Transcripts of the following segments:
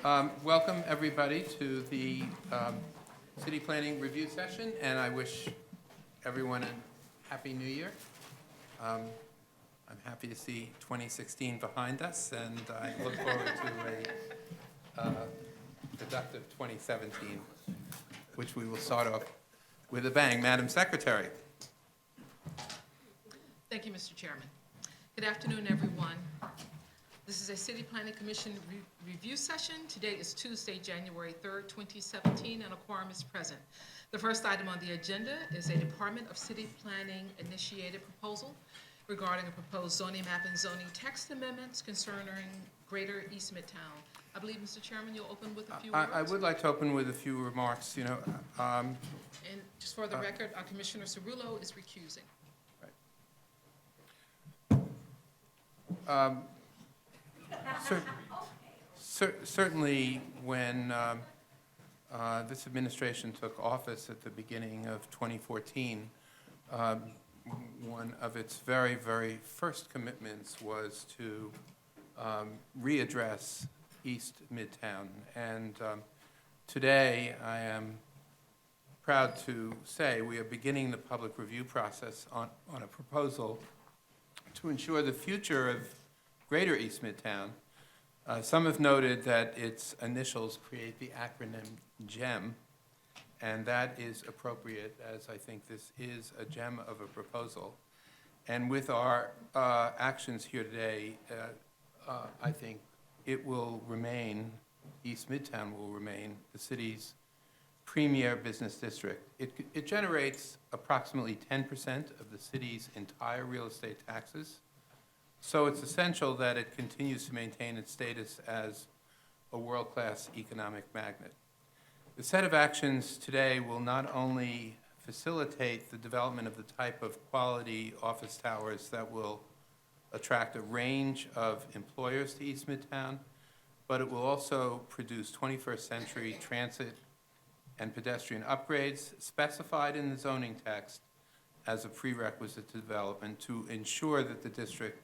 Welcome, everybody, to the City Planning Review Session, and I wish everyone a Happy New Year. I'm happy to see 2016 behind us, and I look forward to a productive 2017, which we will start off with a bang. Madam Secretary. Thank you, Mr. Chairman. Good afternoon, everyone. This is a City Planning Commission review session. Today is Tuesday, January 3rd, 2017, and a quorum is present. The first item on the agenda is a Department of City Planning initiated proposal regarding a proposed zoning map and zoning text amendments concerning Greater East Midtown. I believe, Mr. Chairman, you'll open with a few words. I would like to open with a few remarks. And just for the record, Commissioner Cerullo is recusing. Right. Certainly, when this administration took office at the beginning of 2014, one of its very, very first commitments was to readdress East Midtown. And today, I am proud to say we are beginning the public review process on a proposal to ensure the future of Greater East Midtown. Some have noted that its initials create the acronym GEM, and that is appropriate, as I think this is a gem of a proposal. And with our actions here today, I think it will remain, East Midtown will remain the city's premier business district. It generates approximately 10% of the city's entire real estate taxes. So it's essential that it continues to maintain its status as a world-class economic magnet. The set of actions today will not only facilitate the development of the type of quality office towers that will attract a range of employers to East Midtown, but it will also produce 21st century transit and pedestrian upgrades specified in the zoning text as a prerequisite to development to ensure that the district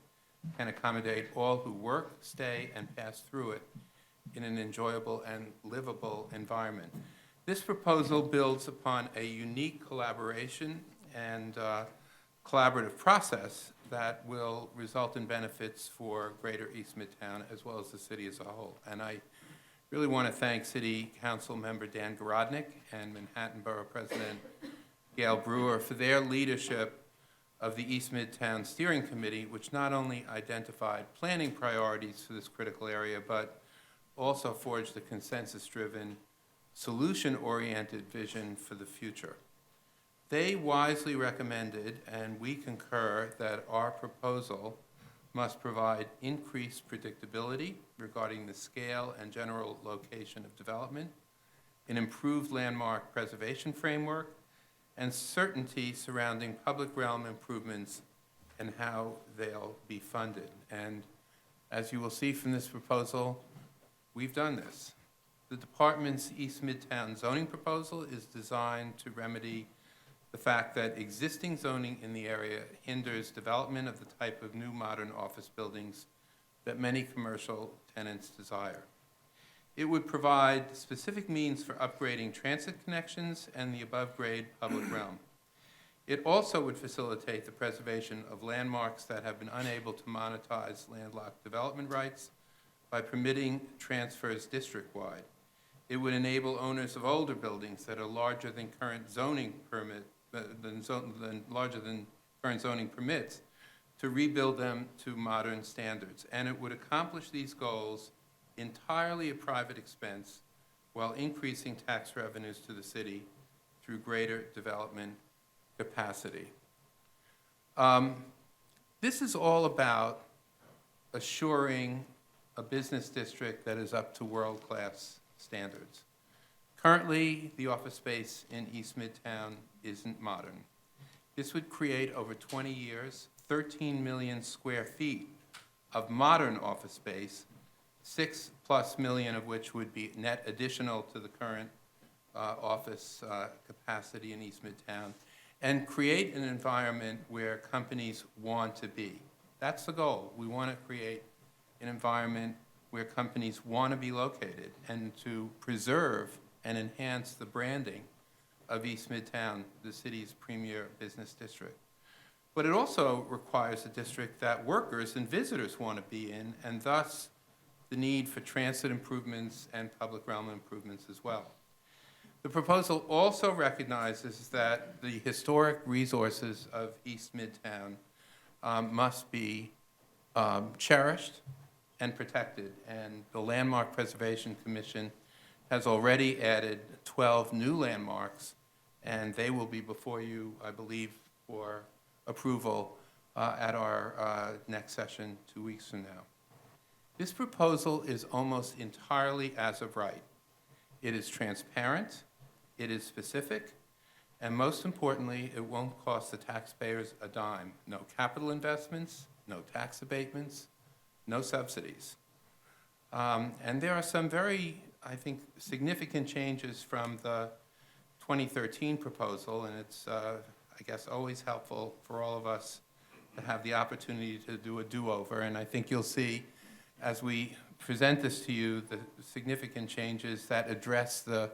can accommodate all who work, stay, and pass through it in an enjoyable and livable environment. This proposal builds upon a unique collaboration and collaborative process that will result in benefits for Greater East Midtown as well as the city as a whole. And I really want to thank City Council Member Dan Garodnick and Manhattan Borough President Gail Brewer for their leadership of the East Midtown Steering Committee, which not only identified planning priorities for this critical area, but also forged a consensus-driven, solution-oriented vision for the future. They wisely recommended, and we concur, that our proposal must provide increased predictability regarding the scale and general location of development, an improved landmark preservation framework, and certainty surrounding public realm improvements and how they'll be funded. And as you will see from this proposal, we've done this. The department's East Midtown zoning proposal is designed to remedy the fact that existing zoning in the area hinders development of the type of new modern office buildings that many commercial tenants desire. It would provide specific means for upgrading transit connections and the above-grade public realm. It also would facilitate the preservation of landmarks that have been unable to monetize landlocked development rights by permitting transfers district-wide. It would enable owners of older buildings that are larger than current zoning current zoning permits to rebuild them to modern standards. And it would accomplish these goals entirely at private expense while increasing tax revenues to the city through greater development capacity. This is all about assuring a business district that is up to world-class standards. Currently, the office space in East Midtown isn't modern. This would create over 20 years, 13 million square feet of modern office space, 6+ million of which would be net additional to the current office capacity in East Midtown, and create an environment where companies want to be. That's the goal. We want to create an environment where companies want to be located and to preserve and enhance the branding of East Midtown, the city's premier business district. But it also requires a district that workers and visitors want to be in, and thus the need for transit improvements and public realm improvements as well. The proposal also recognizes that the historic resources of East Midtown must be cherished and protected, and the Landmark Preservation Commission has already added 12 new landmarks, and they will be before you, I believe, for approval at our next session 2 weeks from now. This proposal is almost entirely as of right. It is transparent, it is specific, and most importantly, it won't cost the taxpayers a dime. No capital investments, no tax abatements, no subsidies. And there are some very, I think, significant changes from the 2013 proposal, and it's, I guess, always helpful for all of us to have the opportunity to do a do-over. And I think you'll see, as we present this to you, the significant changes that address the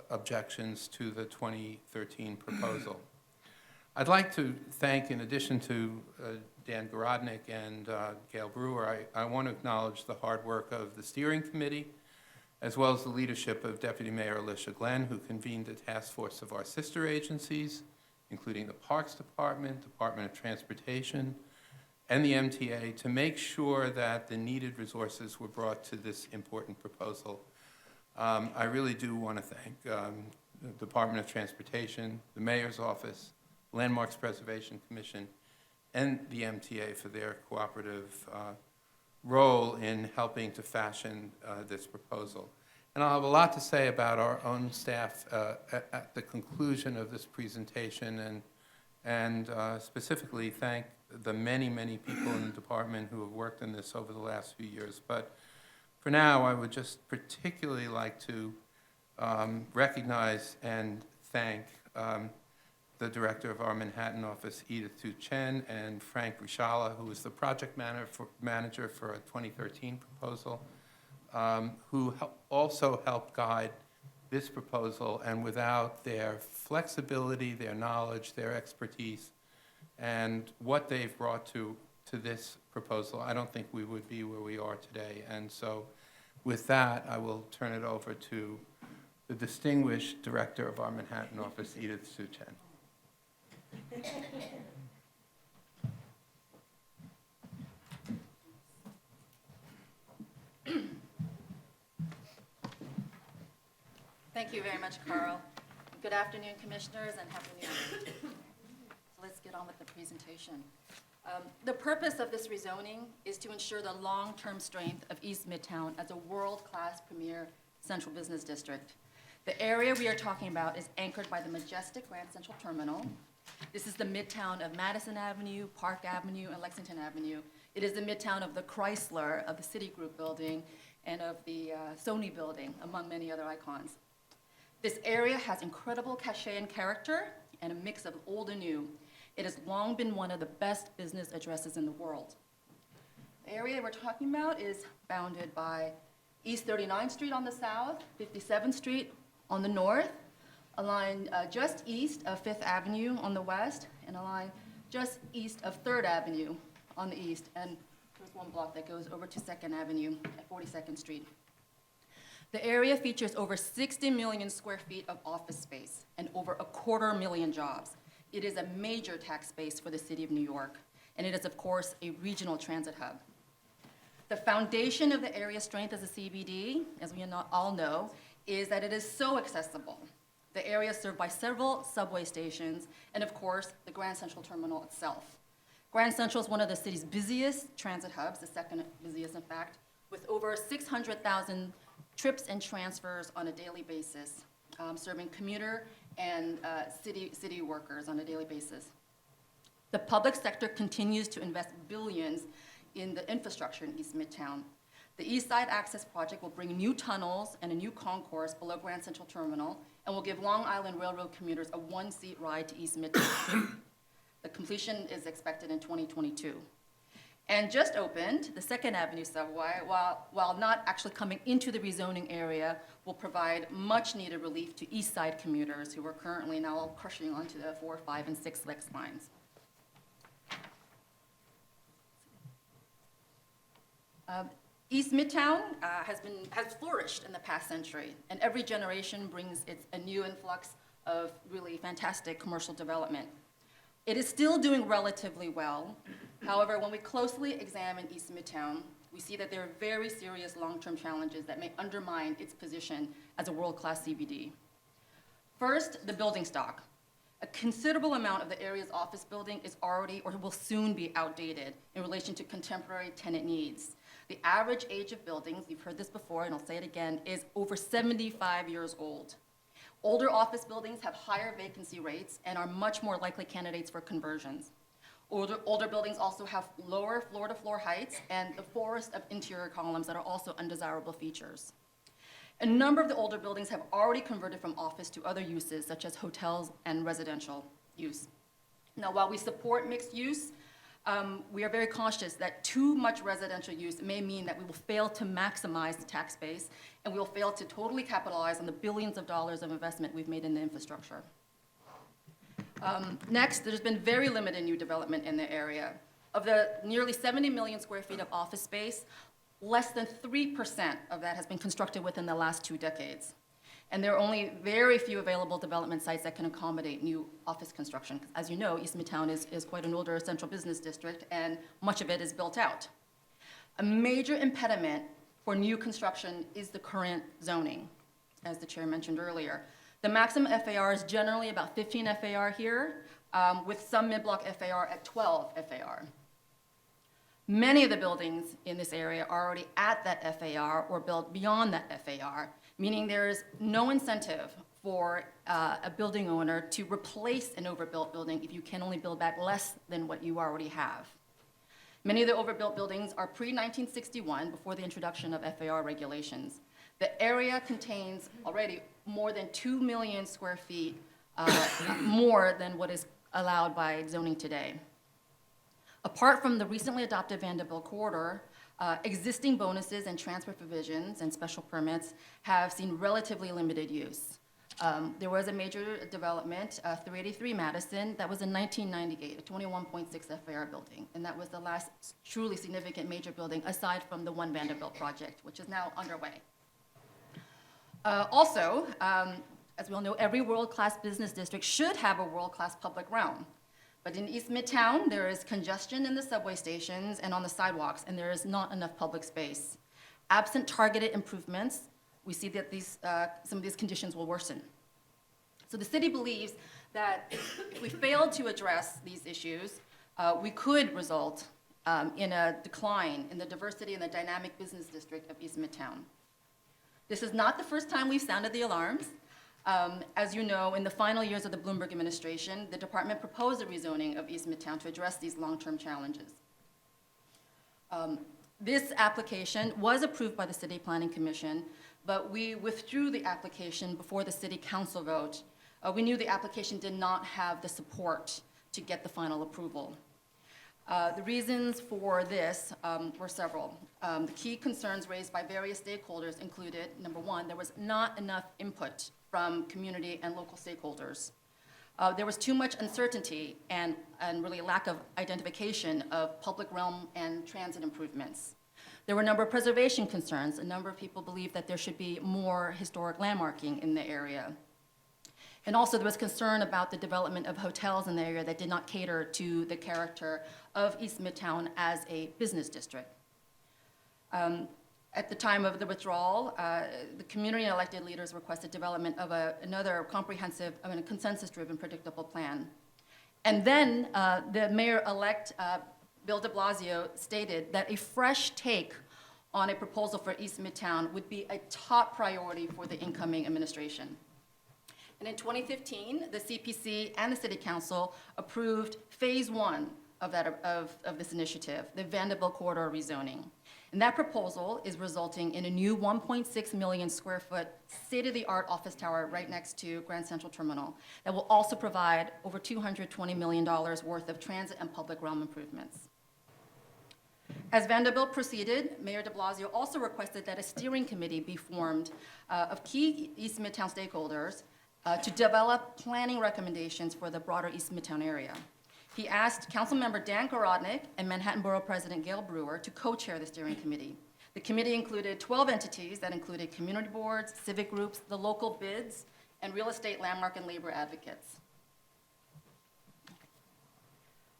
objections to the 2013 proposal. I'd like to thank, in addition to Dan Gorodnick and Gail Brewer, I want to acknowledge the hard work of the steering committee, as well as the leadership of Deputy Mayor Alicia Glenn, who convened a task force of our sister agencies, including the Parks Department, Department of Transportation, and the MTA, to make sure that the needed resources were brought to this important proposal. I really do want to thank the Department of Transportation, the Mayor's Office, Landmarks Preservation Commission, and the MTA for their cooperative role in helping to fashion this proposal. And I'll have a lot to say about our own staff at the conclusion of this presentation, and specifically thank the many, many people in the department who have worked on this over the last few years. But for now, I would just particularly like to recognize and thank the director of our Manhattan office, Edith Tu Chen, and Frank Rishala, who was the project manager for a 2013 proposal, who also helped guide this proposal, and without their flexibility, their knowledge, their expertise, and what they've brought to this proposal, I don't think we would be where we are today. And so with that, I will turn it over to the distinguished director of our Manhattan office, Edith Tu Chen. Thank you very much, Carl. Good afternoon, commissioners, and happy New Year. So let's get on with the presentation. The purpose of this rezoning is to ensure the long-term strength of East Midtown as a world-class premier central business district. The area we are talking about is anchored by the majestic Grand Central Terminal. This is the midtown of Madison Avenue, Park Avenue, and Lexington Avenue. It is the midtown of the Chrysler, of the Citigroup building, and of the Sony building, among many other icons. This area has incredible cachet and character, and a mix of old and new. It has long been one of the best business addresses in the world. The area we're talking about is bounded by East 39th Street on the south, 57th Street on the north, a line just east of 5th Avenue on the west, and a line just east of 3rd Avenue on the east. And there's one block that goes over to 2nd Avenue at 42nd Street. The area features over 60 million square feet of office space and over 250,000 jobs. It is a major tax base for the city of New York, and it is, of course, a regional transit hub. The foundation of the area's strength as a CBD, as we all know, is that it is so accessible. The area is served by several subway stations, and of course, the Grand Central Terminal itself. Grand Central is one of the city's busiest transit hubs, the second busiest, in fact, with over 600,000 trips and transfers on a daily basis, serving commuter and city workers on a daily basis. The public sector continues to invest billions in the infrastructure in East Midtown. The East Side Access Project will bring new tunnels and a new concourse below Grand Central Terminal, and will give Long Island Railroad commuters a one-seat ride to East Midtown. The completion is expected in 2022. And just opened, the Second Avenue subway, while not actually coming into the rezoning area, will provide much-needed relief to East Side commuters who are currently now all crushing onto the 4, 5, and 6 Lex lines. East Midtown has flourished in the past century, and every generation brings a new influx of really fantastic commercial development. It is still doing relatively well. However, when we closely examine East Midtown, we see that there are very serious long-term challenges that may undermine its position as a world-class CBD. First, the building stock. A considerable amount of the area's office building is already or will soon be outdated in relation to contemporary tenant needs. The average age of buildings, you've heard this before and I'll say it again, is over 75 years old. Older office buildings have higher vacancy rates and are much more likely candidates for conversions. Older buildings also have lower floor-to-floor heights and a forest of interior columns that are also undesirable features. A number of the older buildings have already converted from office to other uses, such as hotels and residential use. Now, while we support mixed use, we are very cautious that too much residential use may mean that we will fail to maximize the tax base, and we will fail to totally capitalize on the billions of dollars of investment we've made in the infrastructure. Next, there's been very limited new development in the area. Of the nearly 70 million square feet of office space, less than 3% of that has been constructed within the last 2 decades. And there are only very few available development sites that can accommodate new office construction. As you know, East Midtown is quite an older central business district, and much of it is built out. A major impediment for new construction is the current zoning, as the chair mentioned earlier. The maximum FAR is generally about 15 FAR here, with some mid-block FAR at 12 FAR. Many of the buildings in this area are already at that FAR or built beyond that FAR, meaning there is no incentive for a building owner to replace an overbuilt building if you can only build back less than what you already have. Many of the overbuilt buildings are pre-1961, before the introduction of FAR regulations. The area contains already more than 2 million square feet more than what is allowed by zoning today. Apart from the recently adopted Vanderbilt corridor, existing bonuses and transfer provisions and special permits have seen relatively limited use. There was a major development, 383 Madison, that was in 1998, a 21.6 FAR building, and that was the last truly significant major building aside from the One Vanderbilt project, which is now underway. Also, as we all know, every world-class business district should have a world-class public realm. But in East Midtown, there is congestion in the subway stations and on the sidewalks, and there is not enough public space. Absent targeted improvements, we see that some of these conditions will worsen. So the city believes that if we fail to address these issues, we could result in a decline in the diversity and the dynamic business district of East Midtown. This is not the first time we've sounded the alarms. As you know, in the final years of the Bloomberg administration, the department proposed a rezoning of East Midtown to address these long-term challenges. This application was approved by the City Planning Commission, but we withdrew the application before the City Council vote. We knew the application did not have the support to get the final approval. The reasons for this were several. The key concerns raised by various stakeholders included, number one, there was not enough input from community and local stakeholders. There was too much uncertainty and really lack of identification of public realm and transit improvements. There were a number of preservation concerns. A number of people believed that there should be more historic landmarking in the area. And also there was concern about the development of hotels in the area that did not cater to the character of East Midtown as a business district. At the time of the withdrawal, the community and elected leaders requested development of another comprehensive, consensus-driven, predictable plan. And then the mayor-elect, Bill de Blasio, stated that a fresh take on a proposal for East Midtown would be a top priority for the incoming administration. And in 2015, the CPC and the City Council approved phase 1 of this initiative, the Vanderbilt corridor rezoning. And that proposal is resulting in a new 1.6 million square foot state-of-the-art office tower right next to Grand Central Terminal that will also provide over $220 million worth of transit and public realm improvements. As Vanderbilt proceeded, Mayor de Blasio also requested that a steering committee be formed of key East Midtown stakeholders to develop planning recommendations for the broader East Midtown area. He asked Councilmember Dan Garodnick and Manhattan Borough President Gail Brewer to co-chair the steering committee. The committee included 12 entities that included community boards, civic groups, the local bids, and real estate, landmark, and labor advocates.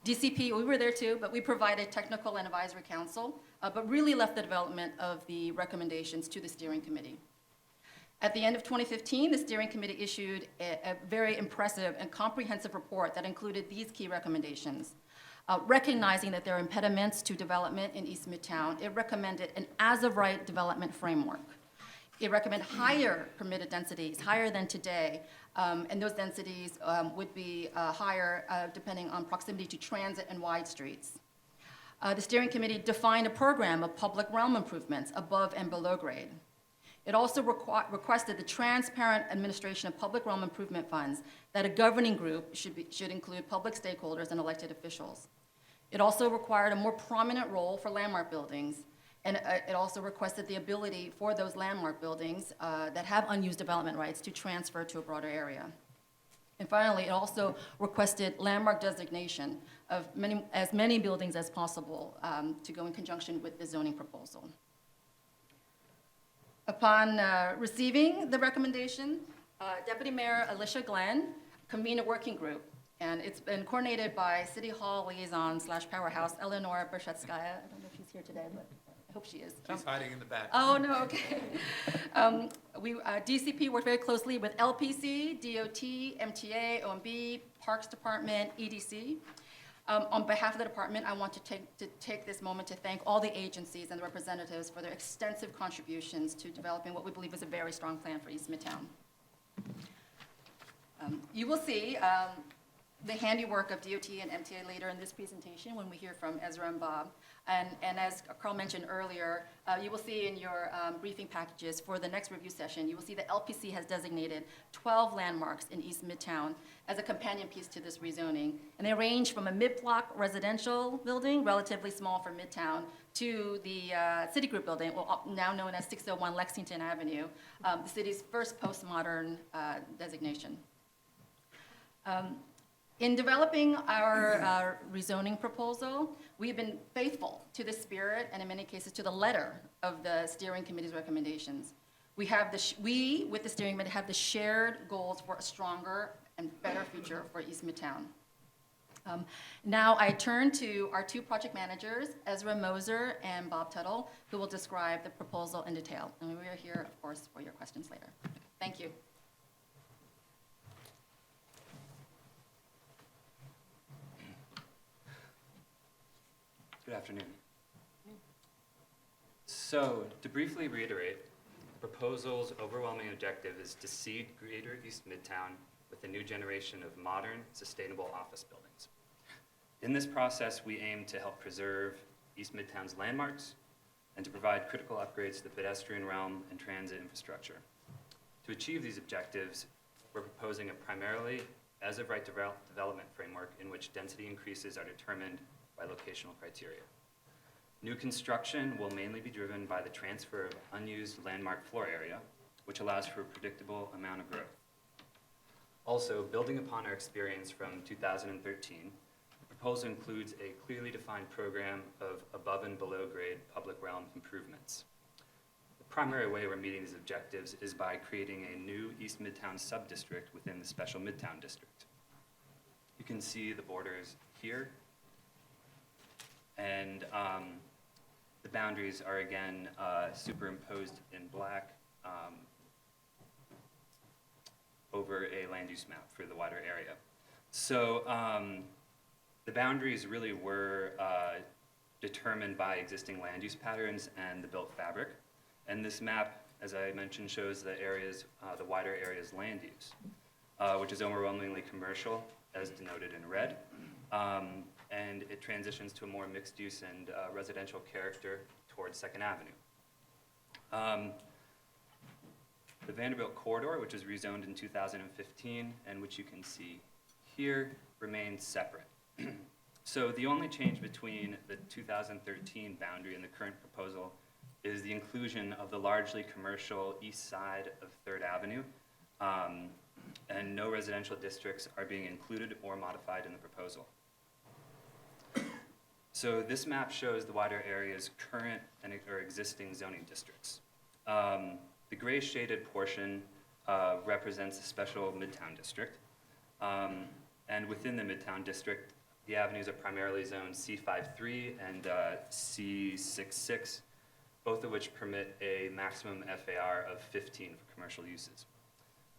DCP, we were there too, but we provided technical and advisory counsel, but really left the development of the recommendations to the steering committee. At the end of 2015, the steering committee issued a very impressive and comprehensive report that included these key recommendations. Recognizing that there are impediments to development in East Midtown, it recommended an as-of-right development framework. It recommended higher permitted densities, higher than today, and those densities would be higher depending on proximity to transit and wide streets. The steering committee defined a program of public realm improvements above and below grade. It also requested the transparent administration of public realm improvement funds, that a governing group should include public stakeholders and elected officials. It also required a more prominent role for landmark buildings, and it also requested the ability for those landmark buildings that have unused development rights to transfer to a broader area. And finally, it also requested landmark designation of as many buildings as possible to go in conjunction with the zoning proposal. Upon receiving the recommendation, Deputy Mayor Alicia Glenn convened a working group, and it's been coordinated by City Hall liaison / powerhouse Eleanor Bershetskaya. I don't know if she's here today, but I hope she is. She's hiding in the back. Oh, no, okay. DCP worked very closely with LPC, DOT, MTA, OMB, Parks Department, EDC. On behalf of the department, I want to take this moment to thank all the agencies and the representatives for their extensive contributions to developing what we believe is a very strong plan for East Midtown. You will see the handiwork of DOT and MTA later in this presentation when we hear from Ezra and Bob. And as Carl mentioned earlier, you will see in your briefing packages for the next review session, you will see that LPC has designated 12 landmarks in East Midtown as a companion piece to this rezoning. And they range from a mid-block residential building, relatively small for Midtown, to the Citigroup building, now known as 601 Lexington Avenue, the city's first postmodern designation. In developing our rezoning proposal, we've been faithful to the spirit and in many cases to the letter of the steering committee's recommendations. We, with the steering committee, have the shared goals for a stronger and better future for East Midtown. Now I turn to our two project managers, Ezra Moser and Bob Tuttle, who will describe the proposal in detail. And we are here, of course, for your questions later. Thank you. Good afternoon. So, to briefly reiterate, the proposal's overwhelming objective is to seed Greater East Midtown with a new generation of modern, sustainable office buildings. In this process, we aim to help preserve East Midtown's landmarks and to provide critical upgrades to the pedestrian realm and transit infrastructure. To achieve these objectives, we're proposing a primarily as-of-right development framework in which density increases are determined by locational criteria. New construction will mainly be driven by the transfer of unused landmark floor area, which allows for a predictable amount of growth. Also, building upon our experience from 2013, the proposal includes a clearly defined program of above and below grade public realm improvements. The primary way we're meeting these objectives is by creating a new East Midtown sub-district within the Special Midtown District. You can see the borders here. And the boundaries are again superimposed in black over a land use map for the wider area. So the boundaries really were determined by existing land use patterns and the built fabric. And this map, as I mentioned, shows the areas, the wider areas land use, which is overwhelmingly commercial, as denoted in red. And it transitions to a more mixed use and residential character towards 2nd Avenue. The Vanderbilt corridor, which was rezoned in 2015 and which you can see here, remains separate. So the only change between the 2013 boundary and the current proposal is the inclusion of the largely commercial east side of 3rd Avenue, and no residential districts are being included or modified in the proposal. So this map shows the wider area's current or existing zoning districts. The gray shaded portion represents the special Midtown district. And within the Midtown district, the avenues are primarily zoned C53 and C66, both of which permit a maximum FAR of 15 for commercial uses.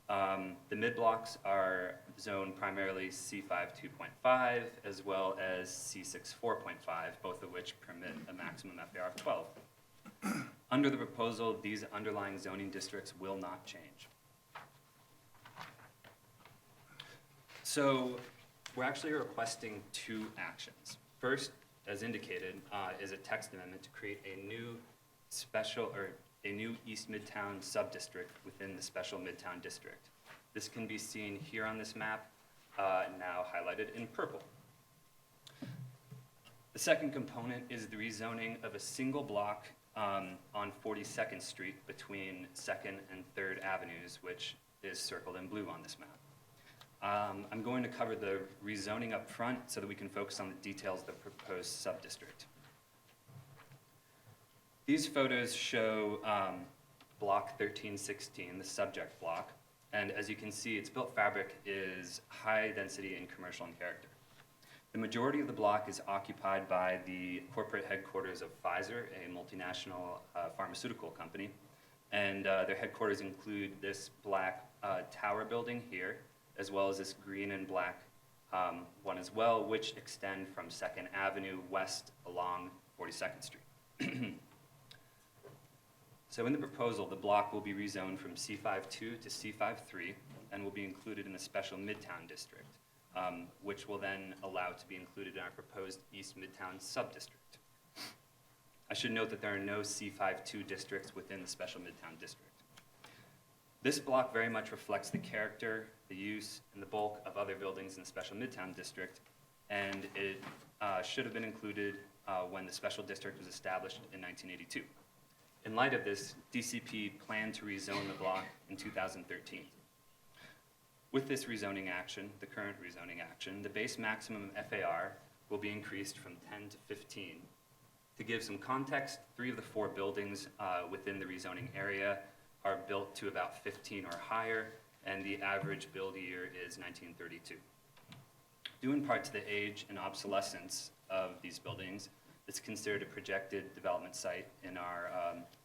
The mid-blocks are zoned primarily C5 2.5 as well as C6 4.5, both of which permit a maximum FAR of 12. Under the proposal, these underlying zoning districts will not change. So we're actually requesting 2 actions. First, as indicated, is a text amendment to create a new East Midtown sub-district within the special Midtown district. This can be seen here on this map, now highlighted in purple. The second component is the rezoning of a single block on 42nd Street between 2nd and 3rd Avenues, which is circled in blue on this map. I'm going to cover the rezoning up front so that we can focus on the details of the proposed sub-district. These photos show block 1316, the subject block, and as you can see, its built fabric is high density and commercial in character. The majority of the block is occupied by the corporate headquarters of Pfizer, a multinational pharmaceutical company, and their headquarters include this black tower building here, as well as this green and black one as well, which extend from 2nd Avenue west along 42nd Street. So in the proposal, the block will be rezoned from C52 to C53 and will be included in the special Midtown district, which will then allow to be included in our proposed East Midtown sub-district. I should note that there are no C52 districts within the special Midtown district. This block very much reflects the character, the use, and the bulk of other buildings in the special Midtown district, and it should have been included when the special district was established in 1982. In light of this, DCP planned to rezone the block in 2013. With this rezoning action, the current rezoning action, the base maximum FAR will be increased from 10 to 15. To give some context, 3 of the 4 buildings within the rezoning area are built to about 15 or higher, and the average build year is 1932. Due in part to the age and obsolescence of these buildings, it's considered a projected development site in our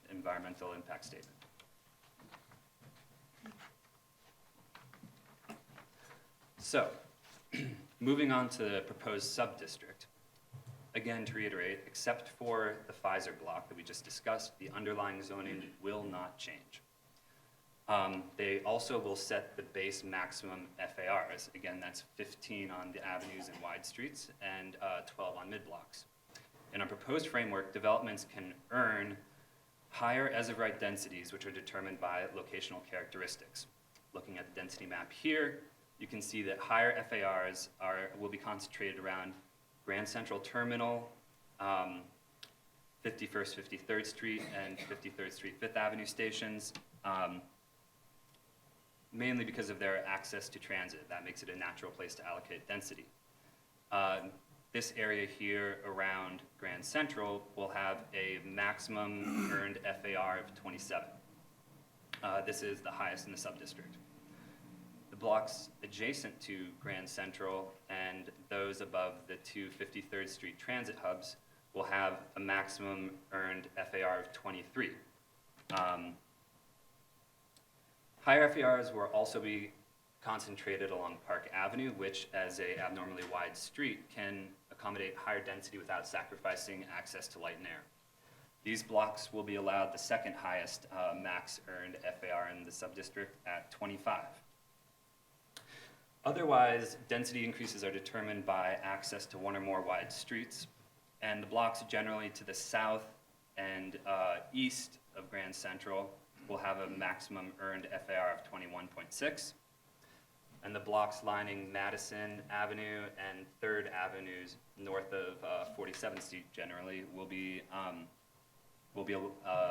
environmental impact statement. So, moving on to the proposed sub-district. Again, to reiterate, except for the Pfizer block that we just discussed, the underlying zoning will not change. They also will set the base maximum FARs. Again, that's 15 on the avenues and wide streets and 12 on mid-blocks. In our proposed framework, developments can earn higher as-of-right densities, which are determined by locational characteristics. Looking at the density map here, you can see that higher FARs will be concentrated around Grand Central Terminal, 51st, 53rd Street, and 53rd Street, 5th Avenue stations, mainly because of their access to transit. That makes it a natural place to allocate density. This area here around Grand Central will have a maximum earned FAR of 27. This is the highest in the sub-district. The blocks adjacent to Grand Central and those above the 2 53rd Street transit hubs will have a maximum earned FAR of 23. Higher FARs will also be concentrated along Park Avenue, which as a abnormally wide street can accommodate higher density without sacrificing access to light and air. These blocks will be allowed the second highest max earned FAR in the sub-district at 25. Otherwise, density increases are determined by access to one or more wide streets, and the blocks generally to the south and east of Grand Central will have a maximum earned FAR of 21.6. and the blocks lining Madison Avenue and 3rd Avenues north of 47th Street generally will be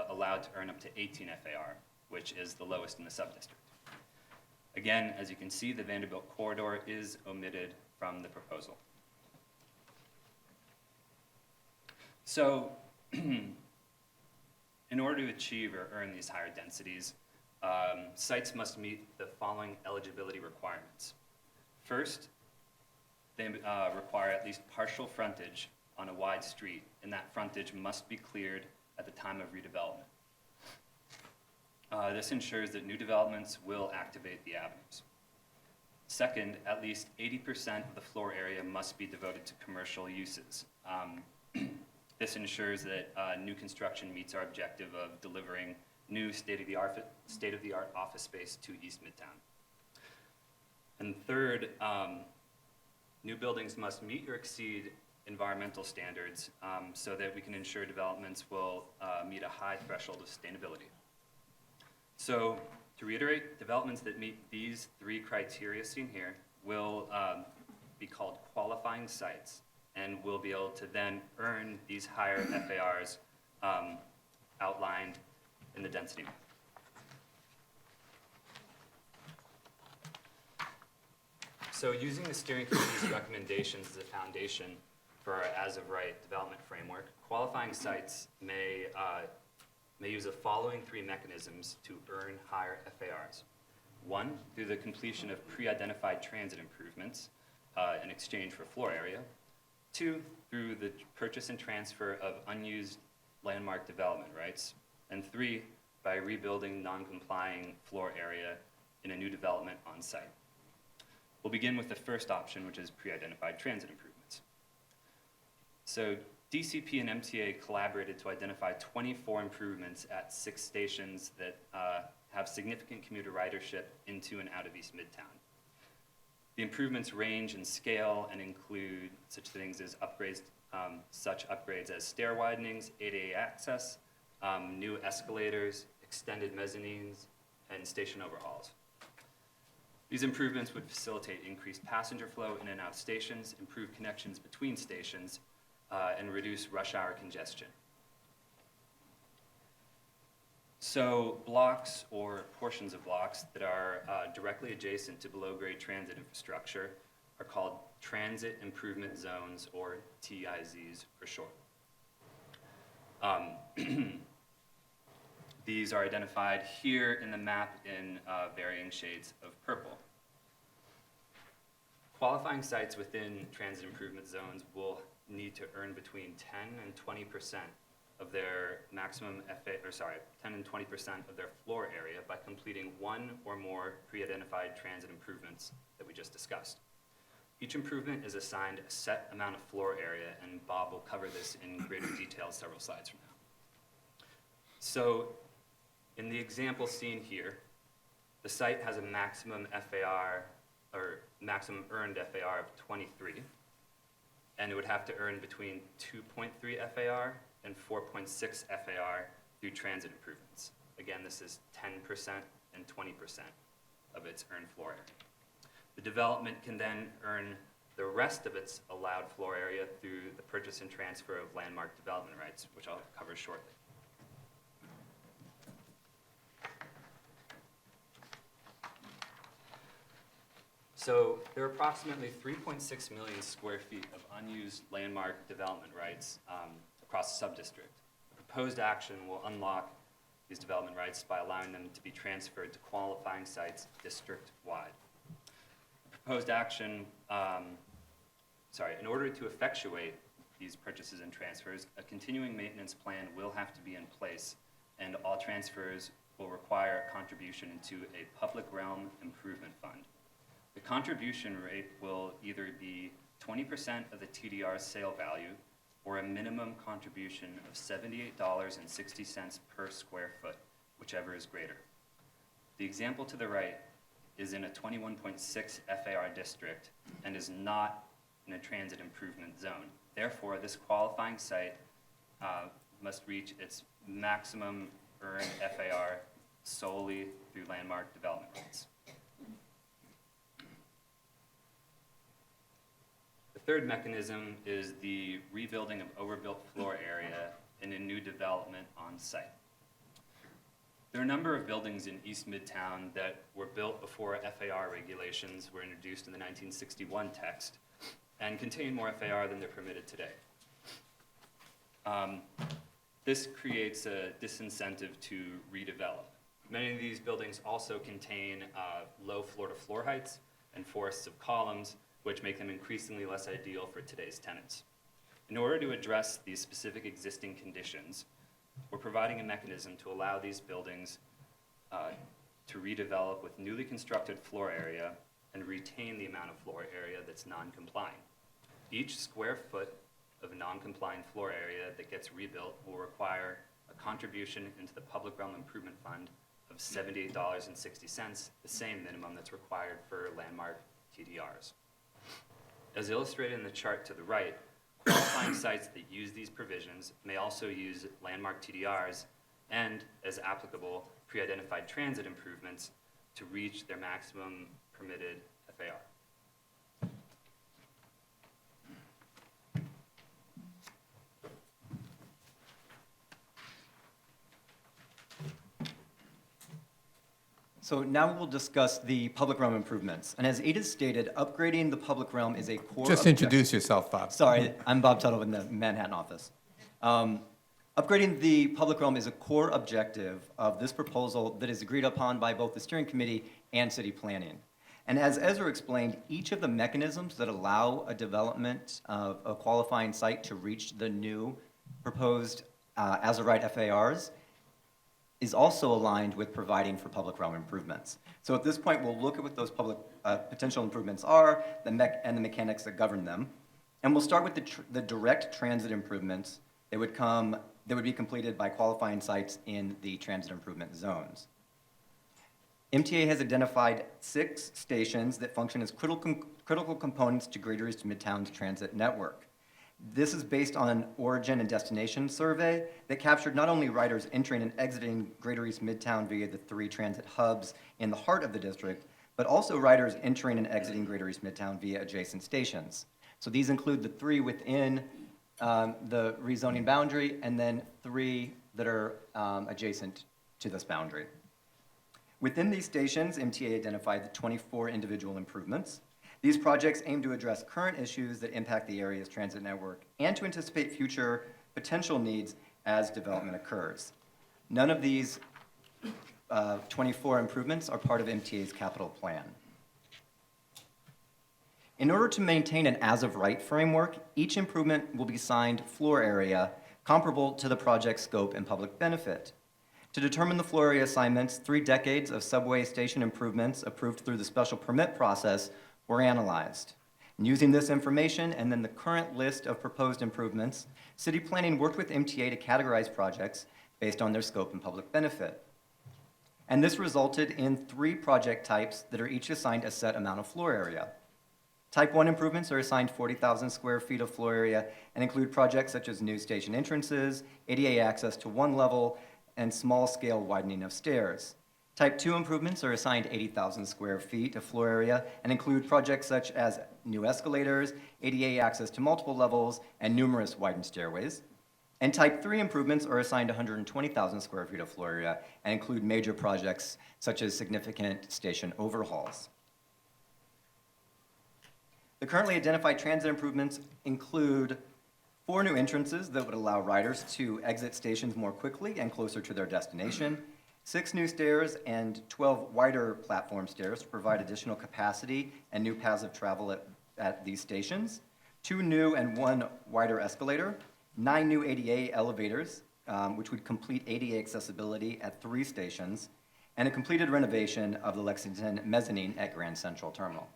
allowed to earn up to 18 FAR, which is the lowest in the subdistrict. Again, as you can see, the Vanderbilt corridor is omitted from the proposal. So, in order to achieve or earn these higher densities, sites must meet the following eligibility requirements. First, they require at least partial frontage on a wide street, and that frontage must be cleared at the time of redevelopment. This ensures that new developments will activate the avenues. Second, at least 80% of the floor area must be devoted to commercial uses. This ensures that new construction meets our objective of delivering new state-of-the-art office space to East Midtown. And third, new buildings must meet or exceed environmental standards so that we can ensure developments will meet a high threshold of sustainability. So, to reiterate, developments that meet these 3 criteria seen here will be called qualifying sites and will be able to then earn these higher FARs outlined in the density map. So using the steering committee's recommendations as a foundation for our as-of-right development framework, qualifying sites may use the following 3 mechanisms to earn higher FARs. 1, through the completion of pre-identified transit improvements in exchange for floor area. 2, through the purchase and transfer of unused landmark development rights. And 3, by rebuilding non-complying floor area in a new development on site. We'll begin with the first option, which is pre-identified transit improvements. So DCP and MTA collaborated to identify 24 improvements at 6 stations that have significant commuter ridership into and out of East Midtown. The improvements range in scale and include such things as such upgrades as stair widenings, ADA access, new escalators, extended mezzanines, and station overhauls. These improvements would facilitate increased passenger flow in and out of stations, improve connections between stations, and reduce rush hour congestion. So blocks or portions of blocks that are directly adjacent to below-grade transit infrastructure are called Transit Improvement Zones, or TIZs for short. These are identified here in the map in varying shades of purple. Qualifying sites within transit improvement zones will need to earn between 10 and 20% of their maximum 10 and 20% of their floor area by completing 1 or more pre-identified transit improvements that we just discussed. Each improvement is assigned a set amount of floor area, and Bob will cover this in greater detail several slides from now. So, in the example seen here, the site has a maximum FAR, or maximum earned FAR of 23, and it would have to earn between 2.3 FAR and 4.6 FAR through transit improvements. Again, this is 10% and 20% of its earned floor area. The development can then earn the rest of its allowed floor area through the purchase and transfer of landmark development rights, which I'll cover shortly. So there are approximately 3.6 million square feet of unused landmark development rights across the subdistrict. The proposed action will unlock these development rights by allowing them to be transferred to qualifying sites district-wide. The proposed action, in order to effectuate these purchases and transfers, a continuing maintenance plan will have to be in place, and all transfers will require a contribution into a public realm improvement fund. The contribution rate will either be 20% of the TDR's sale value or a minimum contribution of $78.60 per square foot, whichever is greater. The example to the right is in a 21.6 FAR district and is not in a transit improvement zone. Therefore, this qualifying site must reach its maximum earned FAR solely through landmark development rights. third mechanism is the rebuilding of overbuilt floor area in a new development on site. There are a number of buildings in East Midtown that were built before FAR regulations were introduced in the 1961 text and contain more FAR than they're permitted today. This creates a disincentive to redevelop. Many of these buildings also contain low floor-to-floor heights and forests of columns, which make them increasingly less ideal for today's tenants. In order to address these specific existing conditions, we're providing a mechanism to allow these buildings to redevelop with newly constructed floor area and retain the amount of floor area that's non-compliant. Each square foot of non-compliant floor area that gets rebuilt will require a contribution into the Public Realm Improvement Fund of $78.60, the same minimum that's required for landmark TDRs. As illustrated in the chart to the right, qualifying sites that use these provisions may also use landmark TDRs and, as applicable, pre-identified transit improvements to reach their maximum permitted FAR. So now we'll discuss the public realm improvements. And as Ada stated, upgrading the public realm is a core Just introduce yourself, Bob. Sorry, I'm Bob Tuttle in the Manhattan office. Upgrading the public realm is a core objective of this proposal that is agreed upon by both the steering committee and city planning. And as Ezra explained, each of the mechanisms that allow a development of a qualifying site to reach the new proposed as-of-right FARs is also aligned with providing for public realm improvements. So at this point, we'll look at what those public potential improvements are and the mechanics that govern them. And we'll start with the direct transit improvements that would be completed by qualifying sites in the transit improvement zones. MTA has identified 6 stations that function as critical components to Greater East Midtown's transit network. This is based on an origin and destination survey that captured not only riders entering and exiting Greater East Midtown via the 3 transit hubs in the heart of the district, but also riders entering and exiting Greater East Midtown via adjacent stations. So these include the 3 within the rezoning boundary and then 3 that are adjacent to this boundary. Within these stations, MTA identified the 24 individual improvements. These projects aim to address current issues that impact the area's transit network and to anticipate future potential needs as development occurs. None of these 24 improvements are part of MTA's capital plan. In order to maintain an as-of-right framework, each improvement will be assigned floor area comparable to the project's scope and public benefit. To determine the floor area assignments, 3 decades of subway station improvements approved through the special permit process were analyzed. And using this information and then the current list of proposed improvements, city planning worked with MTA to categorize projects based on their scope and public benefit. And this resulted in 3 project types that are each assigned a set amount of floor area. Type 1 improvements are assigned 40,000 square feet of floor area and include projects such as new station entrances, ADA access to 1 level, and small-scale widening of stairs. Type 2 improvements are assigned 80,000 square feet of floor area and include projects such as new escalators, ADA access to multiple levels, and numerous widened stairways. And Type 3 improvements are assigned 120,000 square feet of floor area and include major projects such as significant station overhauls. The currently identified transit improvements include 4 new entrances that would allow riders to exit stations more quickly and closer to their destination, 6 new stairs and 12 wider platform stairs to provide additional capacity and new paths of travel at these stations, 2 new and 1 wider escalator, 9 new ADA elevators, which would complete ADA accessibility at 3 stations, and a completed renovation of the Lexington mezzanine at Grand Central Terminal.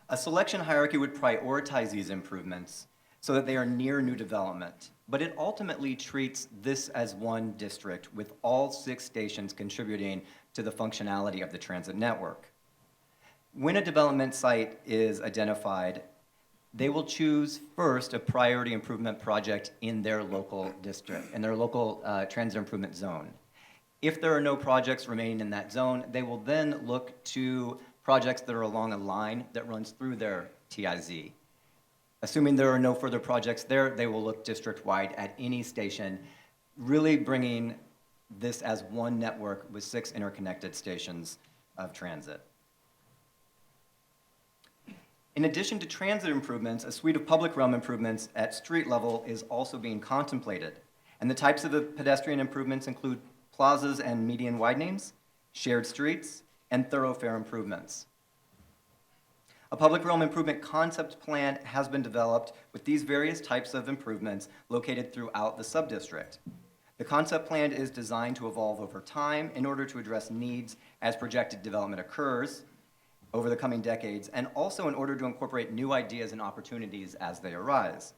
A selection hierarchy would prioritize these improvements so that they are near new development, but it ultimately treats this as one district with all 6 stations contributing to the functionality of the transit network. When a development site is identified, they will choose first a priority improvement project in their local district, in their local transit improvement zone. If there are no projects remaining in that zone, they will then look to projects that are along a line that runs through their TIZ. Assuming there are no further projects there, they will look district-wide at any station, really bringing this as one network with 6 interconnected stations of transit. In addition to transit improvements, a suite of public realm improvements at street level is also being contemplated. And the types of pedestrian improvements include plazas and median widenings, shared streets, and thoroughfare improvements. A public realm improvement concept plan has been developed with these various types of improvements located throughout the subdistrict. The concept plan is designed to evolve over time in order to address needs as projected development occurs over the coming decades, and also in order to incorporate new ideas and opportunities as they arise.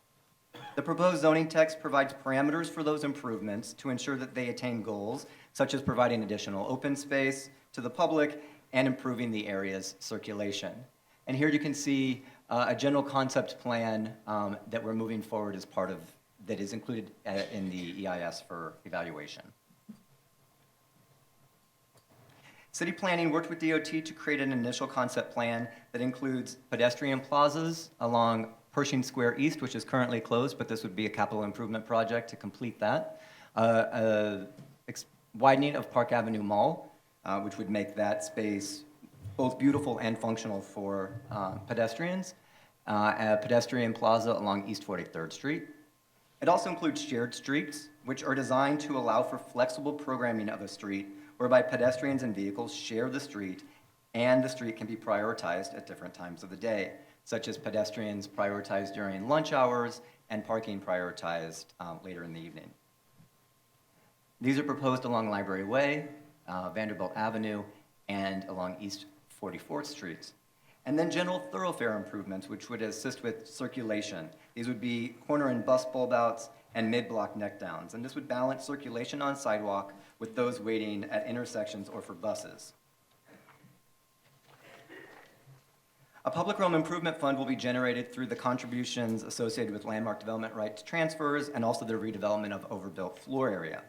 The proposed zoning text provides parameters for those improvements to ensure that they attain goals, such as providing additional open space to the public and improving the area's circulation. And here you can see a general concept plan that we're moving forward as part of, that is included in the EIS for evaluation. City planning worked with DOT to create an initial concept plan that includes pedestrian plazas along Pershing Square East, which is currently closed, but this would be a capital improvement project to complete that. Widening of Park Avenue Mall, which would make that space both beautiful and functional for pedestrians. A pedestrian plaza along East 43rd Street. It also includes shared streets, which are designed to allow for flexible programming of a street whereby pedestrians and vehicles share the street, and the street can be prioritized at different times of the day, such as pedestrians prioritized during lunch hours and parking prioritized later in the evening. These are proposed along Library Way, Vanderbilt Avenue, and along East 44th Street. And then general thoroughfare improvements, which would assist with circulation. These would be corner and bus bulb outs and mid-block neck downs. And this would balance circulation on sidewalk with those waiting at intersections or for buses. A public realm improvement fund will be generated through the contributions associated with landmark development rights transfers and also the redevelopment of overbuilt floor area.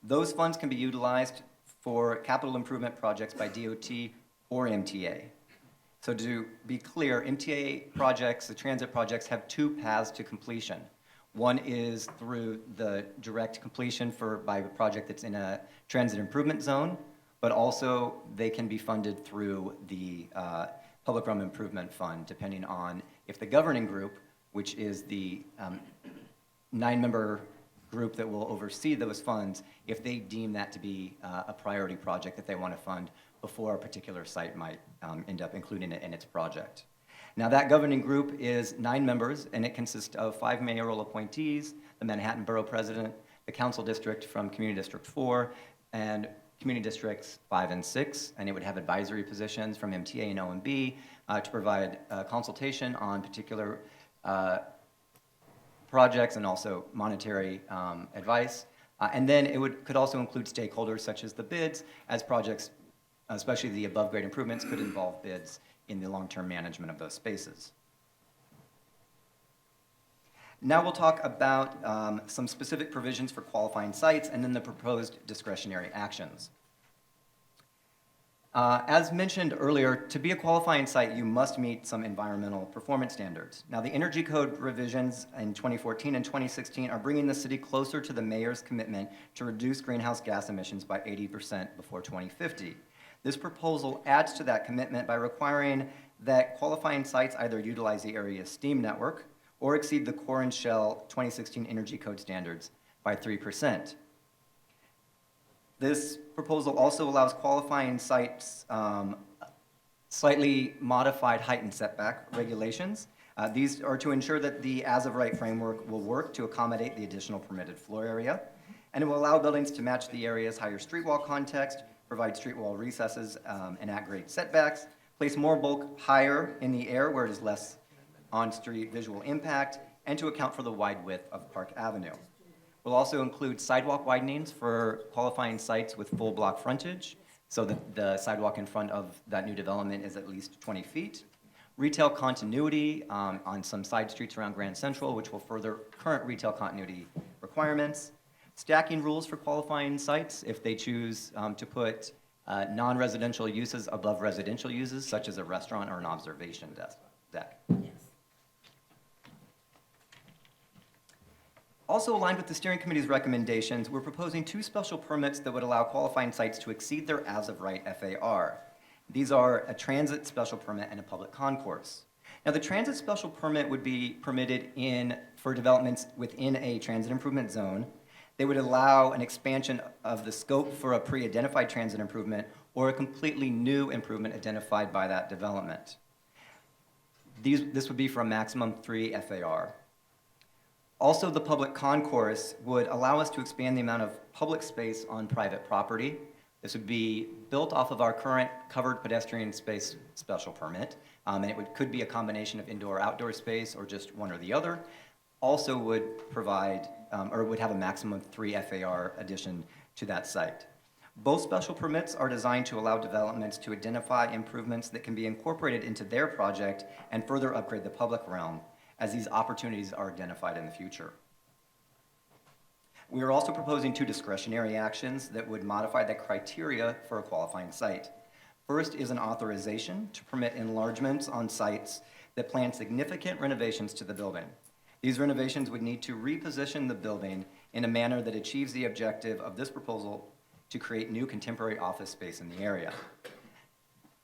Those funds can be utilized for capital improvement projects by DOT or MTA. So to be clear, MTA projects, the transit projects, have 2 paths to completion. One is through the direct completion by a project that's in a transit improvement zone, but also they can be funded through the Public Realm Improvement Fund, depending on if the governing group, which is the 9-member group that will oversee those funds, if they deem that to be a priority project that they want to fund before a particular site might end up including it in its project. Now, that governing group is 9 members, and it consists of 5 mayoral appointees, the Manhattan Borough President, the Council District from Community District 4, and Community Districts 5 and 6, and it would have advisory positions from MTA and OMB to provide consultation on particular projects and also monetary advice. And then it could also include stakeholders such as the bids, as projects, especially the above-grade improvements, could involve bids in the long-term management of those spaces. Now we'll talk about some specific provisions for qualifying sites and then the proposed discretionary actions. As mentioned earlier, to be a qualifying site, you must meet some environmental performance standards. Now, the Energy Code revisions in 2014 and 2016 are bringing the city closer to the mayor's commitment to reduce greenhouse gas emissions by 80% before 2050. This proposal adds to that commitment by requiring that qualifying sites either utilize the area's steam network or exceed the core and shell 2016 Energy Code standards by 3%. This proposal also allows qualifying sites slightly modified height and setback regulations. These are to ensure that the as-of-right framework will work to accommodate the additional permitted floor area, and it will allow buildings to match the area's higher street wall context, provide street wall recesses and at-grade setbacks, place more bulk higher in the air where it is less on-street visual impact, and to account for the wide width of Park Avenue. We'll also include sidewalk widenings for qualifying sites with full block frontage, so that the sidewalk in front of that new development is at least 20 feet. Retail continuity on some side streets around Grand Central, which will further current retail continuity requirements. Stacking rules for qualifying sites if they choose to put non-residential uses above residential uses, such as a restaurant or an observation deck. Yes. Also aligned with the steering committee's recommendations, we're proposing 2 special permits that would allow qualifying sites to exceed their as-of-right FAR. These are a transit special permit and a public concourse. Now, the transit special permit would be permitted for developments within a transit improvement zone. They would allow an expansion of the scope for a pre-identified transit improvement or a completely new improvement identified by that development. This would be for a maximum 3 FAR. Also, the public concourse would allow us to expand the amount of public space on private property. This would be built off of our current covered pedestrian space special permit, and it could be a combination of indoor-outdoor space or just one or the other. Also would provide, or would have a maximum of 3 FAR addition to that site. Both special permits are designed to allow developments to identify improvements that can be incorporated into their project and further upgrade the public realm, as these opportunities are identified in the future. We are also proposing 2 discretionary actions that would modify the criteria for a qualifying site. First is an authorization to permit enlargements on sites that plan significant renovations to the building. These renovations would need to reposition the building in a manner that achieves the objective of this proposal to create new contemporary office space in the area.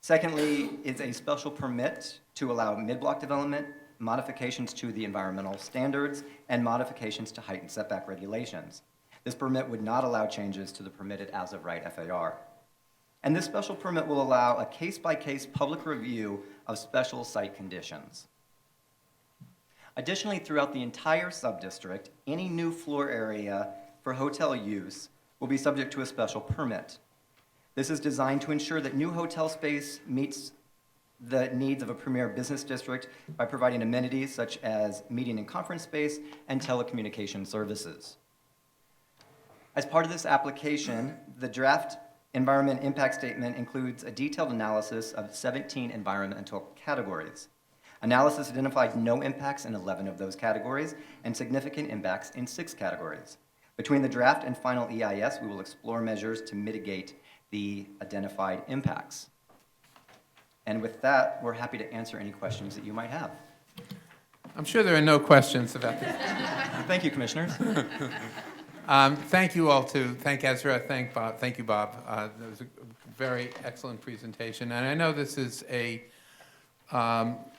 Secondly is a special permit to allow mid-block development, modifications to the environmental standards, and modifications to height and setback regulations. This permit would not allow changes to the permitted as-of-right FAR. And this special permit will allow a case-by-case public review of special site conditions. Additionally, throughout the entire subdistrict, any new floor area for hotel use will be subject to a special permit. This is designed to ensure that new hotel space meets the needs of a premier business district by providing amenities such as meeting and conference space and telecommunication services. As part of this application, the draft environment impact statement includes a detailed analysis of 17 environmental categories. Analysis identified no impacts in 11 of those categories and significant impacts in 6 categories. Between the draft and final EIS, we will explore measures to mitigate the identified impacts. And with that, we're happy to answer any questions that you might have. I'm sure there are no questions about this. Thank you, commissioners. Thank you all too. Thank Ezra, thank Bob. Thank you, Bob. That was a very excellent presentation. And I know this is a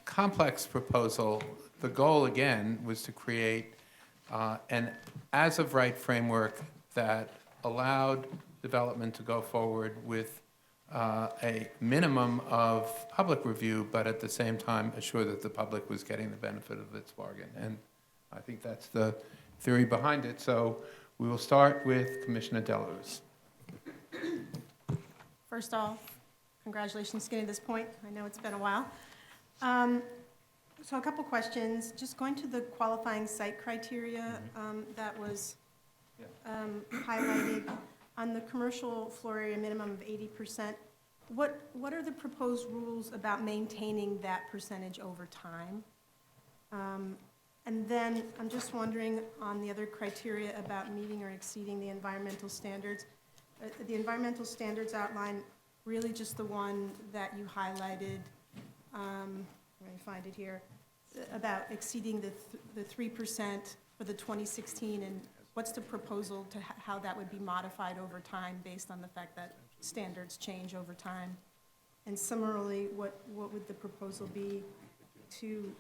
complex proposal. The goal, again, was to create an as-of-right framework that allowed development to go forward with a minimum of public review, but at the same time assure that the public was getting the benefit of its bargain. And I think that's the theory behind it. So we will start with Commissioner Deluz. First off, congratulations getting to this point. I know it's been a while. So a couple questions. Just going to the qualifying site criteria that was highlighted. On the commercial floor area minimum of 80%, what are the proposed rules about maintaining that percentage over time? And then I'm just wondering on the other criteria about meeting or exceeding the environmental standards. The environmental standards outline really just the one that you highlighted, let me find it here, about exceeding the 3% for the 2016, and what's the proposal to how that would be modified over time based on the fact that standards change over time? And similarly, what would the proposal be to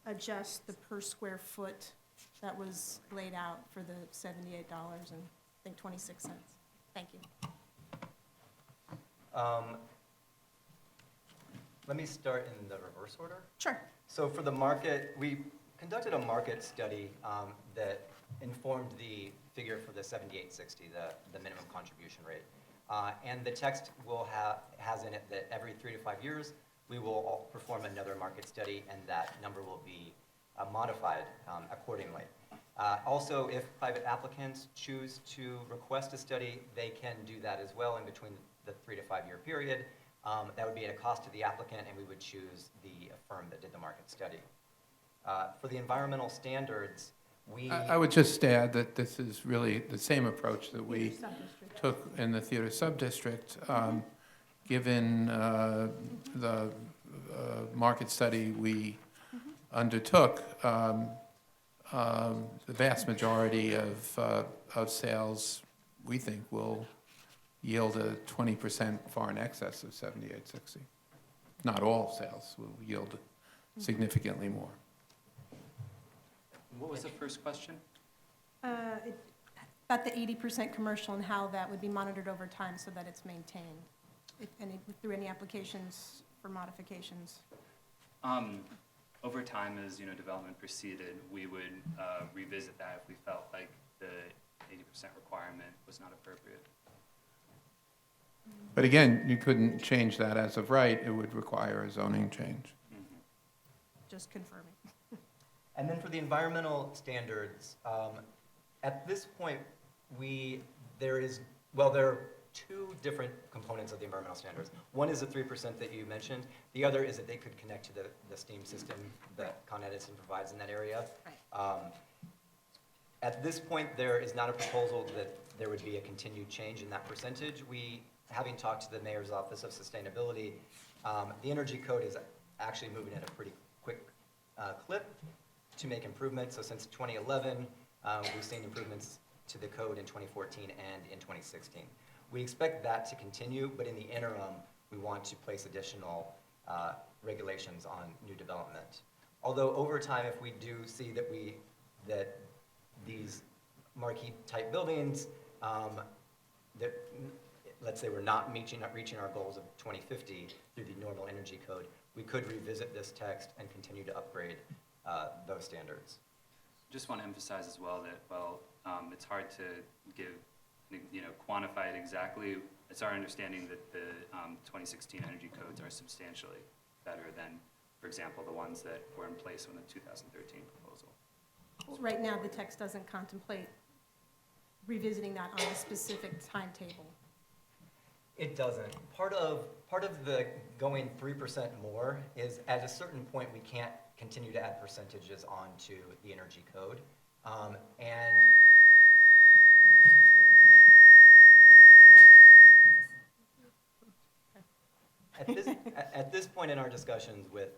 adjust the per square foot that was laid out for the $78 and I think 26 cents? Thank you. Let me start in the reverse order. Sure. So for the market, we conducted a market study that informed the figure for the 7860, the minimum contribution rate. And the text has in it that every 3 to 5 years, we will perform another market study, and that number will be modified accordingly. Also, if private applicants choose to request a study, they can do that as well in between the 3 to 5 year period. That would be at a cost to the applicant, and we would choose the firm that did the market study. For the environmental standards, I would just add that this is really the same approach that we took in the theater sub-district. Given the market study we undertook, the vast majority of sales, we think, will yield a 20% far in excess of 7860. Not all sales will yield significantly more. What was the first question? About the 80% commercial and how that would be monitored over time so that it's maintained, through any applications for modifications. Over time, as development proceeded, we would revisit that if we felt like the 80% requirement was not appropriate. But again, you couldn't change that as of right. It would require a zoning change. Just confirming. And then for the environmental standards, at this point, there are two different components of the environmental standards. One is the 3% that you mentioned. The other is that they could connect to the steam system that Con Edison provides in that area. Right. At this point, there is not a proposal that there would be a continued change in that percentage. Having talked to the Mayor's Office of Sustainability, the Energy Code is actually moving at a pretty quick clip to make improvements. So since 2011, we've seen improvements to the code in 2014 and in 2016. We expect that to continue, but in the interim, we want to place additional regulations on new development. Although over time, if we do see that these marquee-type buildings, that let's say we're not reaching our goals of 2050 through the normal energy code, we could revisit this text and continue to upgrade those standards. Just want to emphasize as well that, it's hard to quantify it exactly. It's our understanding that the 2016 energy codes are substantially better than, for example, the ones that were in place in the 2013 proposal. Right now, the text doesn't contemplate revisiting that on a specific timetable. It doesn't. Part of the going 3% more is at a certain point we can't continue to add percentages onto the energy code. And at this point in our discussions with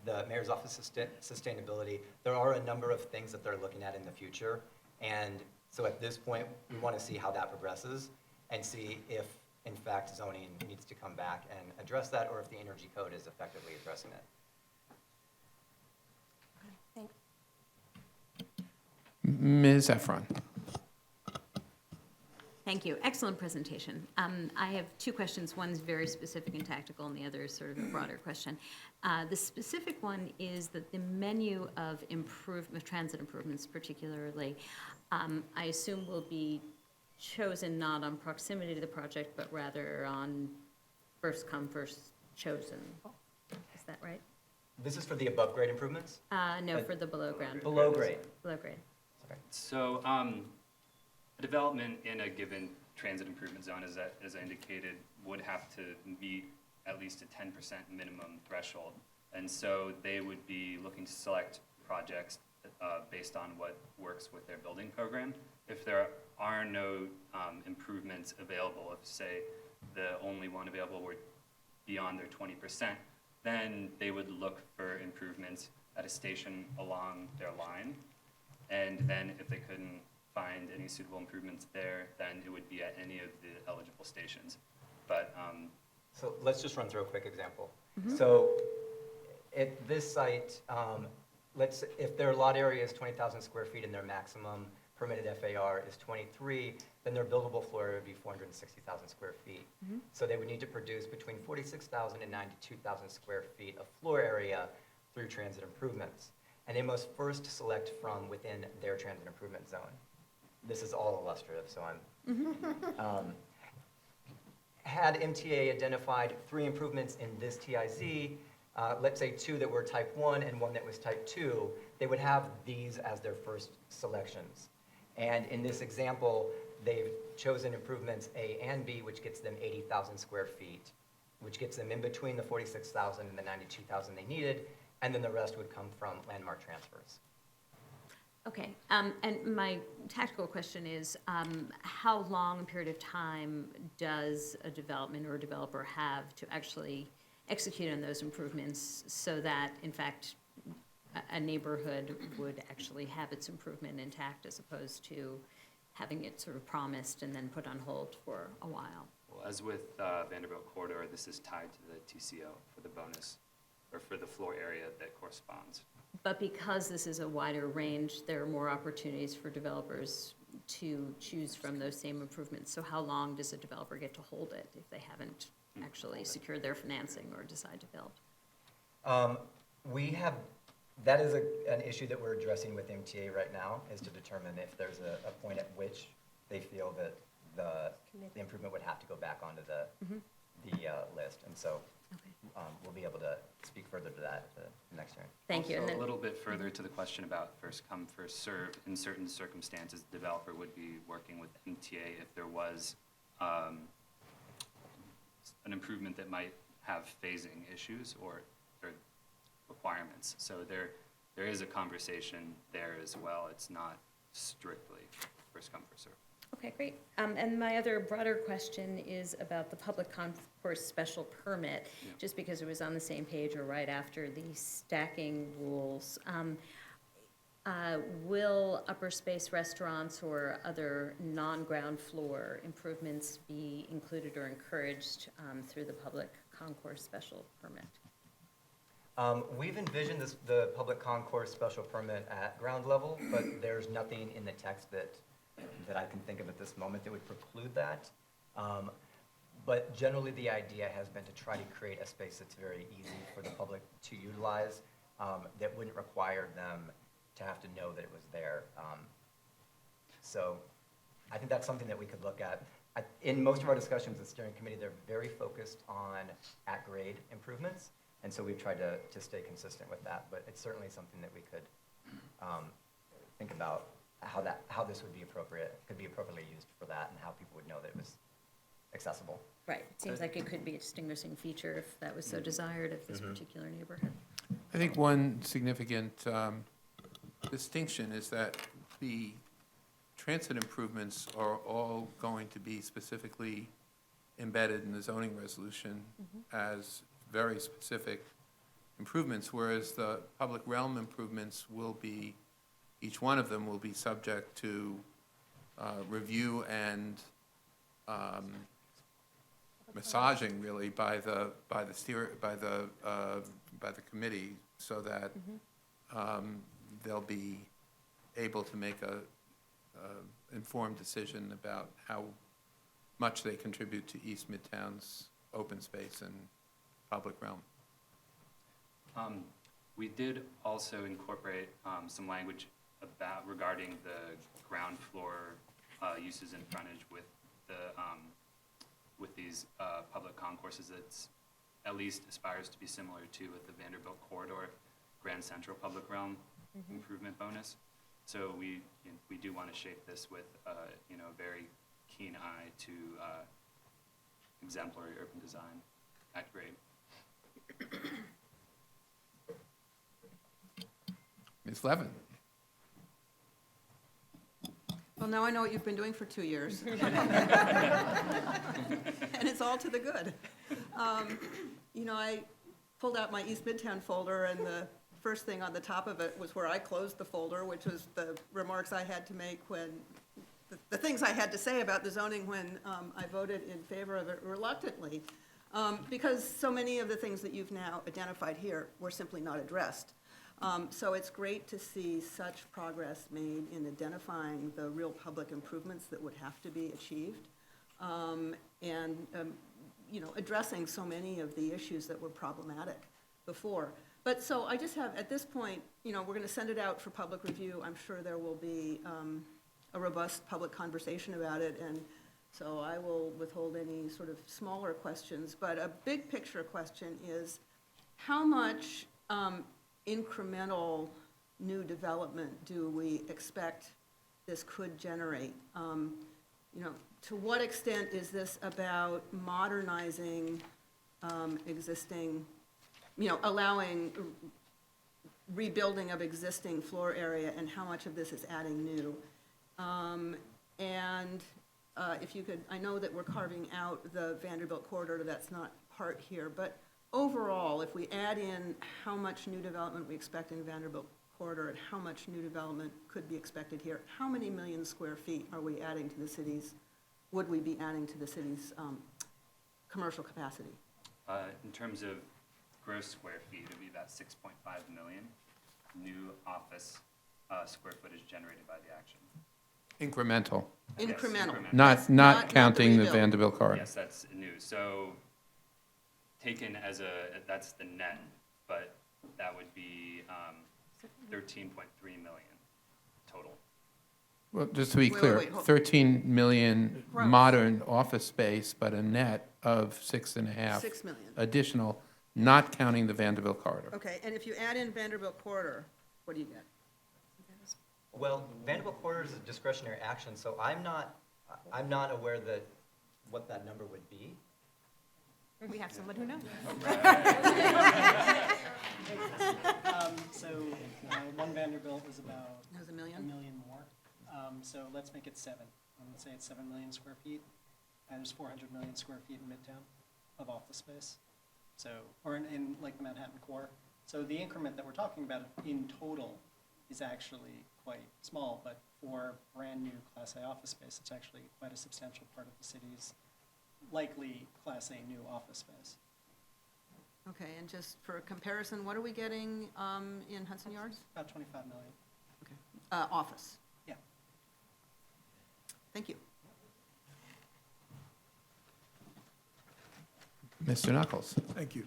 the Mayor's Office of Sustainability, there are a number of things that they're looking at in the future. And so at this point, we want to see how that progresses and see if, in fact, zoning needs to come back and address that, or if the energy code is effectively addressing it. Thanks. Ms. Efron. Thank you. Excellent presentation. I have two questions. One's very specific and tactical, and the other is sort of a broader question. The specific one is that the menu of transit improvements particularly, I assume will be chosen not on proximity to the project, but rather on first come, first chosen. Is that right? This is for the above grade improvements? No, for the below ground. Below grade. Below grade. So a development in a given transit improvement zone, as I indicated, would have to meet at least a 10% minimum threshold. And so they would be looking to select projects based on what works with their building program. If there are no improvements available, if, say, the only one available were beyond their 20%, then they would look for improvements at a station along their line. And then if they couldn't find any suitable improvements there, then it would be at any of the eligible stations. But so let's just run through a quick example. Mm-hmm. So at this site, if their lot area is 20,000 square feet and their maximum permitted FAR is 23, then their buildable floor area would be 460,000 square feet. Mm-hmm. So they would need to produce between 46,000 and 92,000 square feet of floor area through transit improvements. And they must first select from within their transit improvement zone. This is all illustrative, so I'm... Had MTA identified 3 improvements in this TIZ, let's say 2 that were type 1 and 1 that was type 2, they would have these as their first selections. And in this example, they've chosen improvements A and B, which gets them 80,000 square feet, which gets them in between the 46,000 and the 92,000 they needed, and then the rest would come from landmark transfers. Okay, and my tactical question is, how long a period of time does a development or a developer have to actually execute on those improvements so that, in fact, a neighborhood would actually have its improvement intact as opposed to having it sort of promised and then put on hold for a while? Well, as with Vanderbilt Corridor, this is tied to the TCO for the bonus, or for the floor area that corresponds. But because this is a wider range, there are more opportunities for developers to choose from those same improvements. So how long does a developer get to hold it if they haven't actually secured their financing or decide to build? We have, that is an issue that we're addressing with MTA right now, is to determine if there's a point at which they feel that the improvement would have to go back onto the list. And so Okay. we'll be able to speak further to that at the next hearing. Thank you. And Also, then, a little bit further to the question about first come, first serve. In certain circumstances, the developer would be working with MTA if there was an improvement that might have phasing issues or requirements. So there is a conversation there as well. It's not strictly first come, first serve. okay, great. And my other broader question is about the public concourse special permit, Yeah. just because it was on the same page or right after the stacking rules. Will upper space restaurants or other non-ground floor improvements be included or encouraged through the public concourse special permit? We've envisioned the public concourse special permit at ground level, but there's nothing in the text that I can think of at this moment that would preclude that. But generally, the idea has been to try to create a space that's very easy for the public to utilize, that wouldn't require them to have to know that it was there. So I think that's something that we could look at. In most of our discussions with the steering committee, they're very focused on at-grade improvements, and so we've tried to stay consistent with that. But it's certainly something that we could think about how this would be appropriate, could be appropriately used for that, and how people would know that it was accessible. Right, it seems like it could be a distinguishing feature if that was so desired of this particular neighborhood. I think one significant distinction is that the transit improvements are all going to be specifically embedded in the zoning resolution as very specific improvements, whereas the public realm improvements will be, each one of them will be subject to review and massaging really by the committee, so that they'll be able to make a informed decision about how much they contribute to East Midtown's open space and public realm. We did also incorporate some language regarding the ground floor uses and frontage with these public concourses. That's at least aspires to be similar to with the Vanderbilt Corridor Grand Central Public Realm improvement bonus. So we do want to shape this with a very keen eye to exemplary urban design at grade. Ms. Levin? Well, now I know what you've been doing for 2 years. And it's all to the good. I pulled out my East Midtown folder, and the first thing on the top of it was where I closed the folder, which was the remarks I had to make when, the things I had to say about the zoning when I voted in favor of it reluctantly, because so many of the things that you've now identified here were simply not addressed. So it's great to see such progress made in identifying the real public improvements that would have to be achieved, and addressing so many of the issues that were problematic before. But so I just have, at this point, we're going to send it out for public review. I'm sure there will be a robust public conversation about it, and so I will withhold any sort of smaller questions. But a big picture question is, how much incremental new development do we expect this could generate? To what extent is this about modernizing existing, allowing rebuilding of existing floor area and how much of this is adding new. And if you could, I know that we're carving out the Vanderbilt corridor, that's not part here, but overall, if we add in how much new development we expect in Vanderbilt corridor and how much new development could be expected here, how many million square feet are we adding to the city's, would we be adding to the city's commercial capacity? In terms of gross square feet, it would be about 6.5 million new office square footage generated by the action. Incremental, Yes, Incremental. incremental. not counting the rebuild. Vanderbilt corridor. Yes, that's new. So taken as that's the net, but that would be 13.3 million total. Well, just to be Wait, clear, wait, hold- 13 million Gross. modern office space, but a net of 6.5 6 million. additional, not counting the Vanderbilt corridor. Okay, and if you add in Vanderbilt corridor, what do you get? Well, Vanderbilt corridor is a discretionary action, so I'm not aware that, what that number would be. We have someone who knows. So, one Vanderbilt is about That was a a million? million more. So let's make it 7. Let's say it's 7 million square feet, and there's 400 million square feet in Midtown of office space. So, or in like the Manhattan core. So the increment that we're talking about in total is actually quite small, but for brand-new Class A office space, it's actually quite a substantial part of the city's likely Class A new office space. Okay, and just for comparison, what are we getting in Hudson Yards? About 25 million. Office. Yeah. Thank you. Mr. Knuckles? Thank you.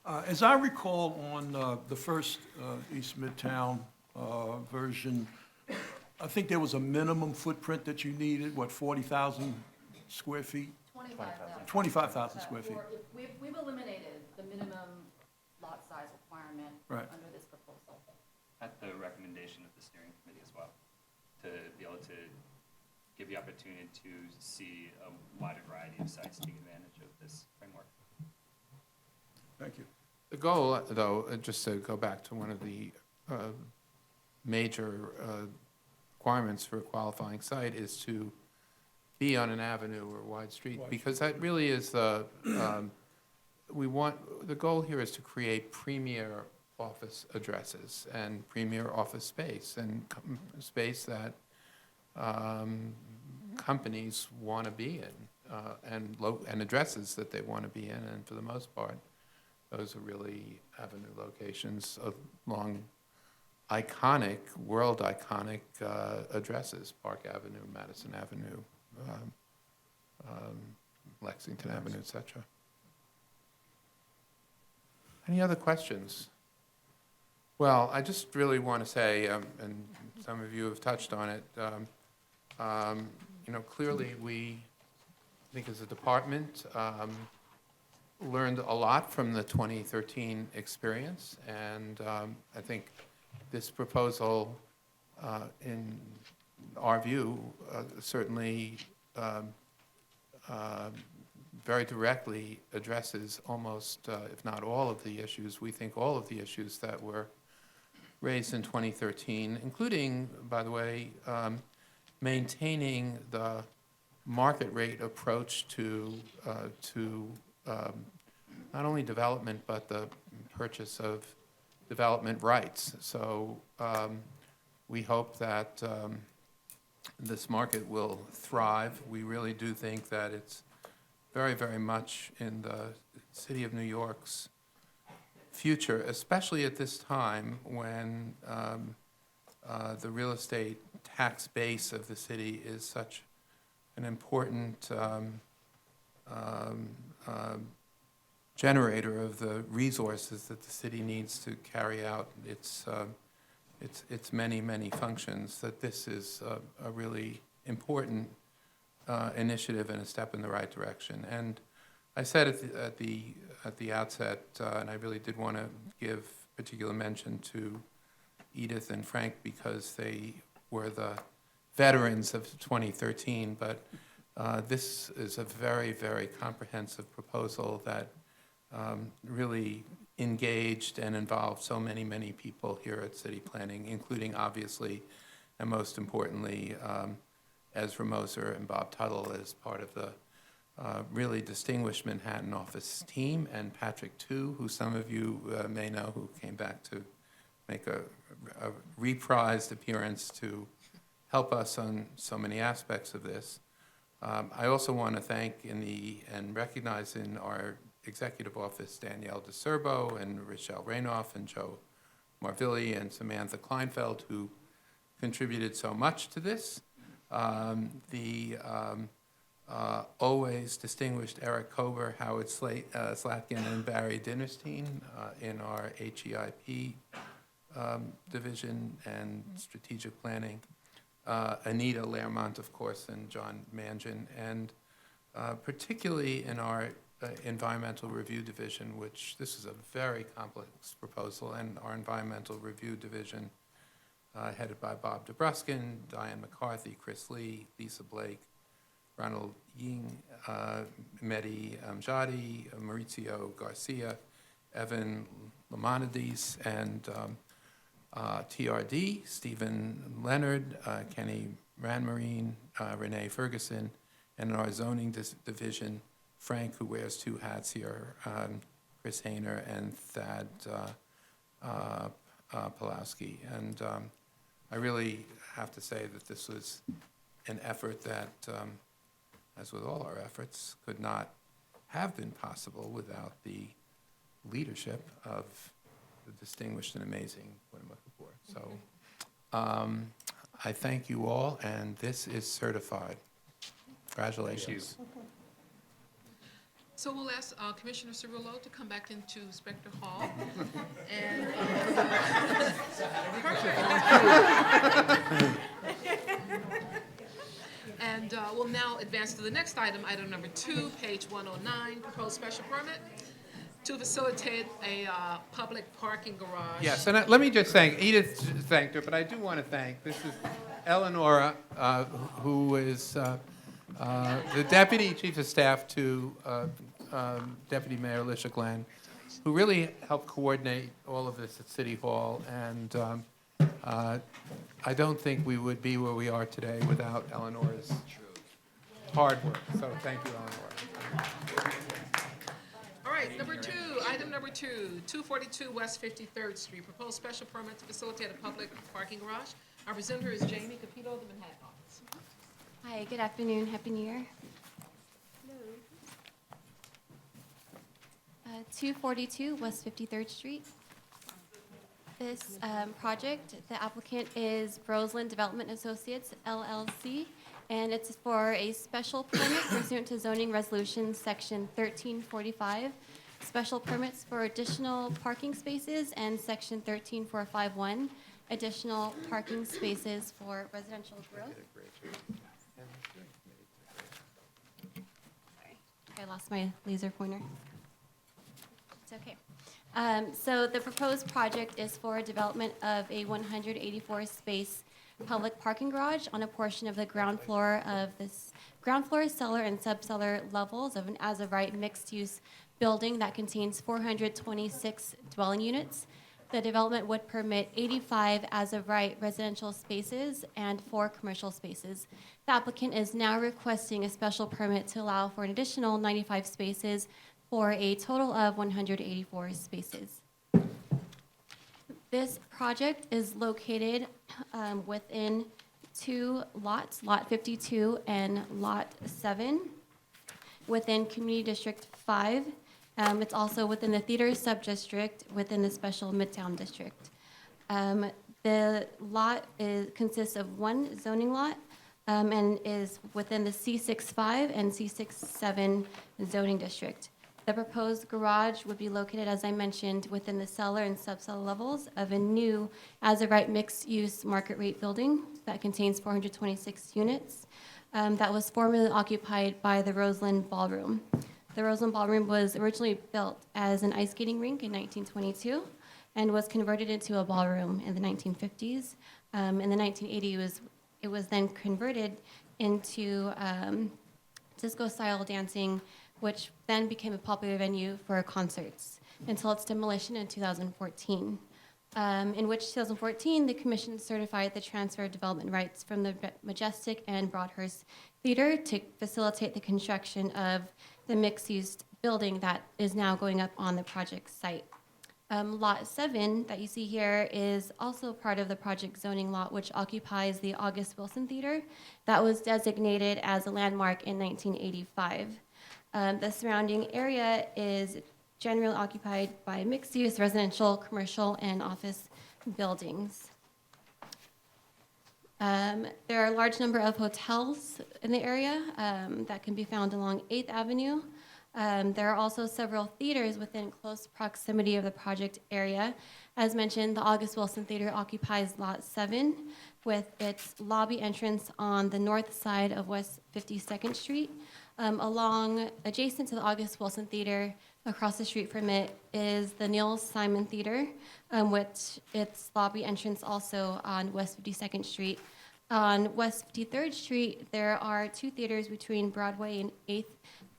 As I recall, on the first East Midtown version, I think there was a minimum footprint that you needed, what, 40,000 square feet? 25,000. 25,000 square feet. We've eliminated the minimum lot size requirement Right. under this proposal. At the recommendation of the steering committee as well, to be able to give the opportunity to see a wider variety of sites to take advantage of this framework. Thank you. The goal, though, just to go back to one of the major requirements for a qualifying site, is to be on an avenue or wide street, because that really is the, the goal here is to create premier office addresses and premier office space, and space that companies want to be in, and addresses that they want to be in, and for the most part, those are really avenue locations along iconic, world iconic addresses, Park Avenue, Madison Avenue, Lexington Avenue, et cetera. Any other questions? Well, I just really want to say, and some of you have touched on it, clearly we, I think as a department, learned a lot from the 2013 experience, and I think this proposal, in our view, certainly very directly addresses almost, if not all of the issues, we think all of the issues that were raised in 2013, including, by the way, maintaining the market rate approach to not only development, but the purchase of development rights. So we hope that this market will thrive. We really do think that it's very, very much in the City of New York's future, especially at this time when the real estate tax base of the city is such an important generator of the resources that the city needs to carry out its many, many functions, that this is a really important initiative and a step in the right direction. And I said at the outset, and I really did want to give particular mention to Edith and Frank because they were the veterans of 2013, but this is a very, very comprehensive proposal that really engaged and involved so many, many people here at City Planning, including obviously, and most importantly, Ezra Moser and Bob Tuttle as part of the really distinguished Manhattan office team, and Patrick Tu, who some of you may know, who came back to make a reprised appearance to help us on so many aspects of this. I also want to thank and recognize in our executive office Danielle DeSerbo and Rochelle Raynoff and Joe Marvilli and Samantha Kleinfeld, who contributed so much to this. Always distinguished Eric Kober, Howard Slatkin, and Barry Dinerstein in our HEIP division and strategic planning. Anita Lermont, of course, and John Mangin, and particularly in our environmental review division, which this is a very complex proposal, and our environmental review division headed by Bob Debruskin, Diane McCarthy, Chris Lee, Lisa Blake, Ronald Ying, Mehdi Amjadi, Maurizio Garcia, Evan Lamanides, and TRD, Stephen Leonard, Kenny Ranmarine, Renee Ferguson, and in our zoning division, Frank, who wears two hats here, Chris Hayner, and Thad Pulowski. And I really have to say that this was an effort that, as with all our efforts, could not have been possible without the leadership of the distinguished and amazing Winnemucca Board. So I thank you all, and this is certified. Congratulations. So we'll ask Commissioner Cirillo to come back into Spector Hall. And, and we'll now advance to the next item, item number 2, page 109, proposed special permit to facilitate a public parking garage. Yes, and let me just thank, Edith thanked her, but I do want to thank, this is Eleonora, who is the Deputy Chief of Staff to Deputy Mayor Alicia Glenn, who really helped coordinate all of this at City Hall, and I don't think we would be where we are today without Eleonora's hard work, so thank you, Eleonora. All right, number 2, item number 2, 242 West 53rd Street, proposed special permit to facilitate a public parking garage. Our presenter is Jamie Capito of the Manhattan office. Hi, good afternoon, Happy New Year. 242 West 53rd Street. This project, the applicant is Roseland Development Associates, LLC, and it's for a special permit pursuant to zoning resolution section 1345, special permits for additional parking spaces, and section 13451, additional parking spaces for residential growth. Sorry, I lost my laser pointer. It's okay. So the proposed project is for development of a 184-space public parking garage on a portion of the ground floor of this ground floor, cellar, and subcellar levels of an as-of-right mixed-use building that contains 426 dwelling units. The development would permit 85 as-of-right residential spaces and 4 commercial spaces. The applicant is now requesting a special permit to allow for an additional 95 spaces for a total of 184 spaces. This project is located within 2 lots, Lot 52 and Lot 7, within Community District 5. It's also within the theater sub-district within the special Midtown District. The lot consists of one zoning lot and is within the C65 and C67 zoning district. The proposed garage would be located, as I mentioned, within the cellar and subcellar levels of a new as-of-right mixed-use market rate building that contains 426 units that was formerly occupied by the Roseland Ballroom. The Roseland Ballroom was originally built as an ice skating rink in 1922 and was converted into a ballroom in the 1950s. In the 1980s, it was then converted into disco-style dancing which then became a popular venue for concerts until its demolition in 2014. In which 2014, the commission certified the transfer of development rights from the Majestic and Broadhurst Theater to facilitate the construction of the mixed-use building that is now going up on the project site. Lot 7 that you see here is also part of the project zoning lot, which occupies the August Wilson Theater that was designated as a landmark in 1985. The surrounding area is generally occupied by mixed-use residential, commercial, and office buildings. There are a large number of hotels in the area that can be found along 8th Avenue. There are also several theaters within close proximity of the project area. As mentioned, the August Wilson Theater occupies Lot 7 with its lobby entrance on the north side of West 52nd Street. Adjacent to the August Wilson Theater, across the street from it, is the Neil Simon Theater, which its lobby entrance also on West 52nd Street. On West 53rd Street, there are 2 theaters between Broadway and 8th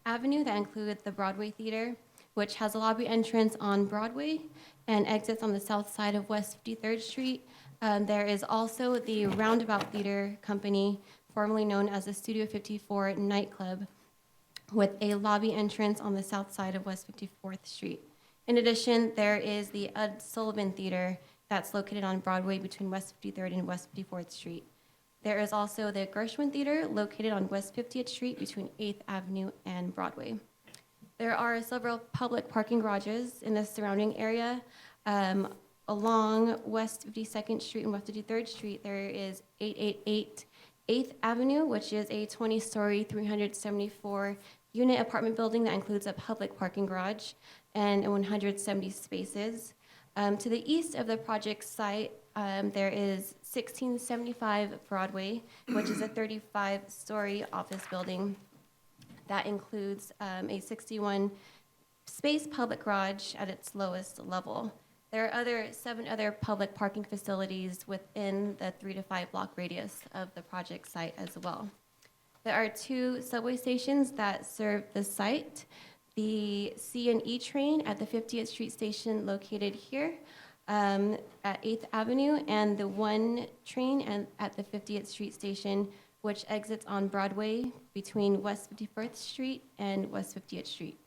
Avenue that include the Broadway Theater, which has a lobby entrance on Broadway and exits on the south side of West 53rd Street. There is also the Roundabout Theater Company, formerly known as the Studio 54 nightclub, with a lobby entrance on the south side of West 54th Street. In addition, there is the Ed Sullivan Theater that's located on Broadway between West 53rd and West 54th Street. There is also the Gershwin Theater located on West 50th Street between 8th Avenue and Broadway. There are several public parking garages in the surrounding area. Along West 52nd Street and West 53rd Street, there is 888 8th Avenue, which is a 20-story, 374-unit apartment building that includes a public parking garage and 170 spaces. To the east of the project site, there is 1675 Broadway, which is a 35-story office building that includes a 61-space public garage at its lowest level. There are 7 other public parking facilities within the 3 to 5 block radius of the project site as well. There are 2 subway stations that serve the site. The C&E train at the 50th Street station located here at 8th Avenue, and the 1 train at the 50th Street station, which exits on Broadway between West 51st Street and West 50th Street.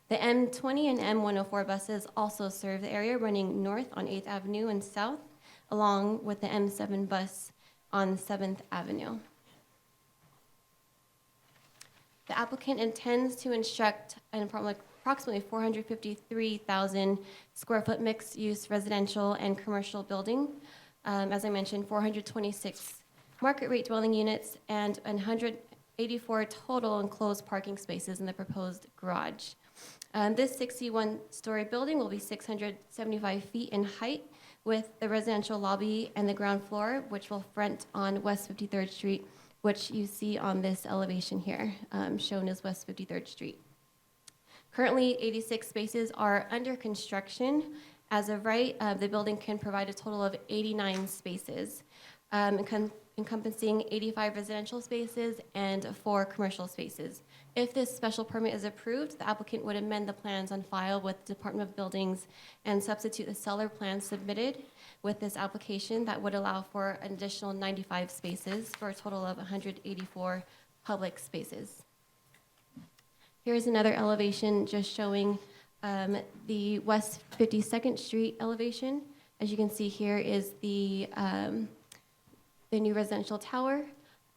The M20 and M104 buses also serve the area, running north on 8th Avenue and south, along with the M7 bus on 7th Avenue. The applicant intends to construct an approximately 453,000 square foot mixed-use residential and commercial building. As I mentioned, 426 market rate dwelling units and 184 total enclosed parking spaces in the proposed garage. This 61-story building will be 675 feet in height, with the residential lobby and the ground floor, which will front on West 53rd Street, which you see on this elevation here, shown as West 53rd Street. Currently, 86 spaces are under construction. As of right, the building can provide a total of 89 spaces, encompassing 85 residential spaces and 4 commercial spaces. If this special permit is approved, the applicant would amend the plans on file with the Department of Buildings and substitute the seller plan submitted with this application that would allow for an additional 95 spaces for a total of 184 public spaces. Here's another elevation just showing the West 52nd Street elevation. As you can see, here is the new residential tower,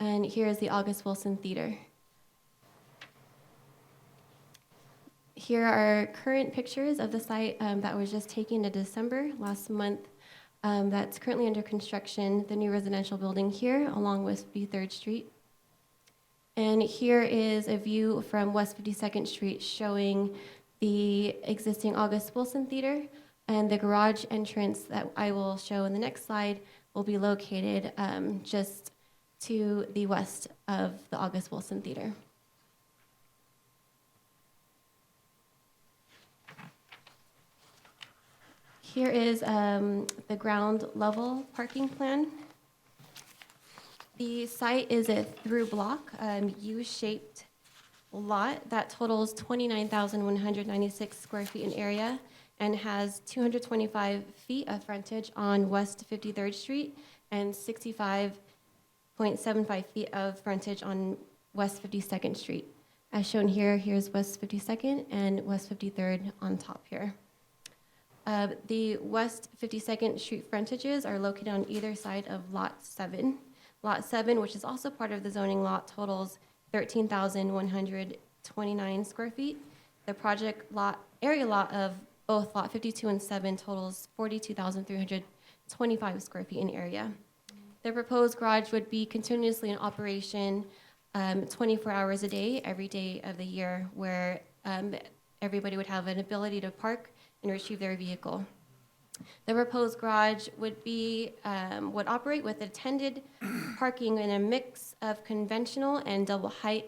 and here is the August Wilson Theater. Here are current pictures of the site that was just taken in December last month. That's currently under construction, the new residential building here along West 53rd Street. And here is a view from West 52nd Street showing the existing August Wilson Theater, and the garage entrance that I will show in the next slide will be located just to the west of the August Wilson Theater. Here is the ground level parking plan. The site is a through block, U-shaped lot that totals 29,196 square feet in area and has 225 feet of frontage on West 53rd Street and 65.75 feet of frontage on West 52nd Street. As shown here, here's West 52nd and West 53rd on top here. The West 52nd Street frontages are located on either side of Lot 7. Lot 7, which is also part of the zoning lot, totals 13,129 square feet. The project area lot of both Lot 52 and 7 totals 42,325 square feet in area. The proposed garage would be continuously in operation 24 hours a day, every day of the year, where everybody would have an ability to park and retrieve their vehicle. The proposed garage would operate with attended parking in a mix of conventional and double height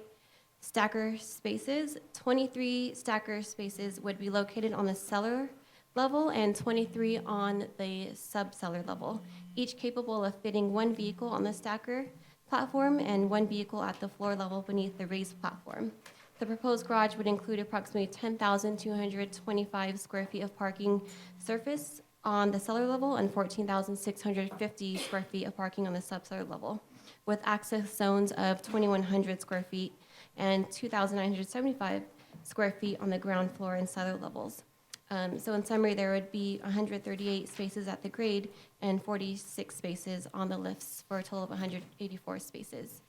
stacker spaces. 23 stacker spaces would be located on the cellar level and 23 on the sub-cellar level, each capable of fitting one vehicle on the stacker platform and one vehicle at the floor level beneath the raised platform. The proposed garage would include approximately 10,225 square feet of parking surface on the cellar level and 14,650 square feet of parking on the sub-cellar level, with access zones of 2,100 square feet and 2,975 square feet on the ground floor and cellar levels. So in summary, there would be 138 spaces at the grade and 46 spaces on the lifts for a total of 184 spaces.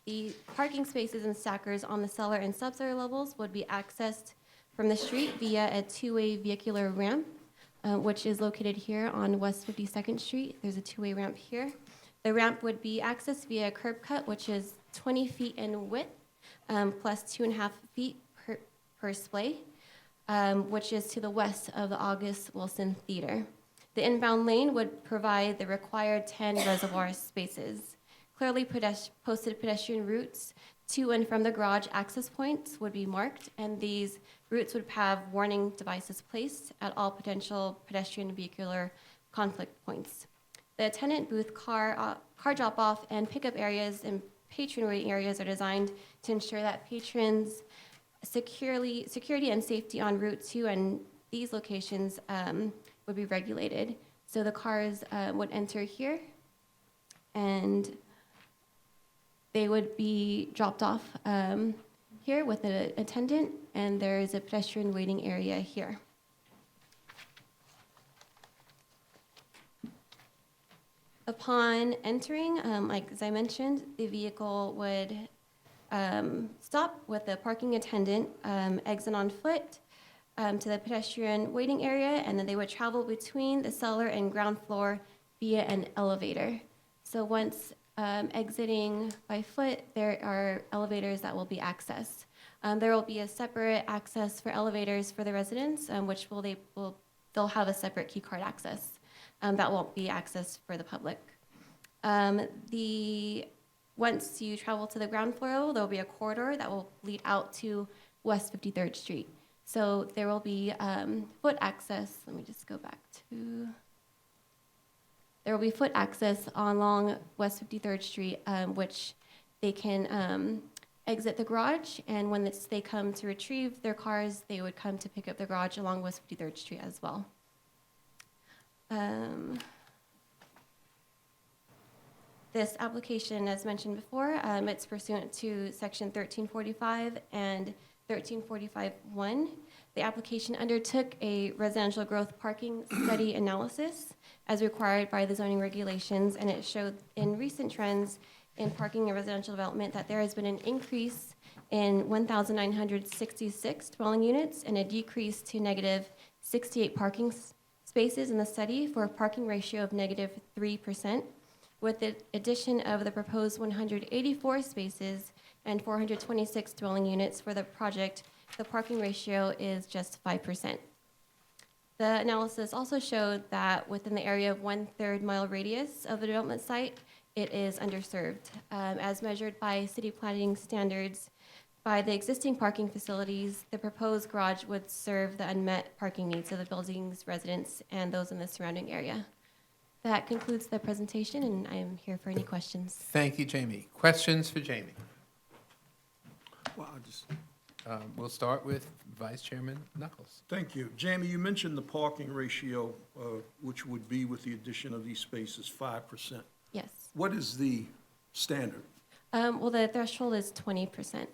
The parking spaces and stackers on the cellar and sub-cellar levels would be accessed from the street via a two-way vehicular ramp, which is located here on West 52nd Street. There's a two-way ramp here. The ramp would be accessed via a curb cut, which is 20 feet in width, plus 2.5 feet per splay, which is to the west of the August Wilson Theater. The inbound lane would provide the required 10 reservoir spaces. Clearly posted pedestrian routes to and from the garage access points would be marked, and these routes would have warning devices placed at all potential pedestrian vehicular conflict points. The attendant booth, car drop-off, and pickup areas and patron waiting areas are designed to ensure that patrons' security and safety en route to and these locations would be regulated. So the cars would enter here, and they would be dropped off here with an attendant, and there is a pedestrian waiting area here. Upon entering, as I mentioned, the vehicle would stop with a parking attendant, exit on foot to the pedestrian waiting area, and then they would travel between the cellar and ground floor via an elevator. So once exiting by foot, there are elevators that will be accessed. There will be a separate access for elevators for the residents, which they'll have a separate key card access. That won't be accessed for the public. Once you travel to the ground floor, there will be a corridor that will lead out to West 53rd Street. So there will be foot access. Let me just go back to. There will be foot access along West 53rd Street, which they can exit the garage, and when they come to retrieve their cars, they would come to pick up the garage along West 53rd Street as well. This application, as mentioned before, it's pursuant to Section 1345 and 1345-1. The application undertook a residential growth parking study analysis as required by the zoning regulations, and it showed in recent trends in parking and residential development that there has been an increase in 1,966 dwelling units and a decrease to negative 68 parking spaces in the study for a parking ratio of negative 3%. With the addition of the proposed 184 spaces and 426 dwelling units for the project, the parking ratio is just 5%. The analysis also showed that within the area of 1/3 mile radius of the development site, it is underserved. As measured by city planning standards, by the existing parking facilities, the proposed garage would serve the unmet parking needs of the building's residents and those in the surrounding area. That concludes the presentation, and I am here for any questions. Thank you, Jamie. Questions for Jamie? Well, I just, We'll start with Vice Chairman Knuckles. thank you. Jamie, you mentioned the parking ratio, which would be with the addition of these spaces, 5%. Yes. What is the standard? Well, the threshold is 20%.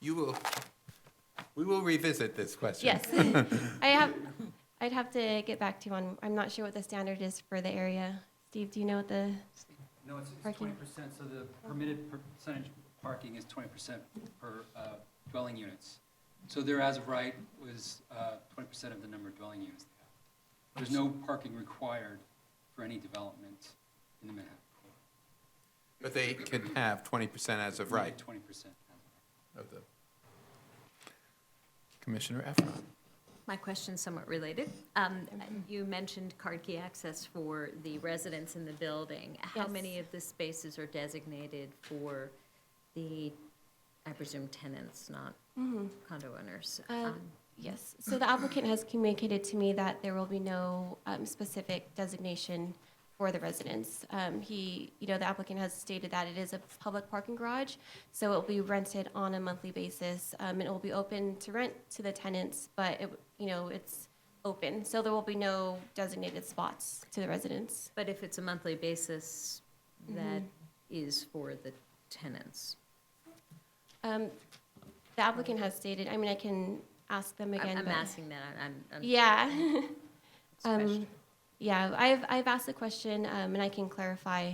We will revisit this question. Yes. I'd have to get back to you on, I'm not sure what the standard is for the area. Steve, do you know what the, No, it's Parking. 20%, so the permitted percentage parking is 20% per dwelling units. So their as of right was 20% of the number of dwelling units they have. There's no parking required for any development in the Manhattan core. But they can have 20% as of right 20%. of the. Commissioner Efron. My question's somewhat related. You mentioned card key access for the residents in the building. How Yes. many of the spaces are designated for the, I presume, tenants, not condo owners? yes. So the applicant has communicated to me that there will be no specific designation for the residents. The applicant has stated that it is a public parking garage, so it will be rented on a monthly basis. And it will be open to rent to the tenants, but it's open, so there will be no designated spots to the residents. But if it's a monthly basis, that is for the tenants. The applicant has stated, I can ask them again. I'm but- asking that, I'm. Yeah. it's a question. Yeah, I've asked the question, and I can clarify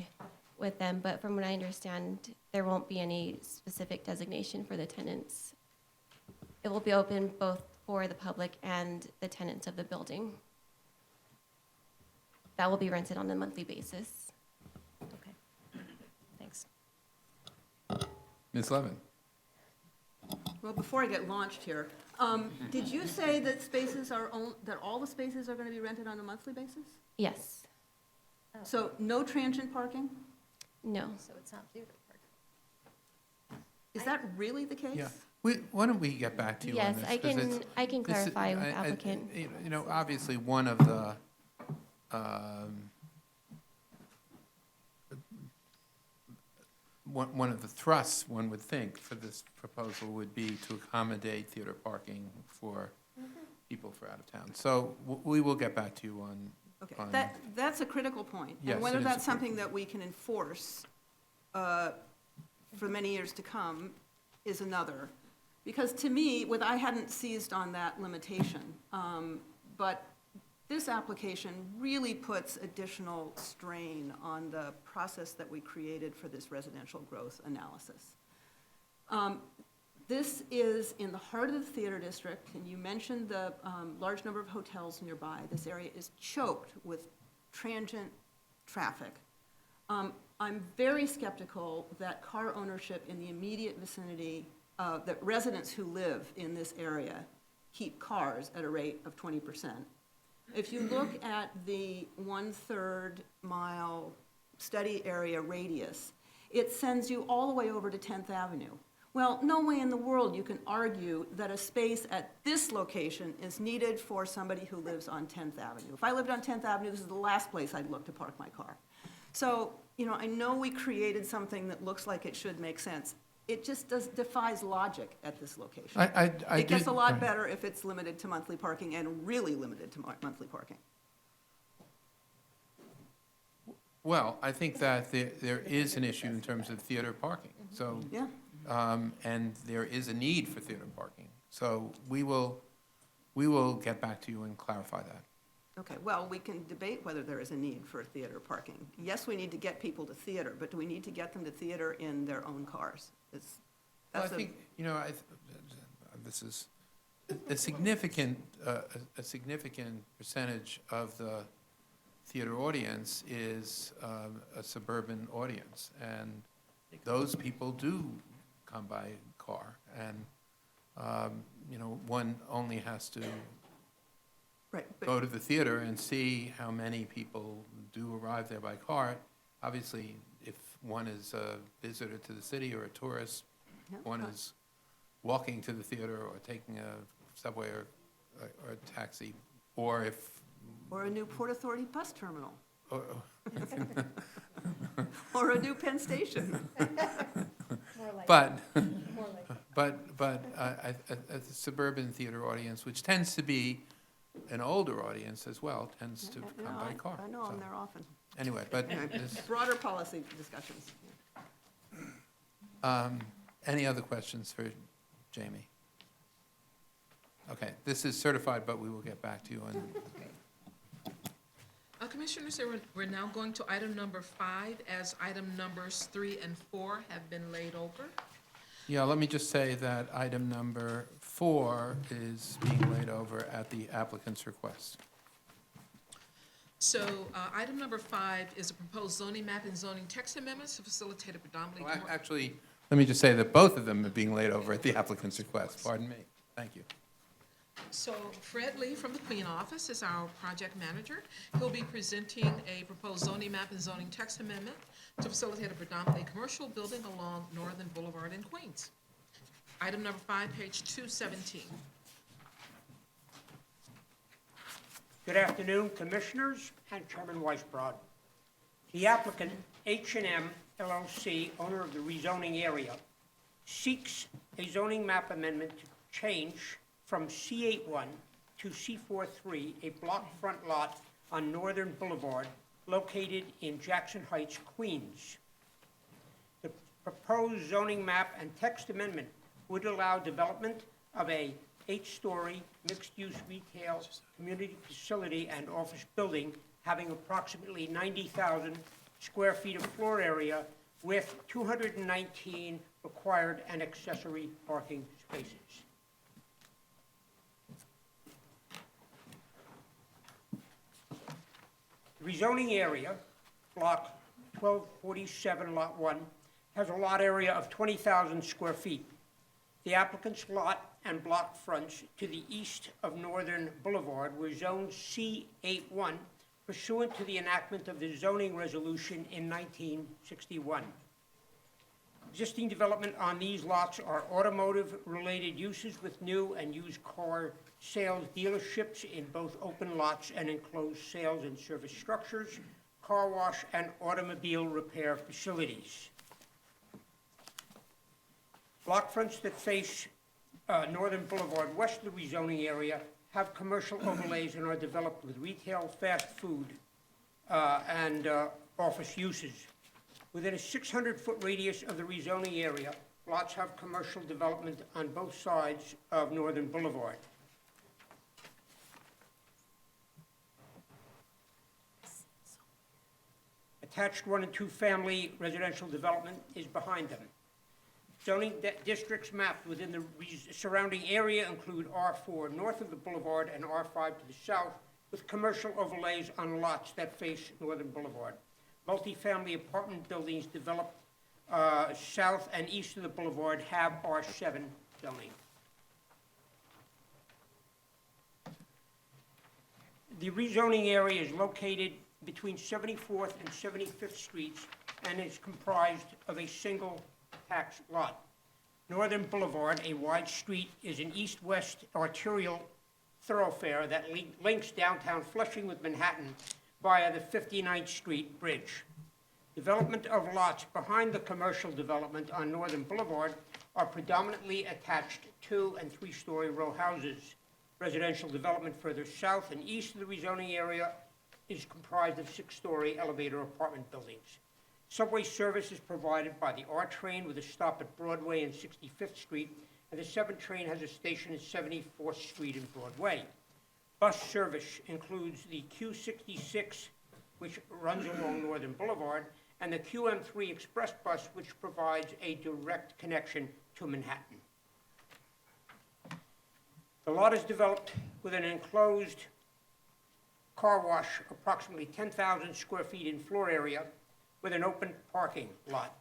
with them, but from what I understand, there won't be any specific designation for the tenants. It will be open both for the public and the tenants of the building. That will be rented on a monthly basis. Okay, thanks. Ms. Levin. Well, before I get launched here, did you say that that all the spaces are going to be rented on a monthly basis? Yes. So no transient parking? No. So it's not theater park. Is that really the case? Yeah. Why don't we get back to you on Yes, this? I 'cause it's- I can this is- clarify with the I- applicant. Obviously, one of the, one of the thrusts, one would think, for this proposal would be to accommodate theater parking for people for out of town. So we will get back to you on. Okay, on- that's a critical point. Yes, And whether it is a that's something critical that we can enforce for many years to come is another. Because to me, I hadn't seized on that limitation, but this application really puts additional strain on the process that we created for this residential growth analysis. This is in the heart of the theater district, and you mentioned the large number of hotels nearby. This area is choked with transient traffic. I'm very skeptical that car ownership in the immediate vicinity, that residents who live in this area keep cars at a rate of 20%. If you look at the 1/3 mile study area radius, it sends you all the way over to 10th Avenue. Well, no way in the world you can argue that a space at this location is needed for somebody who lives on 10th Avenue. If I lived on 10th Avenue, this is the last place I'd look to park my car. So, I know we created something that looks like it should make sense. It just defies logic at this location. It gets a lot better if it's limited to monthly parking and really limited to monthly parking. Well, I think that there is an issue in terms of theater parking, so. Yeah. And there is a need for theater parking. So we will get back to you and clarify that. Okay, well, we can debate whether there is a need for theater parking. Yes, we need to get people to theater, but do we need to get them to theater in their own cars? Well, I think, this is a significant percentage of the theater audience is a suburban audience, and those people do come by car, and, one only has to Right, go to the theater and see how many people do arrive there by car. Obviously, if one is a visitor to the city or a tourist, one is walking to the theater or taking a subway or a taxi, or if. Or a new Port Authority bus terminal. Or a new Penn Station. But, a suburban theater audience, which tends to be an older audience as well, tends to come by car. I know So, them there often. Anyway, but Anyway, this, broader policy discussions. any other questions for Jamie? Okay, this is certified, but we will get back to you on, Commissioners, we're now going to item number 5, as item numbers 3 and 4 have been laid over. yeah, let me just say that item number 4 is being laid over at the applicant's request. So, item number 5 is a proposed zoning map and zoning text amendments to facilitate a predominantly. Well, actually, let me just say that both of them are being laid over at the applicant's request. Pardon me. Thank you. So Fred Lee from the Queen Office is our project manager. He'll be presenting a proposed zoning map and zoning text amendment to facilitate a predominantly commercial building along Northern Boulevard in Queens. Item number 5, page 217. Good afternoon, Commissioners and Chairman Weisbrod. The applicant, H&M LLC, owner of the rezoning area, seeks a zoning map amendment to change from C81 to C43, a block front lot on Northern Boulevard located in Jackson Heights, Queens. The proposed zoning map and text amendment would allow development of a 8-story mixed-use retail community facility and office building having approximately 90,000 square feet of floor area with 219 required and accessory parking spaces. The rezoning area, block 1247, lot 1, has a lot area of 20,000 square feet. The applicant's lot and block fronts to the east of Northern Boulevard were zoned C81 pursuant to the enactment of the zoning resolution in 1961. Existing development on these lots are automotive-related uses with new and used car sales dealerships in both open lots and enclosed sales and service structures, car wash, and automobile repair facilities. Block fronts that face Northern Boulevard west of the rezoning area have commercial overlays and are developed with retail, fast food, and office uses. Within a 600-foot radius of the rezoning area, lots have commercial development on both sides of Northern Boulevard. Attached 1 and 2 family residential development is behind them. Zoning districts mapped within the surrounding area include R4 north of the boulevard and R5 to the south, with commercial overlays on lots that face Northern Boulevard. Multifamily apartment buildings developed south and east of the boulevard have R7 zoning. The rezoning area is located between 74th and 75th Streets and is comprised of a single tax lot. Northern Boulevard, a wide street, is an east-west arterial thoroughfare that links downtown Flushing with Manhattan via the 59th Street Bridge. Development of lots behind the commercial development on Northern Boulevard are predominantly attached 2- and 3-story row houses. Residential development further south and east of the rezoning area is comprised of 6-story elevator apartment buildings. Subway service is provided by the R train with a stop at Broadway and 65th Street, and the 7 train has a station at 74th Street and Broadway. Bus service includes the Q66, which runs along Northern Boulevard, and the QM3 Express bus, which provides a direct connection to Manhattan. The lot is developed with an enclosed car wash, approximately 10,000 square feet in floor area, with an open parking lot.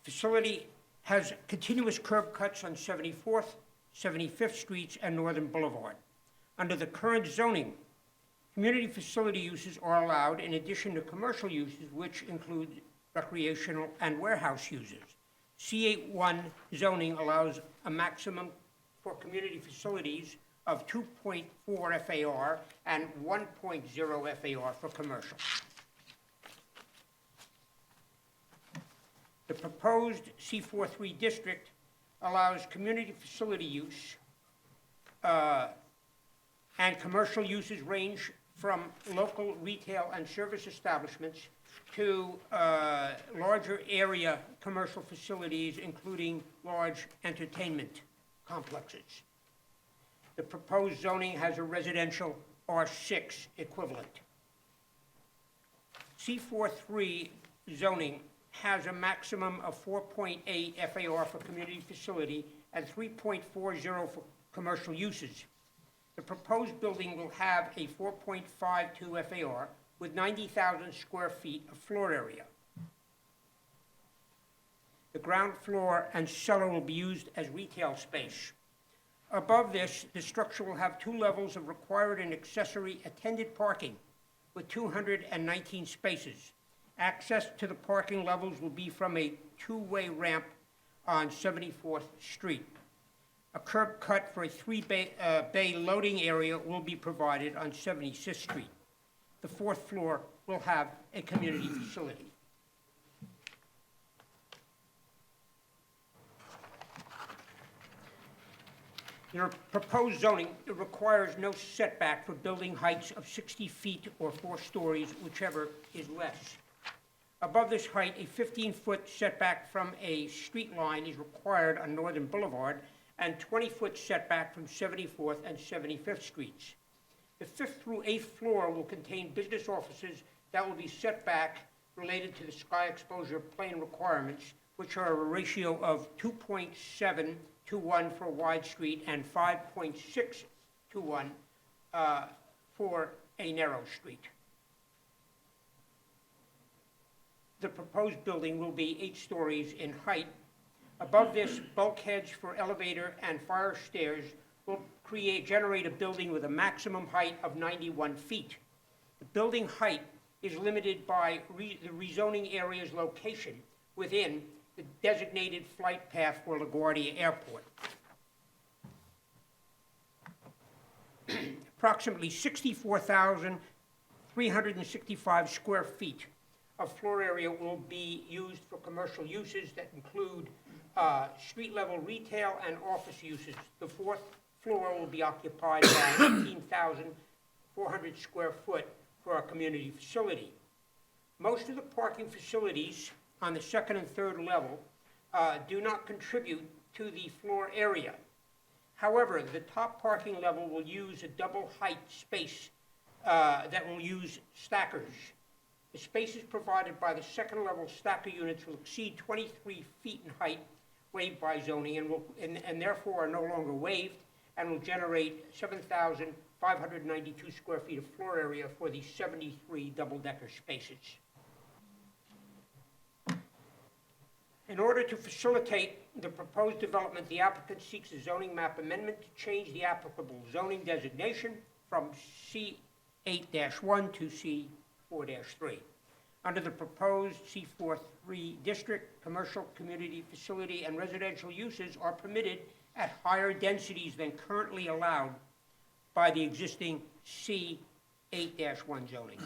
Facility has continuous curb cuts on 74th, 75th Streets, and Northern Boulevard. Under the current zoning, community facility uses are allowed in addition to commercial uses, which include recreational and warehouse uses. C81 zoning allows a maximum for community facilities of 2.4 FAR and 1.0 FAR for commercial. The proposed C43 district allows community facility use, and commercial uses range from local retail and service establishments to larger area commercial facilities, including large entertainment complexes. The proposed zoning has a residential R6 equivalent. C43 zoning has a maximum of 4.8 FAR for community facility and 3.40 for commercial uses. The proposed building will have a 4.52 FAR with 90,000 square feet of floor area. The ground floor and cellar will be used as retail space. Above this, the structure will have 2 levels of required and accessory attended parking with 219 spaces. Access to the parking levels will be from a 2-way ramp on 74th Street. A curb cut for a 3-bay loading area will be provided on 76th Street. The 4th floor will have a community facility. Your proposed zoning requires no setback for building heights of 60 feet or 4 stories, whichever is less. Above this height, a 15-foot setback from a street line is required on Northern Boulevard and 20-foot setback from 74th and 75th Streets. The 5th through 8th floor will contain business offices that will be set back related to the sky exposure plane requirements, which are a ratio of 2.7 to 1 for a wide street and 5.6 to 1 for a narrow street. The proposed building will be 8 stories in height. Above this, bulkheads for elevator and fire stairs will generate a building with a maximum height of 91 feet. The building height is limited by the rezoning area's location within the designated flight path for LaGuardia Airport. Approximately 64,365 square feet of floor area will be used for commercial uses that include street-level retail and office uses. The 4th floor will be occupied by 18,400 square foot for a community facility. Most of the parking facilities on the 2nd and 3rd level do not contribute to the floor area. However, the top parking level will use a double height space that will use stackers. The spaces provided by the 2nd level stacker units will exceed 23 feet in height, waived by zoning, and therefore are no longer waived, and will generate 7,592 square feet of floor area for the 73 double-decker spaces. In order to facilitate the proposed development, the applicant seeks a zoning map amendment to change the applicable zoning designation from C8-1 to C4-3. Under the proposed C43 district, commercial, community, facility, and residential uses are permitted at higher densities than currently allowed by the existing C8-1 zoning.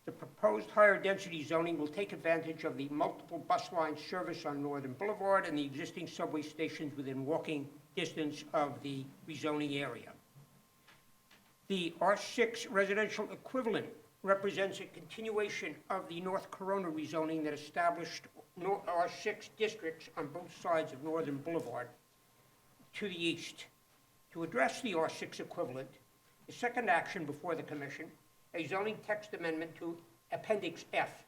The proposed higher density zoning will take advantage of the multiple bus line service on Northern Boulevard and the existing subway stations within walking distance of the rezoning area. The R6 residential equivalent represents a continuation of the North Corona rezoning that established R6 districts on both sides of Northern Boulevard to the east. To address the R6 equivalent, the second action before the Commission, a zoning text amendment to Appendix F,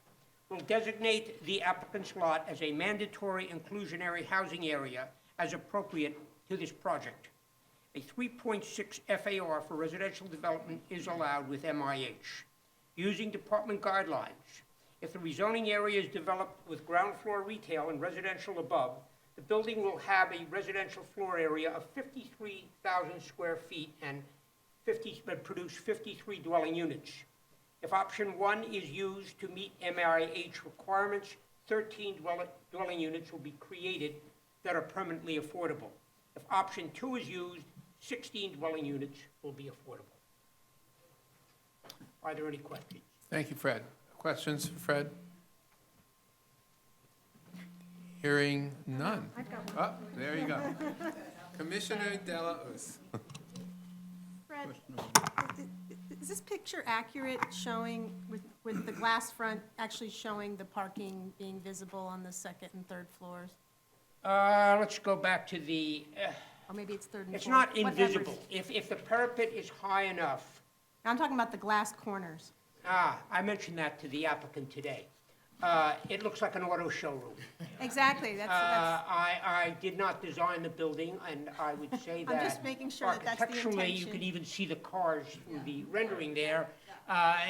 will designate the applicant's lot as a mandatory inclusionary housing area as appropriate to this project. A 3.6 FAR for residential development is allowed with MIH. Using department guidelines, if the rezoning area is developed with ground floor retail and residential above, the building will have a residential floor area of 53,000 square feet and produce 53 dwelling units. If option 1 is used to meet MIH requirements, 13 dwelling units will be created that are permanently affordable. If option 2 is used, 16 dwelling units will be affordable. Are there any questions? Thank you, Fred. Questions for Fred? Hearing none. Oh, there you go. Commissioner Dela Uz. Fred, is this picture accurate, showing, with the glass front actually showing the parking being visible on the second and third floors? Let's go back to the, Or maybe it's third and fourth? it's not whatever. invisible. If the parapet is high enough, I'm talking about the glass corners. I mentioned that to the applicant today. It looks like an auto showroom. Exactly, that's, I did not design the building, and I would say that. I'm just making sure that that's the Architecturally, you intention. could even see the cars through the rendering there.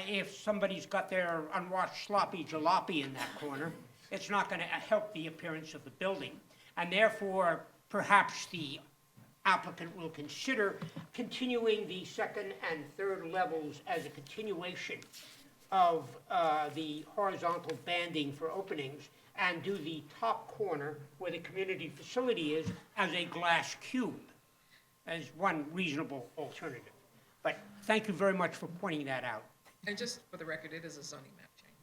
If somebody's got their unwashed sloppy jalopy in that corner, it's not gonna help the appearance of the building. And therefore, perhaps the applicant will consider continuing the second and third levels as a continuation of the horizontal banding for openings, and do the top corner where the community facility is as a glass cube, as one reasonable alternative. But thank you very much for pointing that out. And just for the record, it is a zoning map change.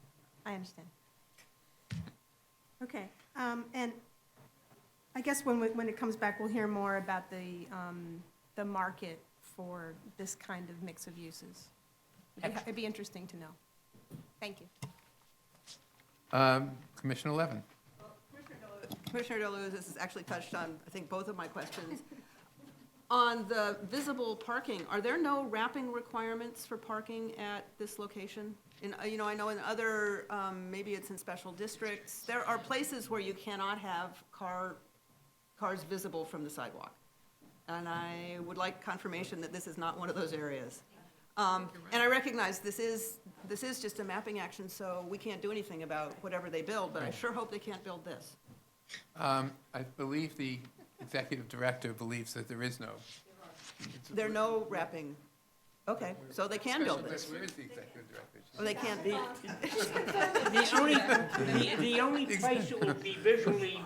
I understand. Okay, and I guess when it comes back, we'll hear more about the market for this kind of mix of uses. It'd be interesting to know. Thank you. Commissioner Levin. Commissioner Deleuze, this has actually touched on, I think, both of my questions. On the visible parking, are there no wrapping requirements for parking at this location? I know in other, maybe it's in special districts, there are places where you cannot have cars visible from the sidewalk. And I would like confirmation that this is not one of those areas. And I recognize this is just a mapping action, so we can't do anything about whatever they build, but I sure hope they can't build this. I believe the executive director believes that there is no. There are no wrapping, okay, so they can build this. Where is the executive director? Or they can't. The only place it will be visually,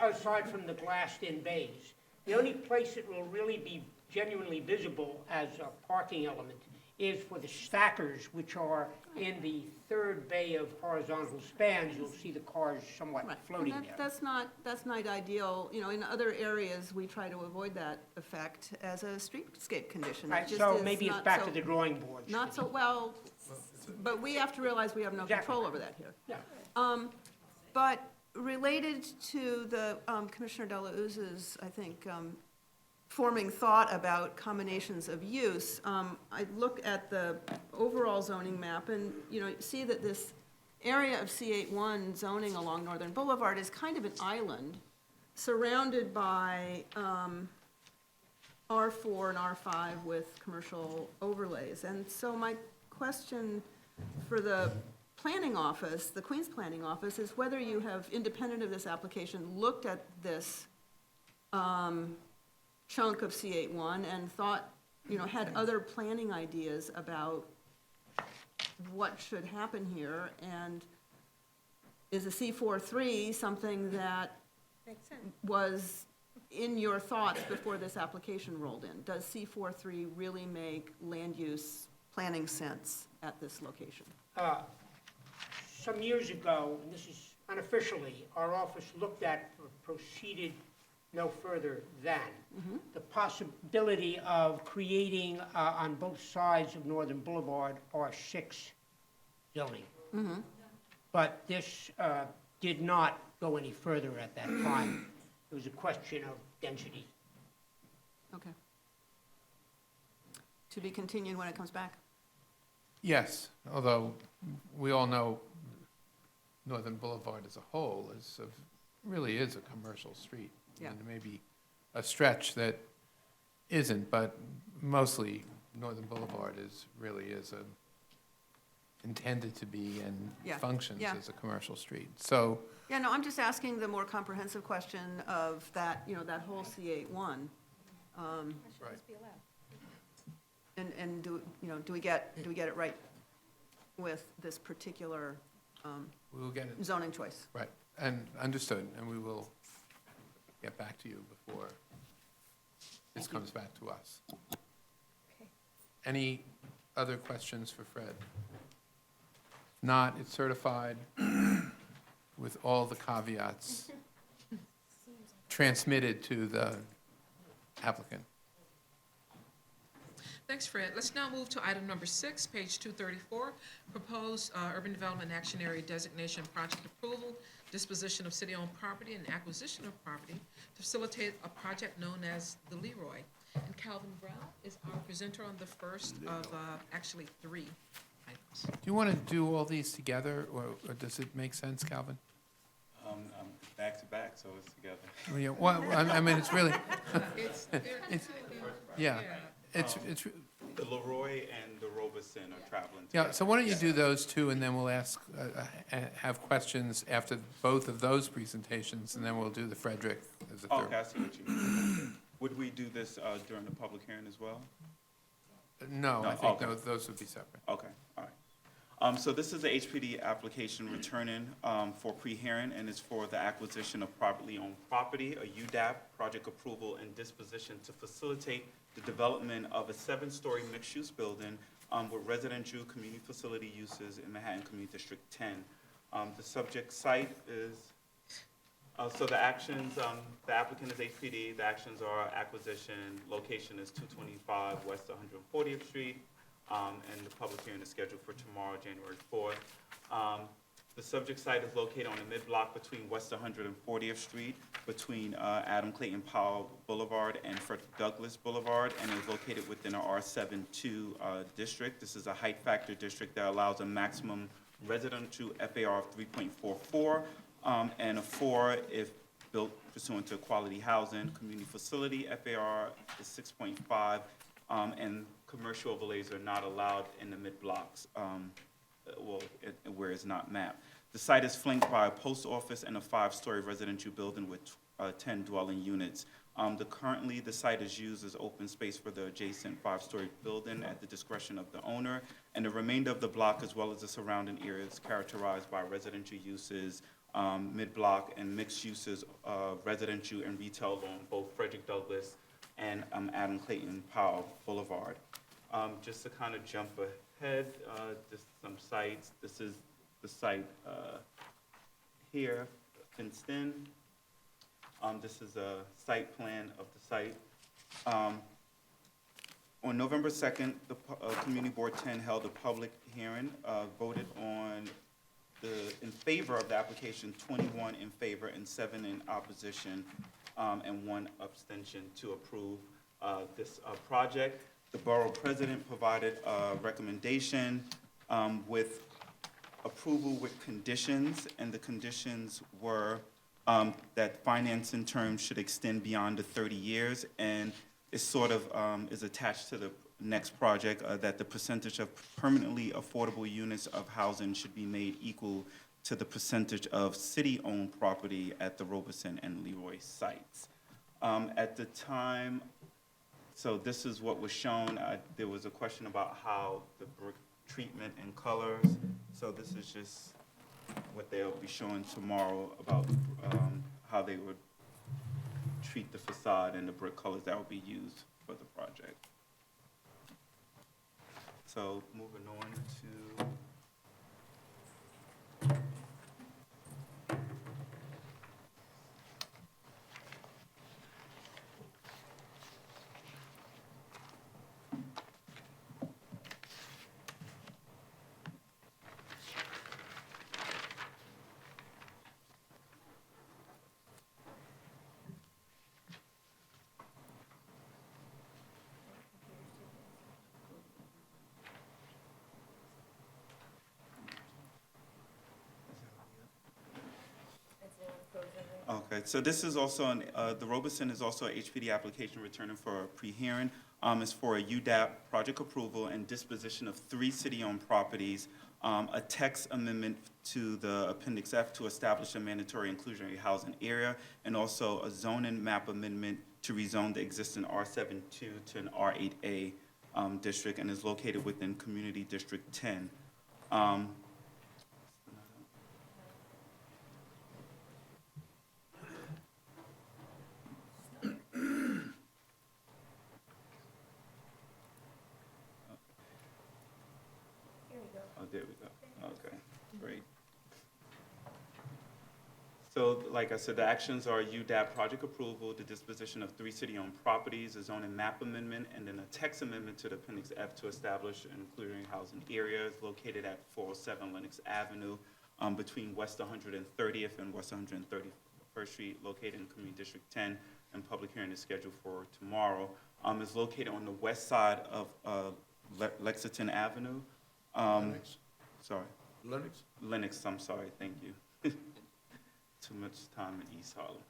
aside from the glassed-in bays, the only place it will really be genuinely visible as a parking element is for the stackers, which are in the third bay of horizontal spans. You'll see the cars somewhat Right. floating And there. that's not ideal. In other areas, we try to avoid that effect as a streetscape condition. It Right, just so is maybe it's not back so- to the drawing boards. Not so, well, but we have to realize we have no Exactly. control over that here. Yeah. But related to the Commissioner Delauze's, I think, forming thought about combinations of use, I look at the overall zoning map and, see that this area of C81 zoning along Northern Boulevard is kind of an island surrounded by R4 and R5 with commercial overlays. And so my question for the planning office, the Queens Planning Office, is whether you have, independent of this application, looked at this chunk of C81 and thought, had other planning ideas about what should happen here, and is a C43 something that Makes sense. was in your thoughts before this application rolled in? Does C43 really make land use planning sense at this location? Some years ago, and this is unofficially, our office looked at, or proceeded no further than, the possibility of creating on both sides of Northern Boulevard R6 zoning. But this did not go any further at that time. It was a question of density. Okay. To be continued when it comes back? Yes, although we all know Northern Boulevard as a whole really is a commercial street. Yeah. And there may be a stretch that isn't, but mostly Northern Boulevard really is intended to be and Yeah, functions yeah. as a commercial street. So, Yeah, no, I'm just asking the more comprehensive question of that, that whole C81. right. And do we get it right with this particular We will get it, zoning choice? right, and understood, and we will get back to you before this comes back to us. Any other questions for Fred? Not, it's certified with all the caveats transmitted to the applicant. Thanks, Fred. Let's now move to item number 6, page 234, proposed urban development action area designation project approval, disposition of city-owned property, and acquisition of property to facilitate a project known as the Leroy. And Calvin Brown is our presenter on the first of actually 3 items. Do you want to do all these together, or does it make sense, Calvin? Back to back, so it's together. Yeah, well, I mean, it's really, It's, yeah, it's, The Leroy and the Robeson are traveling yeah, together. so why don't you do those two, and then we'll ask, have questions after both of those presentations, and then we'll do the Frederick as a third. Okay, I see what you mean. Would we do this during the public hearing as well? No, I No, think okay. those would be separate. Okay, all right. So this is the HPD application returning for pre-hearing, and it's for the acquisition of privately owned property, a UDAP, project approval and disposition to facilitate the development of a 7-story mixed-use building with residential community facility uses in Manhattan Community District 10. The subject site is, so the actions, the applicant is HPD, the actions are acquisition, location is 225 West 140th Street, and the public hearing is scheduled for tomorrow, January 4th. The subject site is located on the mid-block between West 140th Street, between Adam Clayton Powell Boulevard and Frederick Douglass Boulevard, and is located within a R72 district. This is a height factor district that allows a maximum residential FAR of 3.44 and a 4 if built pursuant to quality housing. Community facility FAR is 6.5, and commercial overlays are not allowed in the mid-blocks, where it's not mapped. The site is flanked by a post office and a 5-story residential building with 10 dwelling units. Currently, the site is used as open space for the adjacent 5-story building at the discretion of the owner, and the remainder of the block, as well as the surrounding area, is characterized by residential uses, mid-block and mixed uses, residential and retail along both Frederick Douglass and Adam Clayton Powell Boulevard. Just to kind of jump ahead, just some sites. This is the site here, fenced in. This is a site plan of the site. On November 2nd, the Community Board 10 held a public hearing, voted on in favor of the application, 21 in favor and 7 in opposition, and 1 abstention to approve this project. The borough president provided a recommendation with approval with conditions, and the conditions were that financing terms should extend beyond the 30 years, and it sort of is attached to the next project, that the percentage of permanently affordable units of housing should be made equal to the percentage of city-owned property at the Robeson and Leroy sites. At the time, so this is what was shown. There was a question about how the brick treatment and colors. So this is just what they'll be showing tomorrow about how they would treat the facade and the brick colors that will be used for the project. So moving on to Okay, so this is also, the Robeson is also a HPD application returning for a pre-hearing. It's for a UDAP project approval and disposition of 3 city-owned properties, a text amendment to the Appendix F to establish a mandatory inclusionary housing area, and also a zoning map amendment to rezone the existing R72 to an R8A district, and is located within Community District 10. Oh, there we go. Okay, great. So So like I said, the actions are UDAP project approval, the disposition of 3 city-owned properties, a zoning map amendment, and then a text amendment to the Appendix F to establish an including housing areas located at 407 Lenox Avenue between West 130th and West 131st Street, located in Community District 10, and public hearing is scheduled for tomorrow. It's located on the west side of Lexington Avenue. Lennox? Sorry. Lennox? Lenox, I'm sorry, thank you. Too much time in East Harlem.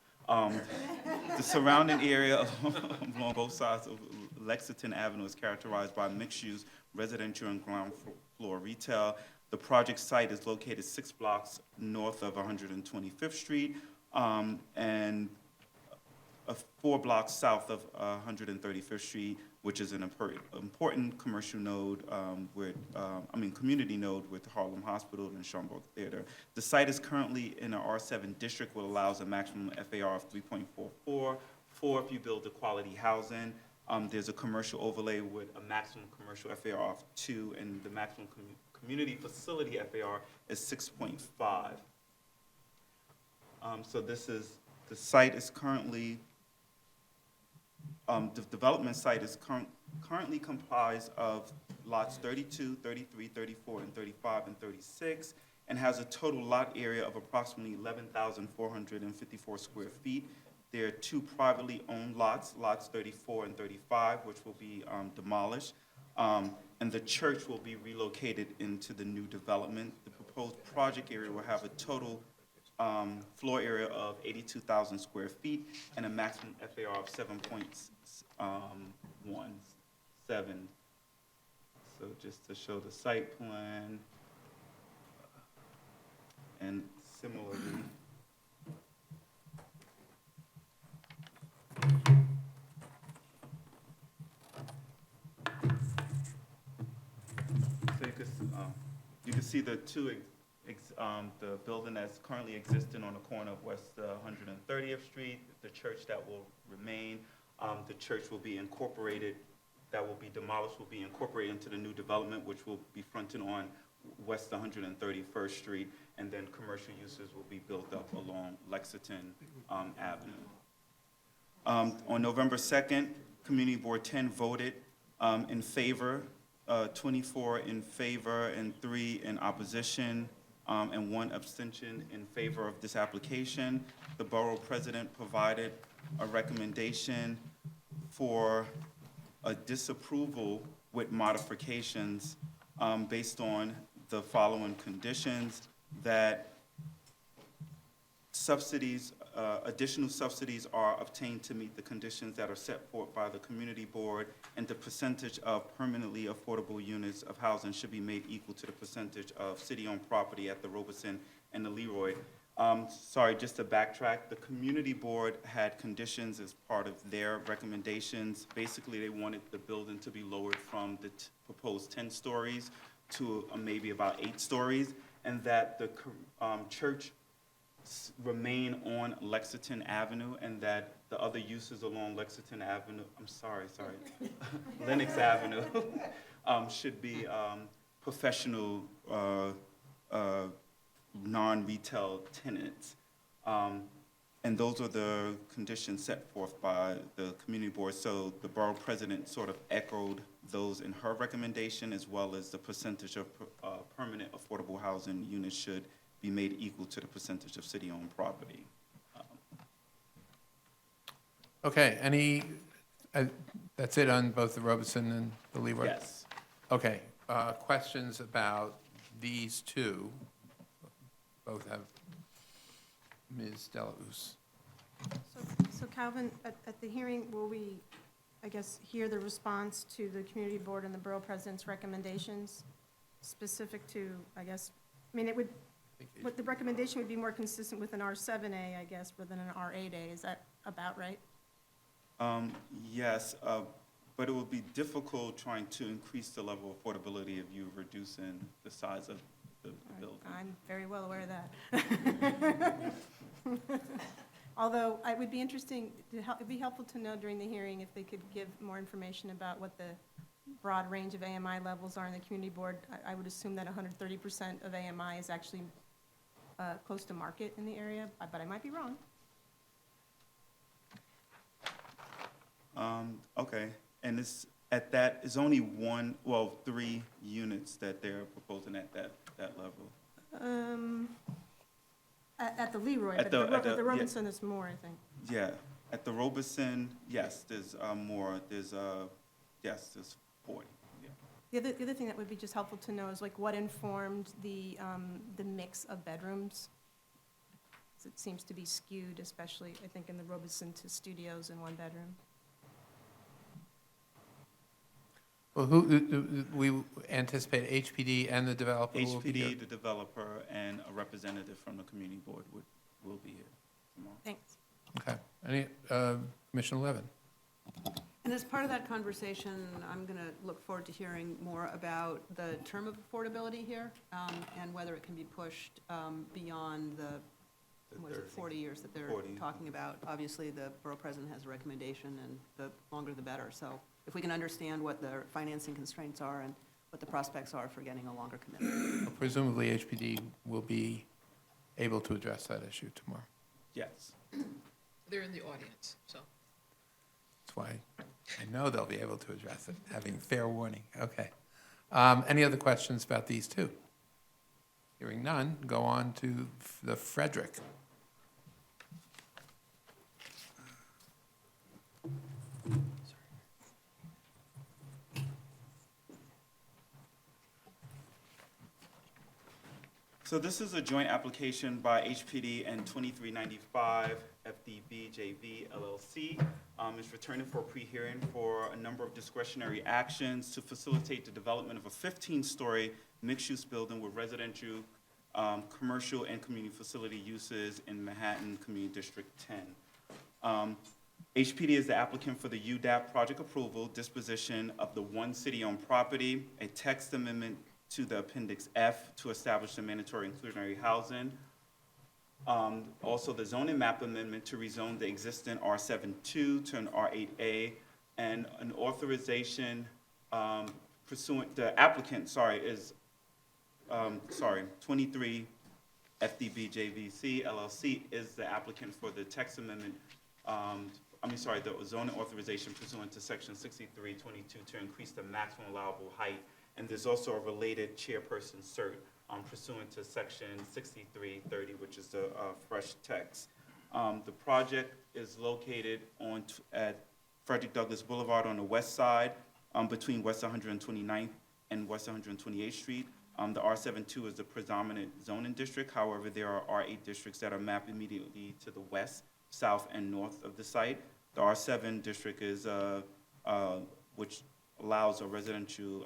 The surrounding area along both sides of Lexington Avenue is characterized by mixed-use residential and ground floor retail. The project site is located 6 blocks north of 125th Street and 4 blocks south of 135th Street, which is an important commercial node community node with Harlem Hospital and Schaumburg Theater. The site is currently in an R7 district, which allows a maximum FAR of 3.44. 4 if you build a quality housing. There's a commercial overlay with a maximum commercial FAR of 2, and the maximum community facility FAR is 6.5. So this is, the site is currently, the development site is currently comprised of lots 32, 33, 34, and 35, and 36, and has a total lot area of approximately 11,454 square feet. There are 2 privately owned lots, lots 34 and 35, which will be demolished, and the church will be relocated into the new development. The proposed project area will have a total floor area of 82,000 square feet and a maximum FAR of 7.17. So just to show the site plan, and similarly, so you can see the the building that's currently existing on the corner of West 130th Street, the church that will remain. The church will be incorporated, that will be demolished, will be incorporated into the new development, which will be fronting on West 131st Street, and then commercial uses will be built up along Lexington Avenue. On November 2nd, Community Board 10 voted in favor, 24 in favor and 3 in opposition, and 1 abstention in favor of this application. The borough president provided a recommendation for a disapproval with modifications based on the following conditions: that subsidies, additional subsidies are obtained to meet the conditions that are set forth by the community board, and the percentage of permanently affordable units of housing should be made equal to the percentage of city-owned property at the Robeson and the Leroy. Sorry, just to backtrack, the community board had conditions as part of their recommendations. Basically, they wanted the building to be lowered from the proposed 10 stories to maybe about 8 stories, and that the church remain on Lexington Avenue, and that the other uses along Lexington Avenue, Lenox Avenue, should be professional non-retail tenants. And those are the conditions set forth by the community board. So the borough president sort of echoed those in her recommendation, as well as the percentage of permanent affordable housing units should be made equal to the percentage of city-owned property. Okay, that's it on both the Robeson and the Leroy? Yes. Okay, questions about these two? Both have Ms. Delausse. So Calvin, at the hearing, will we, I guess, hear the response to the community board and the borough president's recommendations specific to, I guess, I mean, what the recommendation would be more consistent with an R7A, I guess, rather than an R8A. Is that about right? Yes, but it would be difficult trying to increase the level of affordability if you're reducing the size of the building. I'm very well aware of that. Although, it would be interesting, it'd be helpful to know during the hearing if they could give more information about what the broad range of AMI levels are in the community board. I would assume that 130% of AMI is actually close to market in the area, but I might be wrong. Okay, and it's only one, well, 3 units that they're proposing at that level. At the Leroy, At but the- the yeah. Robinson is more, I think. Yeah, at the Robeson, yes, there's more, there's 40, yeah. The other thing that would be just helpful to know is like what informed the mix of bedrooms? 'Cause it seems to be skewed, especially, I think, in the Robeson to studios in 1 bedroom. Well, we anticipate HPD and the developer will be here? HPD, the developer, and a representative from the community board will be here tomorrow. Thanks. Okay. Any, Commissioner Levin? And as part of that conversation, I'm going to look forward to hearing more about the term of affordability here, and whether it can be pushed beyond the, what is it, 40 years that they're 40. talking about. Obviously, the borough president has a recommendation, and the longer the better. So if we can understand what their financing constraints are and what the prospects are for getting a longer commitment. Well, presumably HPD will be able to address that issue tomorrow. Yes. They're in the audience, so. That's why I know they'll be able to address it, having fair warning. Okay. Any other questions about these two? Hearing none, go on to the Frederick. So this is a joint application by HPD and 2395 FDB JV LLC. It's returning for a pre-hearing for a number of discretionary actions to facilitate the development of a 15-story mixed-use building with residential, commercial, and community facility uses in Manhattan Community District 10. HPD is the applicant for the UDAP project approval, disposition of the one city-owned property, a text amendment to the Appendix F to establish the mandatory inclusionary housing. Also, the zoning map amendment to rezone the existing R7-2 to an R8A, and an authorization pursuant, the applicant, is 23 FDB JVC LLC is the applicant for the text amendment, the zoning authorization pursuant to Section 6322 to increase the maximum allowable height. And there's also a related chairperson cert pursuant to Section 6330, which is the fresh text. The project is located at Frederick Douglass Boulevard on the west side, between West 129th and West 128th Street. The R7-2 is the predominant zoning district. However, there are R8 districts that are mapped immediately to the west, south, and north of the site. The R7 district is, which allows a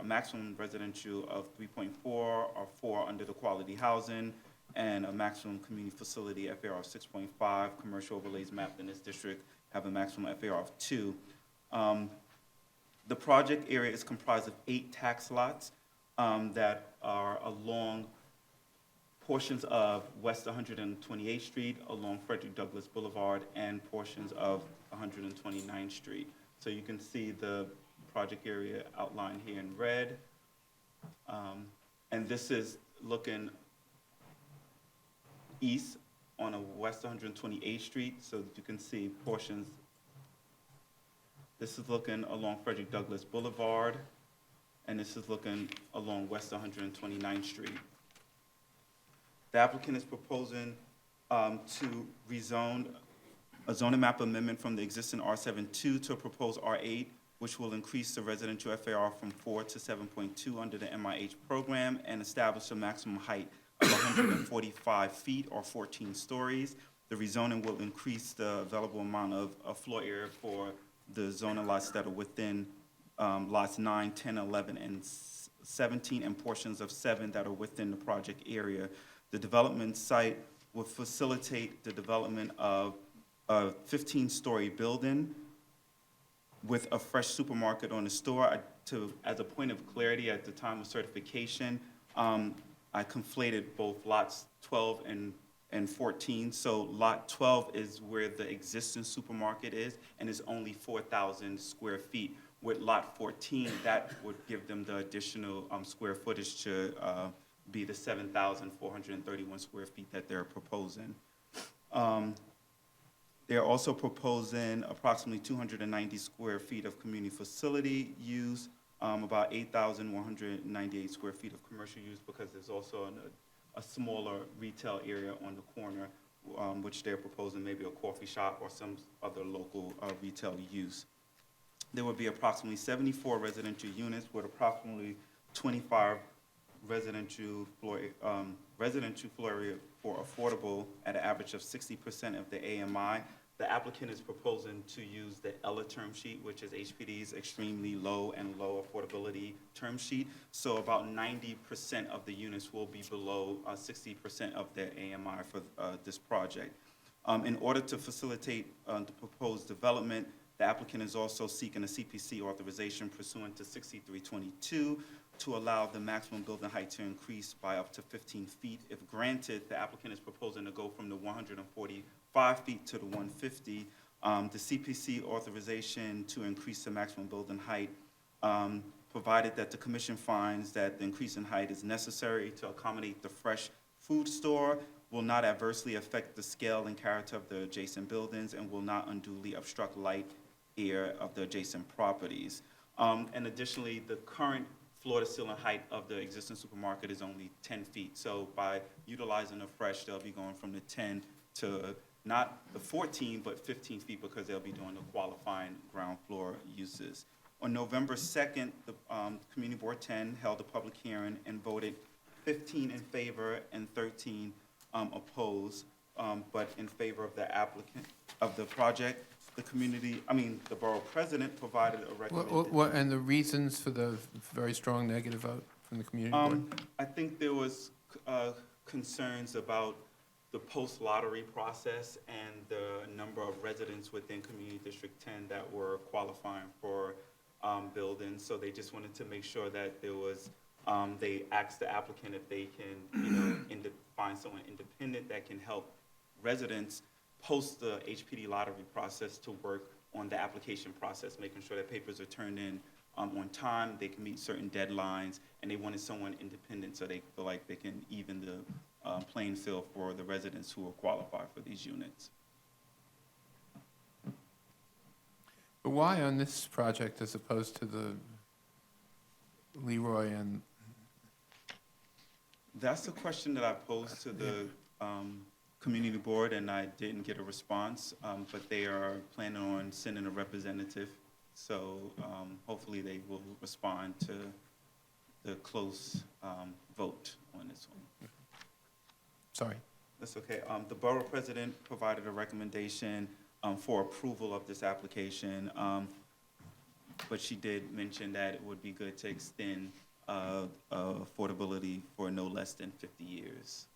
maximum residential of 3.4 or 4 under the quality housing, and a maximum community facility FAR of 6.5. Commercial overlays mapped in this district have a maximum FAR of 2. The project area is comprised of 8 tax lots that are along portions of West 128th Street, along Frederick Douglass Boulevard, and portions of 129th Street. So you can see the project area outlined here in red. And this is looking east on a West 128th Street, so that you can see portions. This is looking along Frederick Douglass Boulevard, and this is looking along West 129th Street. The applicant is proposing to rezone a zoning map amendment from the existing R7-2 to a proposed R8, which will increase the residential FAR from 4 to 7.2 under the MIH program and establish a maximum height of 145 feet or 14 stories. The rezoning will increase the available amount of floor area for the zoning lots that are within lots 9, 10, 11, and 17, and portions of 7 that are within the project area. The development site will facilitate the development of a 15-story building with a fresh supermarket on the store. As a point of clarity, at the time of certification, I conflated both lots 12 and 14. So lot 12 is where the existing supermarket is, and it's only 4,000 square feet. With lot 14, that would give them the additional square footage to be the 7,431 square feet that they're proposing. They're also proposing approximately 290 square feet of community facility use, about 8,198 square feet of commercial use, because there's also a smaller retail area on the corner, which they're proposing maybe a coffee shop or some other local retail use. There would be approximately 74 residential units with approximately 25 residential floor area for affordable at an average of 60% of the AMI. The applicant is proposing to use the ELA term sheet, which is HPD's extremely low and low affordability term sheet. So about 90% of the units will be below 60% of their AMI for this project. In order to facilitate the proposed development, the applicant is also seeking a CPC authorization pursuant to 6322 to allow the maximum building height to increase by up to 15 feet. If granted, the applicant is proposing to go from the 145 feet to the 150. The CPC authorization to increase the maximum building height, provided that the commission finds that the increase in height is necessary to accommodate the fresh food store, will not adversely affect the scale and character of the adjacent buildings, and will not unduly obstruct light, air of the adjacent properties. And additionally, the current floor-to-ceiling height of the existing supermarket is only 10 feet. So by utilizing the fresh, they'll be going from the 10 to not the 14, but 15 feet, because they'll be doing the qualifying ground floor uses. On November 2nd, the Community Board 10 held a public hearing and voted 15 in favor and 13 opposed, but in favor of the applicant, of the project. The borough president provided a recommendation. And the reasons for the very strong negative vote from the community board? I think there was concerns about the post-lottery process and the number of residents within Community District 10 that were qualifying for buildings. So they just wanted to make sure that there was, they asked the applicant if they can, find someone independent that can help residents post the HPD lottery process to work on the application process, making sure that papers are turned in on time, they can meet certain deadlines, and they wanted someone independent so they feel like they can even the playing field for the residents who will qualify for these units. But why on this project as opposed to the Leroy and? That's the question that I posed to the community board, and I didn't get a response, but they are planning on sending a representative. So hopefully they will respond to the close vote on this one. Sorry. That's okay. The borough president provided a recommendation for approval of this application, but she did mention that it would be good to extend affordability for no less than 50 years.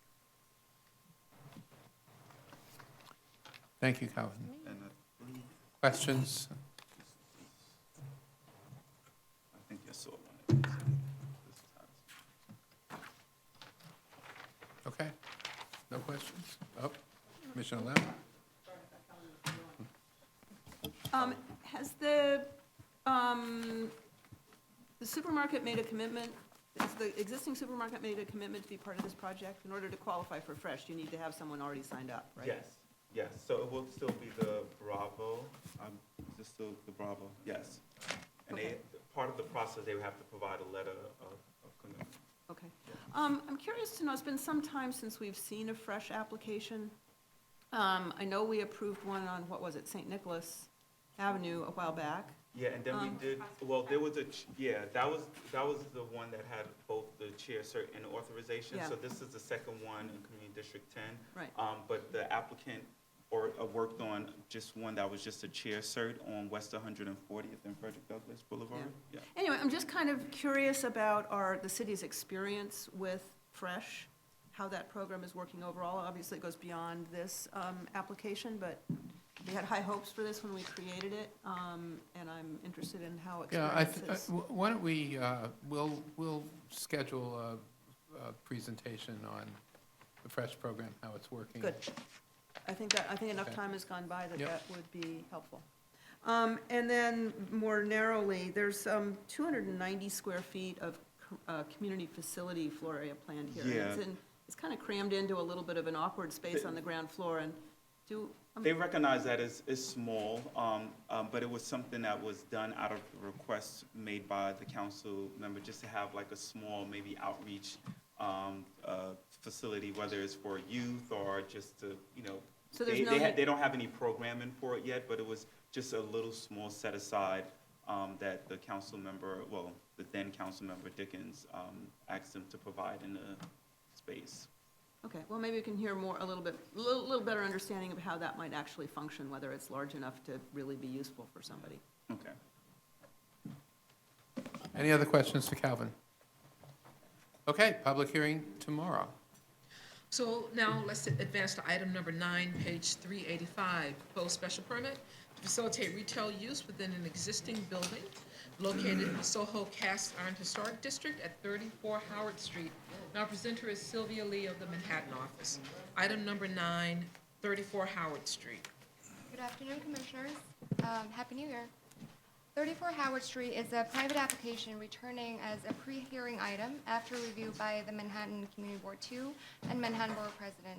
Thank you, Calvin. And Questions? I think I saw one. Okay. No questions? Oh, Commissioner Lamb? Has the supermarket made a commitment, has the existing supermarket made a commitment to be part of this project? In order to qualify for fresh, you need to have someone already signed up, right? Yes. So it will still be the Bravo. Is this still the Bravo? Yes. And Okay. part of the process, they would have to provide a letter of commitment. Okay. I'm curious to know, it's been some time since we've seen a fresh application. I know we approved one on, what was it, St. Nicholas Avenue a while back. Yeah, and then we did, well, there was that was the one that had both the chair cert and authorization. Yeah. So this is the second one in Community District 10. Right. But the applicant worked on just one that was just a chair cert on West 140th and Frederick Douglass Boulevard. Yeah. Anyway, I'm just kind of curious about the city's experience with fresh, how that program is working overall. Obviously, it goes beyond this application, but we had high hopes for this when we created it, and I'm interested in how Yeah, experience is. why don't we, we'll schedule a presentation on the Fresh program, how it's working. Good. I think enough Okay. time has gone by that Yep. that would be helpful. And then more narrowly, there's 290 square feet of community facility floor area planned here. Yeah. It's kind of crammed into a little bit of an awkward space on the ground floor, and They recognize that it's small, but it was something that was done out of the request made by the council member, just to have like a small, maybe outreach facility, whether it's for youth or just to, So there's no need- they don't have any programming for it yet, but it was just a little small set aside that the council member, well, the then council member Dickens asked them to provide in the space. Okay, well, maybe we can hear a little better understanding of how that might actually function, whether it's large enough to really be useful for somebody. Okay. Any other questions to Calvin? Okay, public hearing tomorrow. So now let's advance to item number 9, page 385, proposed special permit to facilitate retail use within an existing building located in the Soho Cast Iron Historic District at 34 Howard Street. Now presenter is Sylvia Lee of the Manhattan office. Item number 9, 34 Howard Street. Good afternoon, Commissioners. Happy New Year. 34 Howard Street is a private application returning as a pre-hearing item after review by the Manhattan Community Board 2 and Manhattan Borough President.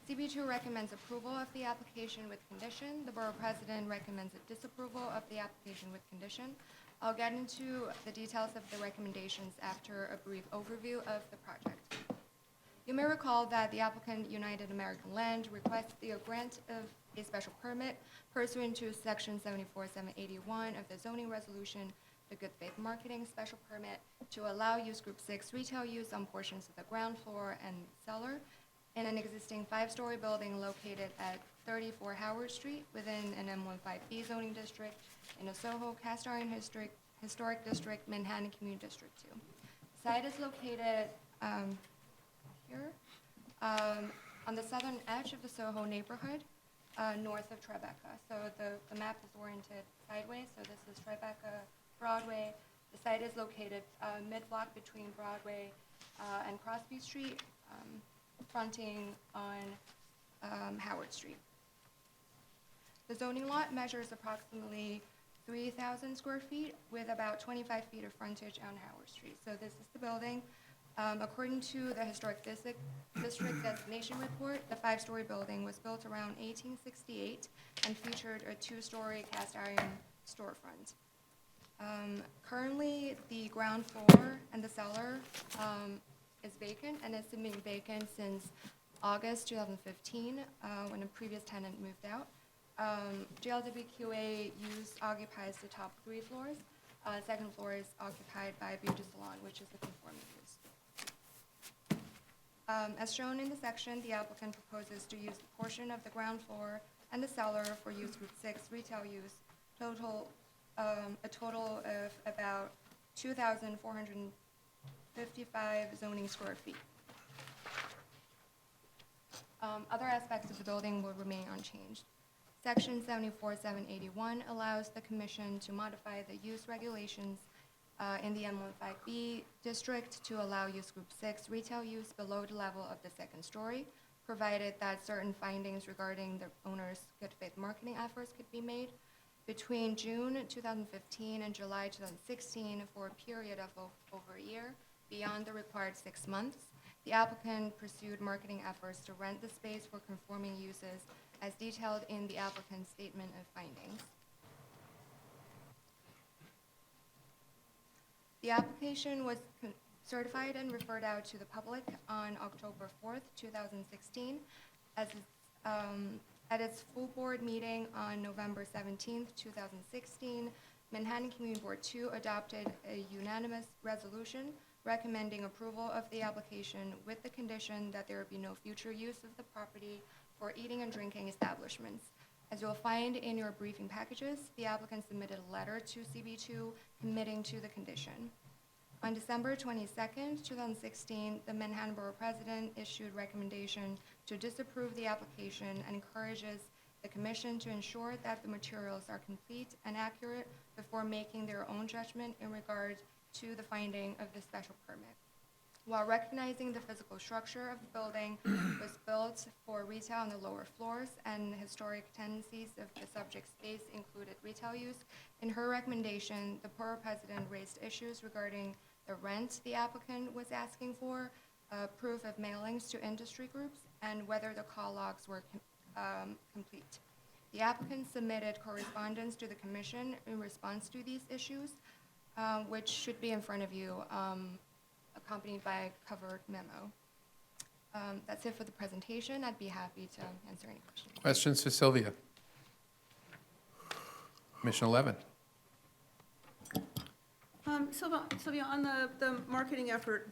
CB2 recommends approval of the application with condition. The Borough President recommends a disapproval of the application with condition. I'll get into the details of the recommendations after a brief overview of the project. You may recall that the applicant, United American Land, requests the grant of a special permit pursuant to Section 74-781 of the zoning resolution, the good faith marketing special permit, to allow use group 6 retail use on portions of the ground floor and cellar in an existing 5-story building located at 34 Howard Street within an M15B zoning district in a Soho Cast Iron Historic District, Manhattan Community District 2. The site is located here on the southern edge of the Soho neighborhood, north of Tribeca. So the map is oriented sideways, so this is Tribeca, Broadway. The site is located mid-block between Broadway and Crosby Street, fronting on Howard Street. The zoning lot measures approximately 3,000 square feet with about 25 feet of frontage on Howard Street. So this is the building. According to the Historic District Designation Report, the 5-story building was built around 1868 and featured a 2-story cast iron storefront. Currently, the ground floor and the cellar is vacant, and it's been vacant since August 2015, when a previous tenant moved out. GLWQA use occupies the top 3 floors. Second floor is occupied by a beauty salon, which is the conforming use. As shown in the section, the applicant proposes to use a portion of the ground floor and the cellar for use group 6 retail use, a total of about 2,455 zoning square feet. Other aspects of the building will remain unchanged. Section 74-781 allows the commission to modify the use regulations in the M15B district to allow use group 6 retail use below the level of the 2nd story, provided that certain findings regarding the owner's good faith marketing efforts could be made. Between June 2015 and July 2016, for a period of over a year, beyond the required 6 months, the applicant pursued marketing efforts to rent the space for conforming uses as detailed in the applicant's statement of findings. The application was certified and referred out to the public on October 4th, 2016, at its full board meeting on November 17th, 2016. Manhattan Community Board 2 adopted a unanimous resolution recommending approval of the application with the condition that there would be no future use of the property for eating and drinking establishments. As you'll find in your briefing packages, the applicant submitted a letter to CB2 committing to the condition. On December 22nd, 2016, the Manhattan Borough President issued recommendation to disapprove the application and encourages the Commission to ensure that the materials are complete and accurate before making their own judgment in regard to the finding of the special permit. While recognizing the physical structure of the building was built for retail on the lower floors and the historic tendencies of the subject space included retail use, in her recommendation, the Borough President raised issues regarding the rent the applicant was asking for, proof of mailings to industry groups, and whether the call logs were complete. The applicant submitted correspondence to the commission in response to these issues, which should be in front of you, accompanied by a covered memo. That's it for the presentation. I'd be happy to answer any questions. Questions for Sylvia? Commissioner Levin? Sylvia, on the marketing effort,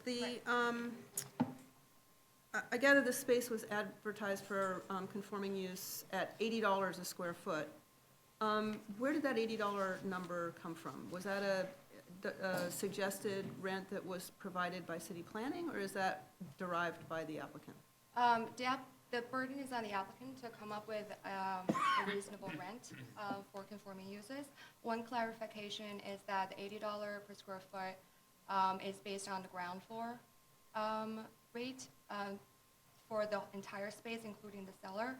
I gather the space was advertised for conforming use at $80 a square foot. Where did that $80 number come from? Was that a suggested rent that was provided by city planning, or is that derived by the applicant? The burden is on the applicant to come up with a reasonable rent for conforming uses. One clarification is that the $80 per square foot is based on the ground floor rate for the entire space, including the cellar.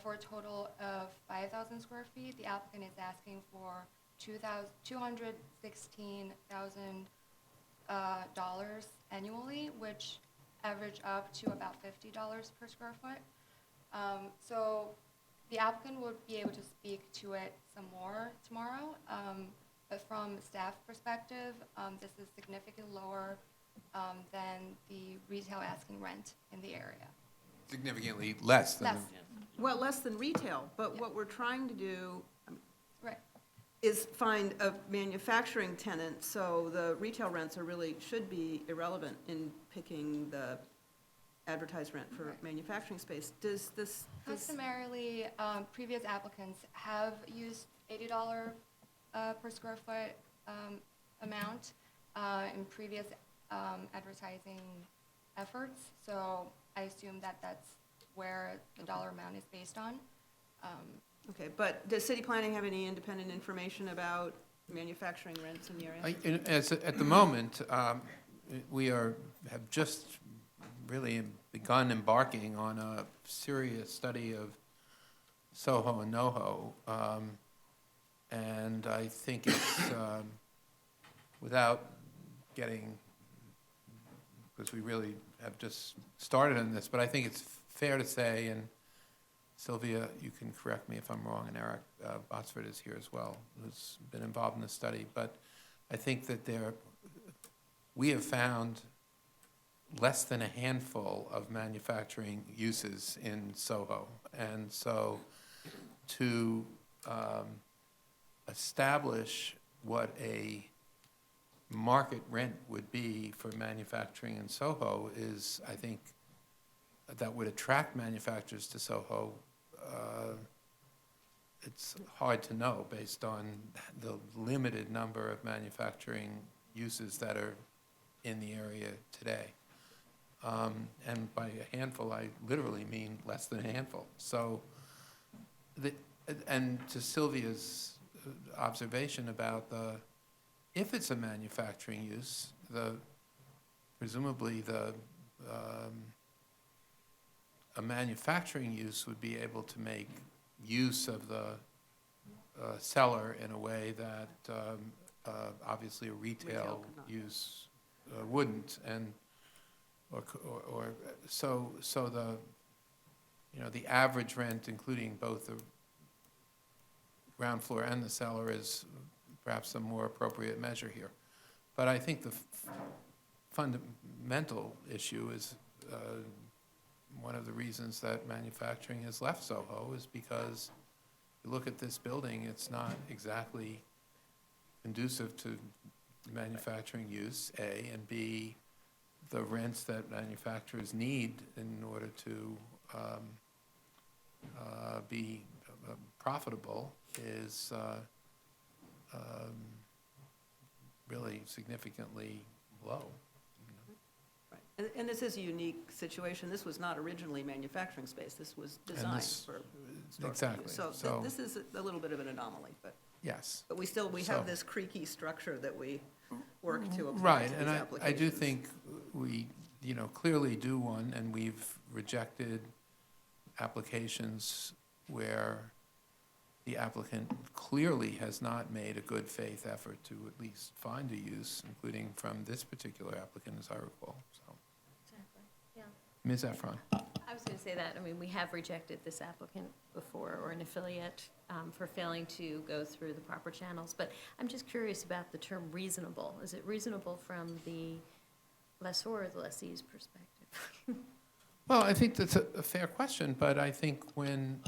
For a total of 5,000 square feet, the applicant is asking for $216,000 annually, which average up to about $50 per square foot. So the applicant would be able to speak to it some more tomorrow. But from staff perspective, this is significantly lower than the retail asking rent in the area. Significantly less than. Less. Well, less than retail, but what we're trying to do Right. is find a manufacturing tenant, so the retail rents should be irrelevant in picking the advertised rent for manufacturing space. Does this? Customarily, previous applicants have used $80 per square foot amount in previous advertising efforts, so I assume that that's where the dollar amount is based on. Okay, but does city planning have any independent information about manufacturing rents in the area? At the moment, we have just really begun embarking on a serious study of Soho and NoHo, and I think it's, without getting, because we really have just started on this, but I think it's fair to say, and Sylvia, you can correct me if I'm wrong, and Eric Botsford is here as well, who's been involved in the study, but I think that we have found less than a handful of manufacturing uses in Soho. And so to establish what a market rent would be for manufacturing in Soho is, I think, that would attract manufacturers to Soho. It's hard to know based on the limited number of manufacturing uses that are in the area today. And by a handful, I literally mean less than a handful. So, and to Sylvia's observation about if it's a manufacturing use, presumably a manufacturing use would be able to make use of the cellar in a way that obviously a retail use wouldn't, and so the average rent, including both the ground floor and the cellar, is perhaps a more appropriate measure here. But I think the fundamental issue is one of the reasons that manufacturing has left Soho is because you look at this building, it's not exactly conducive to manufacturing use, A, and B, the rents that manufacturers need in order to be profitable is really significantly low. Right. And this is a unique situation. This was not originally manufacturing space. This was designed for historical exactly. use. So this is a little bit of an anomaly, but. Yes. But we have this creaky structure that we work to apply right, to these and applications. I do think we, clearly do one, and we've rejected applications where the applicant clearly has not made a good faith effort to at least find a use, including from this particular applicant, as I recall, so. Exactly, yeah. Ms. Efron? I was going to say that, I mean, we have rejected this applicant before, or an affiliate, for failing to go through the proper channels, but I'm just curious about the term reasonable. Is it reasonable from the lessor or the lessee's perspective? Well, I think that's a fair question, but I think when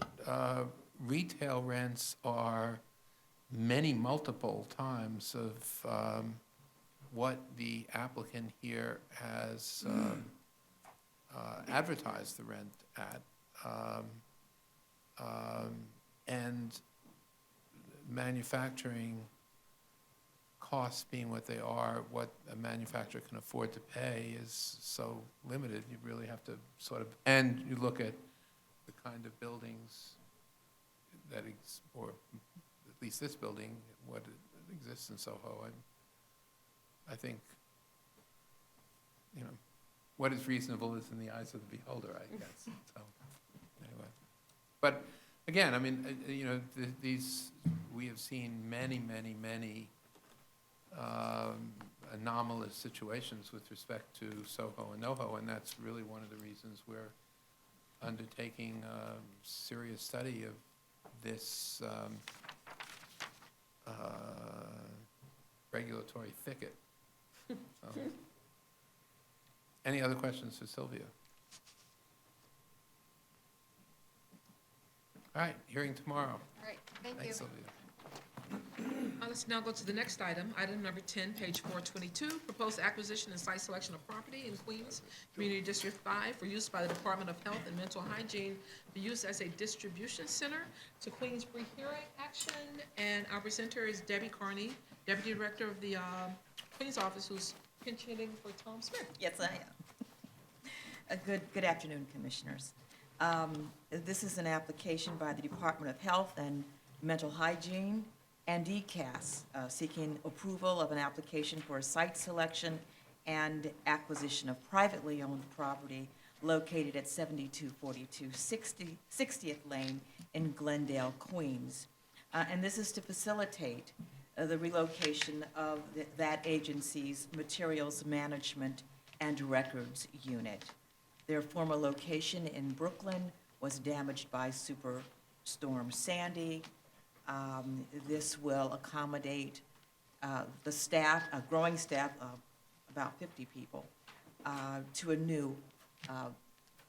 retail rents are many multiple times of what the applicant here has advertised the rent at, and manufacturing costs being what they are, what a manufacturer can afford to pay is so limited, you really have to sort of, and you look at the kind of buildings that, or at least this building, what exists in Soho, I think, you know, what is reasonable is in the eyes of the beholder, I guess, so, anyway. But, again, I mean, you know, these, we have seen many anomalous situations with respect to Soho and NoHo, and that's really one of the reasons we're undertaking a serious study of this regulatory thicket. So. Any other questions for Sylvia? All right, hearing tomorrow. All right, thank you. Thanks, Sylvia. Let's now go to the next item, item number 10, page 422, proposed acquisition and site selection of property in Queens Community District 5 for use by the Department of Health and Mental Hygiene for use as a distribution center to Queens Pre-Hearing Action. And our presenter is Debbie Carney, Deputy Director of the Queens office, who's pinch hitting for Tom Smith. Yes, I am. Good afternoon, Commissioners. This is an application by the Department of Health and Mental Hygiene and DCAS, seeking approval of an application for a site selection and acquisition of privately owned property located at 7242 60th Lane in Glendale, Queens. And this is to facilitate the relocation of that agency's materials management and records unit. Their former location in Brooklyn was damaged by Superstorm Sandy. This will accommodate the staff, a growing staff of about 50 people, to a new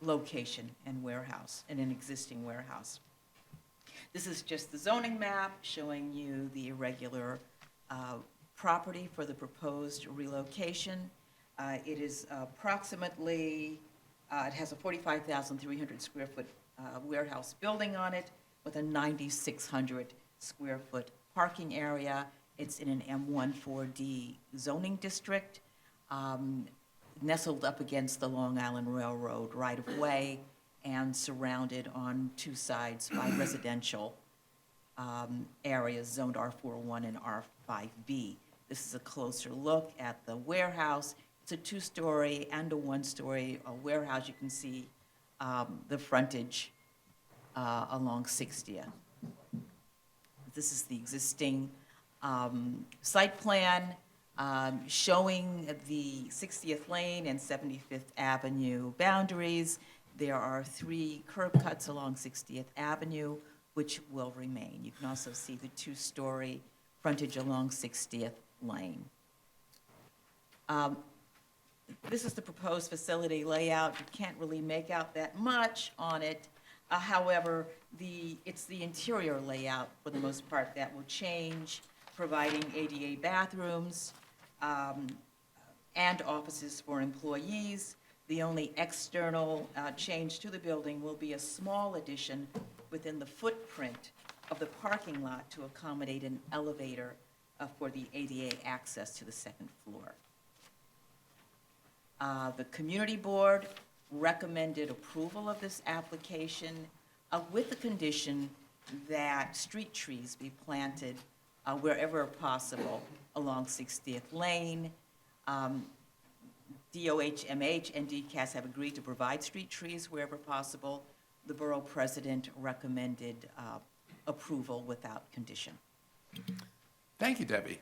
location and warehouse, in an existing warehouse. This is just the zoning map showing you the irregular property for the proposed relocation. It is approximately, it has a 45,300 square foot warehouse building on it with a 9,600 square foot parking area. It's in an M14D zoning district, nestled up against the Long Island Railroad right-of-way and surrounded on two sides by residential areas zoned R41 and R5B. This is a closer look at the warehouse. It's a two-story and a one-story warehouse. You can see the frontage along 60th. This is the existing site plan showing the 60th Lane and 75th Avenue boundaries. There are 3 curb cuts along 60th Avenue, which will remain. You can also see the two-story frontage along 60th Lane. This is the proposed facility layout. You can't really make out that much on it. However, it's the interior layout, for the most part, that will change, providing ADA bathrooms and offices for employees. The only external change to the building will be a small addition within the footprint of the parking lot to accommodate an elevator for the ADA access to the second floor. The community board recommended approval of this application with the condition that street trees be planted wherever possible along 60th Lane. DOH-MH and DCAS have agreed to provide street trees wherever possible. The borough president recommended approval without condition. Thank you, Debbie.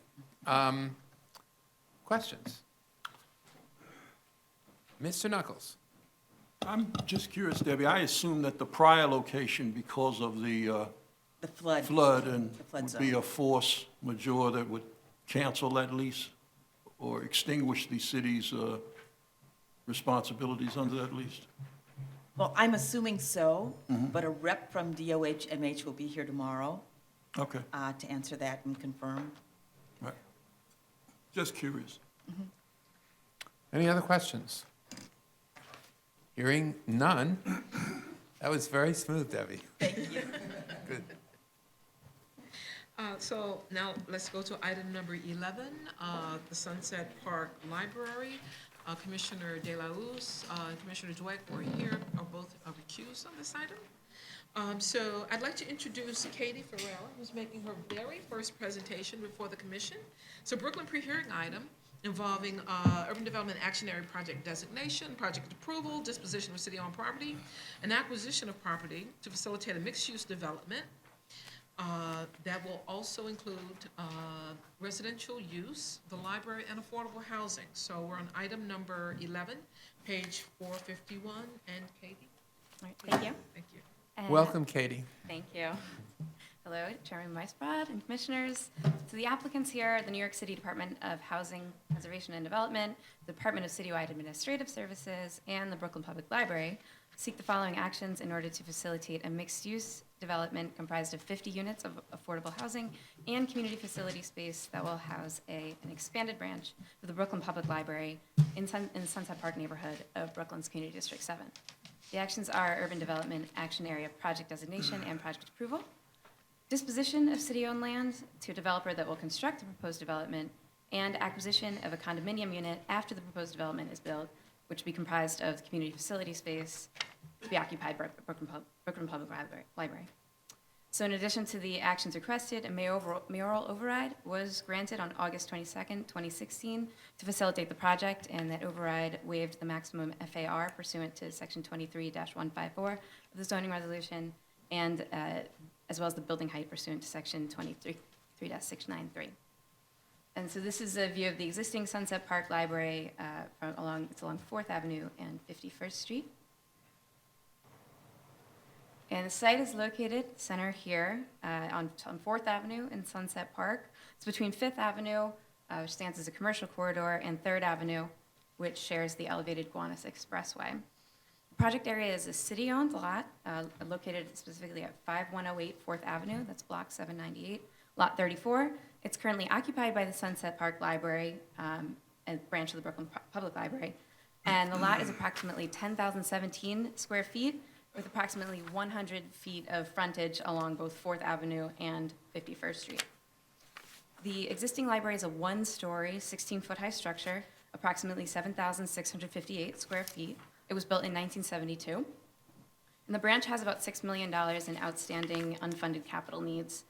Questions? Mr. Knuckles? I'm just curious, Debbie, I assume that the prior location, because of the The flood. flood, and The flood would be zone. a force majeure that would cancel that lease or extinguish the city's responsibilities under that lease? Well, I'm assuming so, but a rep from DOH-MH will be here tomorrow Okay, to answer that and confirm. right. Just curious. Any other questions? Hearing none. That was very smooth, Debbie. Thank you. Good. So now let's go to item number 11, the Sunset Park Library. Commissioner De La Uz and Commissioner Dweck were here, are both recused on this item. So I'd like to introduce Katie Farrell, who's making her very first presentation before the commission. So Brooklyn pre-hearing item involving Urban Development Action Area Project designation, project approval, disposition of city-owned property, and acquisition of property to facilitate a mixed-use development that will also include residential use, the library, and affordable housing. So we're on item number 11, page 451, and Katie? All right, thank you. Thank you. And- Welcome, Katie. Thank you. Hello, Chairman Weisbrod and Commissioners. So the applicants here, the New York City Department of Housing, Preservation and Development, the Department of Citywide Administrative Services, and the Brooklyn Public Library, seek the following actions in order to facilitate a mixed-use development comprised of 50 units of affordable housing and community facility space that will house an expanded branch of the Brooklyn Public Library in the Sunset Park neighborhood of Brooklyn's Community District 7. The actions are Urban Development Action Area Project designation and project approval, disposition of city-owned land to a developer that will construct the proposed development, and acquisition of a condominium unit after the proposed development is built, which will be comprised of the community facility space to be occupied by Brooklyn Public Library. So in addition to the actions requested, a mayoral override was granted on August 22nd, 2016 to facilitate the project, and that override waived the maximum FAR pursuant to Section 23-154 of the zoning resolution, and as well as the building height pursuant to Section 23-693. And so this is a view of the existing Sunset Park Library it's along 4th Avenue and 51st Street. And the site is located center here on 4th Avenue in Sunset Park. It's between 5th Avenue, which stands as a commercial corridor, and 3rd Avenue, which shares the elevated Gowanus Expressway. The project area is a city-owned lot located specifically at 5108 4th Avenue. That's block 798, lot 34. It's currently occupied by the Sunset Park Library, a branch of the Brooklyn Public Library. And the lot is approximately 10,017 square feet, with approximately 100 feet of frontage along both 4th Avenue and 51st Street. The existing library is a one-story, 16-foot high structure, approximately 7,658 square feet. It was built in 1972. And the branch has about $6 million in outstanding unfunded capital needs,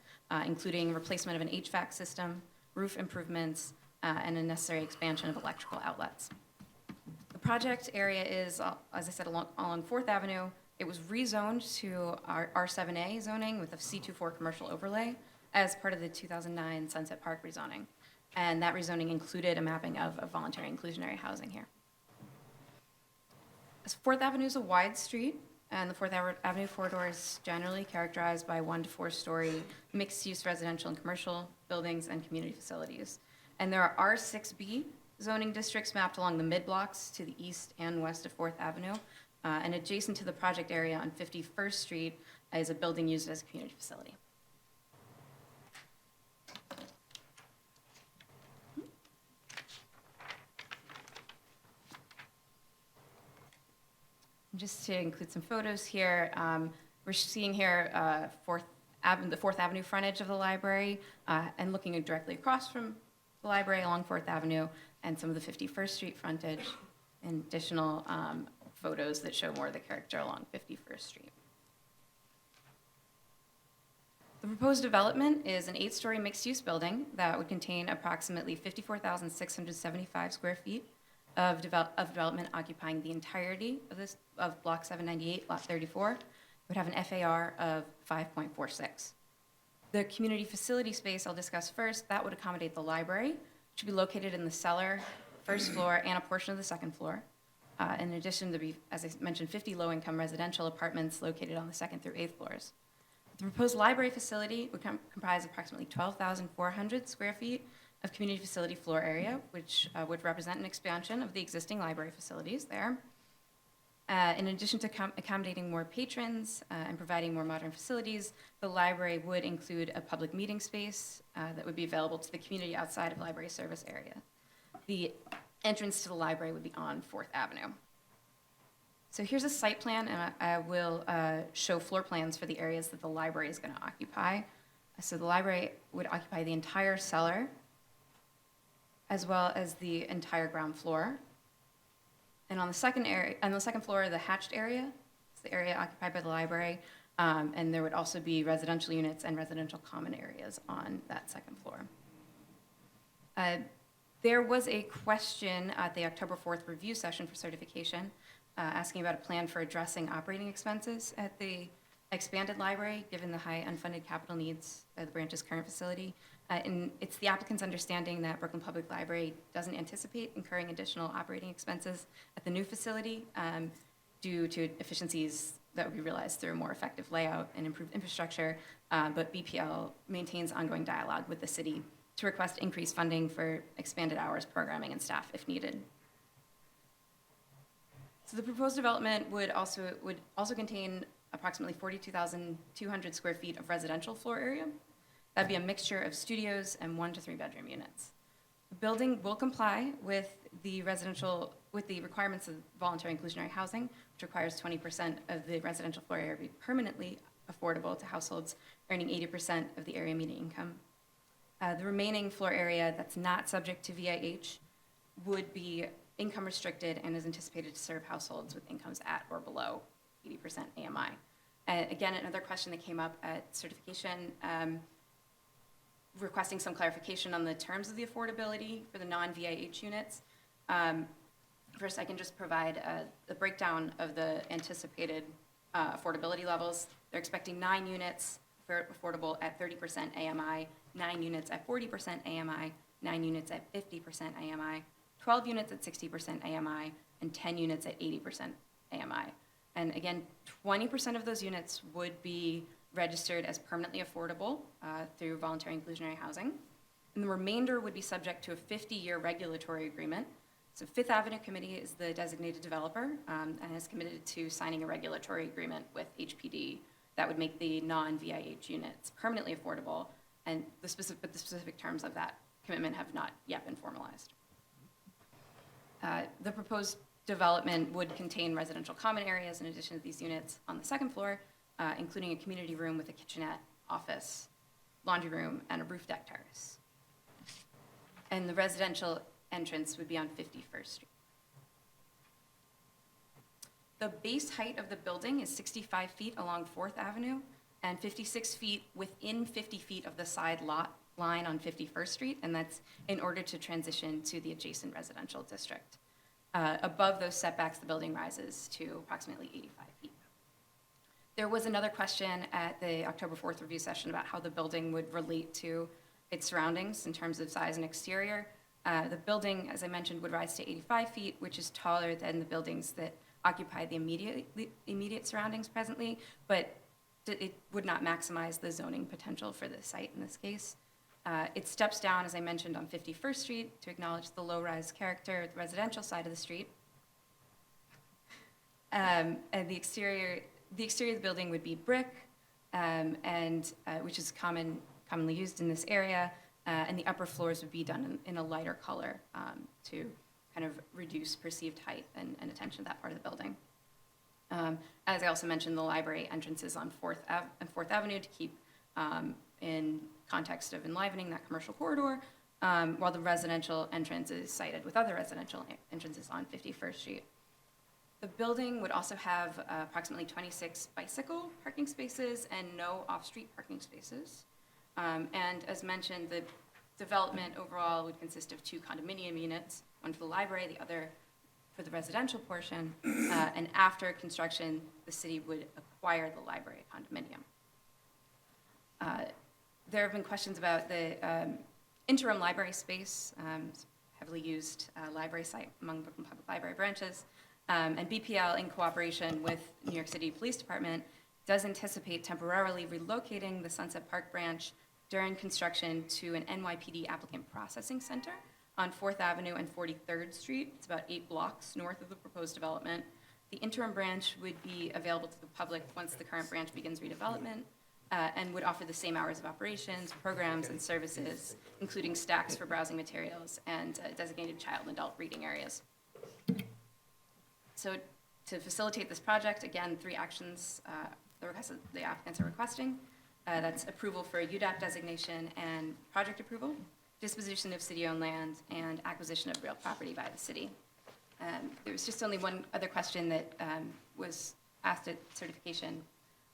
including replacement of an HVAC system, roof improvements, and a necessary expansion of electrical outlets. The project area is, as I said, along 4th Avenue. It was rezoned to R7A zoning with a C24 commercial overlay as part of the 2009 Sunset Park rezoning. And that rezoning included a mapping of voluntary inclusionary housing here. 4th Avenue is a wide street, and the 4th Avenue corridor is generally characterized by 1 to 4 story mixed-use residential and commercial buildings and community facilities. And there are R6B zoning districts mapped along the mid-blocks to the east and west of 4th Avenue. And adjacent to the project area on 51st Street is a building used as a community facility. Just to include some photos here, we're seeing here the 4th Avenue frontage of the library, and looking directly across from the library along 4th Avenue, and some of the 51st Street frontage, and additional photos that show more of the character along 51st Street. The proposed development is an 8-story mixed-use building that would contain approximately 54,675 square feet of development occupying the entirety of block 798, lot 34. It would have an FAR of 5.46. The community facility space I'll discuss first, that would accommodate the library, which would be located in the cellar, first floor, and a portion of the second floor. In addition, to be, as I mentioned, 50 low-income residential apartments located on the second through eighth floors. The proposed library facility would comprise approximately 12,400 square feet of community facility floor area, which would represent an expansion of the existing library facilities there. In addition to accommodating more patrons and providing more modern facilities, the library would include a public meeting space that would be available to the community outside of library service area. The entrance to the library would be on 4th Avenue. So here's a site plan, and I will show floor plans for the areas that the library is going to occupy. So the library would occupy the entire cellar, as well as the entire ground floor. And on the second floor, the hatched area is the area occupied by the library, and there would also be residential units and residential common areas on that second floor. There was a question at the October 4th review session for certification asking about a plan for addressing operating expenses at the expanded library, given the high unfunded capital needs of the branch's current facility. And it's the applicant's understanding that Brooklyn Public Library doesn't anticipate incurring additional operating expenses at the new facility due to efficiencies that would be realized through a more effective layout and improved infrastructure, but BPL maintains ongoing dialogue with the city to request increased funding for expanded hours programming and staff if needed. So the proposed development would also contain approximately 42,200 square feet of residential floor area. That'd be a mixture of studios and 1 to 3 bedroom units. The building will comply with the requirements of voluntary inclusionary housing, which requires 20% of the residential floor area to be permanently affordable to households earning 80% of the area median income. The remaining floor area that's not subject to VIH would be income restricted and is anticipated to serve households with incomes at or below 80% AMI. Again, another question that came up at certification, requesting some clarification on the terms of the affordability for the non-VIH units. First, I can just provide the breakdown of the anticipated affordability levels. They're expecting 9 units for affordable at 30% AMI, 9 units at 40% AMI, 9 units at 50% AMI, 12 units at 60% AMI, and 10 units at 80% AMI. And again, 20% of those units would be registered as permanently affordable through voluntary inclusionary housing. And the remainder would be subject to a 50-year regulatory agreement. So Fifth Avenue Committee is the designated developer and has committed to signing a regulatory agreement with HPD that would make the non-VIH units permanently affordable, and the specific terms of that commitment have not yet been formalized. The proposed development would contain residential common areas in addition to these units on the second floor, including a community room with a kitchenette, office, laundry room, and a roof deck terrace. And the residential entrance would be on 51st Street. The base height of the building is 65 feet along 4th Avenue and 56 feet within 50 feet of the side lot line on 51st Street, and that's in order to transition to the adjacent residential district. Above those setbacks, the building rises to approximately 85 feet. There was another question at the October 4th review session about how the building would relate to its surroundings in terms of size and exterior. The building, as I mentioned, would rise to 85 feet, which is taller than the buildings that occupy the immediate surroundings presently, but it would not maximize the zoning potential for the site in this case. It steps down, as I mentioned, on 51st Street to acknowledge the low-rise character of the residential side of the street. And the exterior of the building would be brick, which is commonly used in this area, and the upper floors would be done in a lighter color to kind of reduce perceived height and attention to that part of the building. As I also mentioned, the library entrances on 4th Avenue to keep in context of enlivening that commercial corridor, while the residential entrance is sited with other residential entrances on 51st Street. The building would also have approximately 26 bicycle parking spaces and no off-street parking spaces. And as mentioned, the development overall would consist of 2 condominium units, one for the library, the other for the residential portion. And after construction, the city would acquire the library condominium. there have been questions about the interim library space, heavily used library site among Brooklyn Public Library branches. And BPL, in cooperation with New York City Police Department, does anticipate temporarily relocating the Sunset Park branch during construction to an NYPD applicant processing center on 4th Avenue and 43rd Street. It's about 8 blocks north of the proposed development. The interim branch would be available to the public once the current branch begins redevelopment, and would offer the same hours of operations, programs, and services, including stacks for browsing materials and designated child and adult reading areas. So to facilitate this project, again, 3 actions the applicants are requesting. That's approval for a UDAP designation and project approval, disposition of city-owned land, and acquisition of real property by the city. There was just only one other question that was asked at certification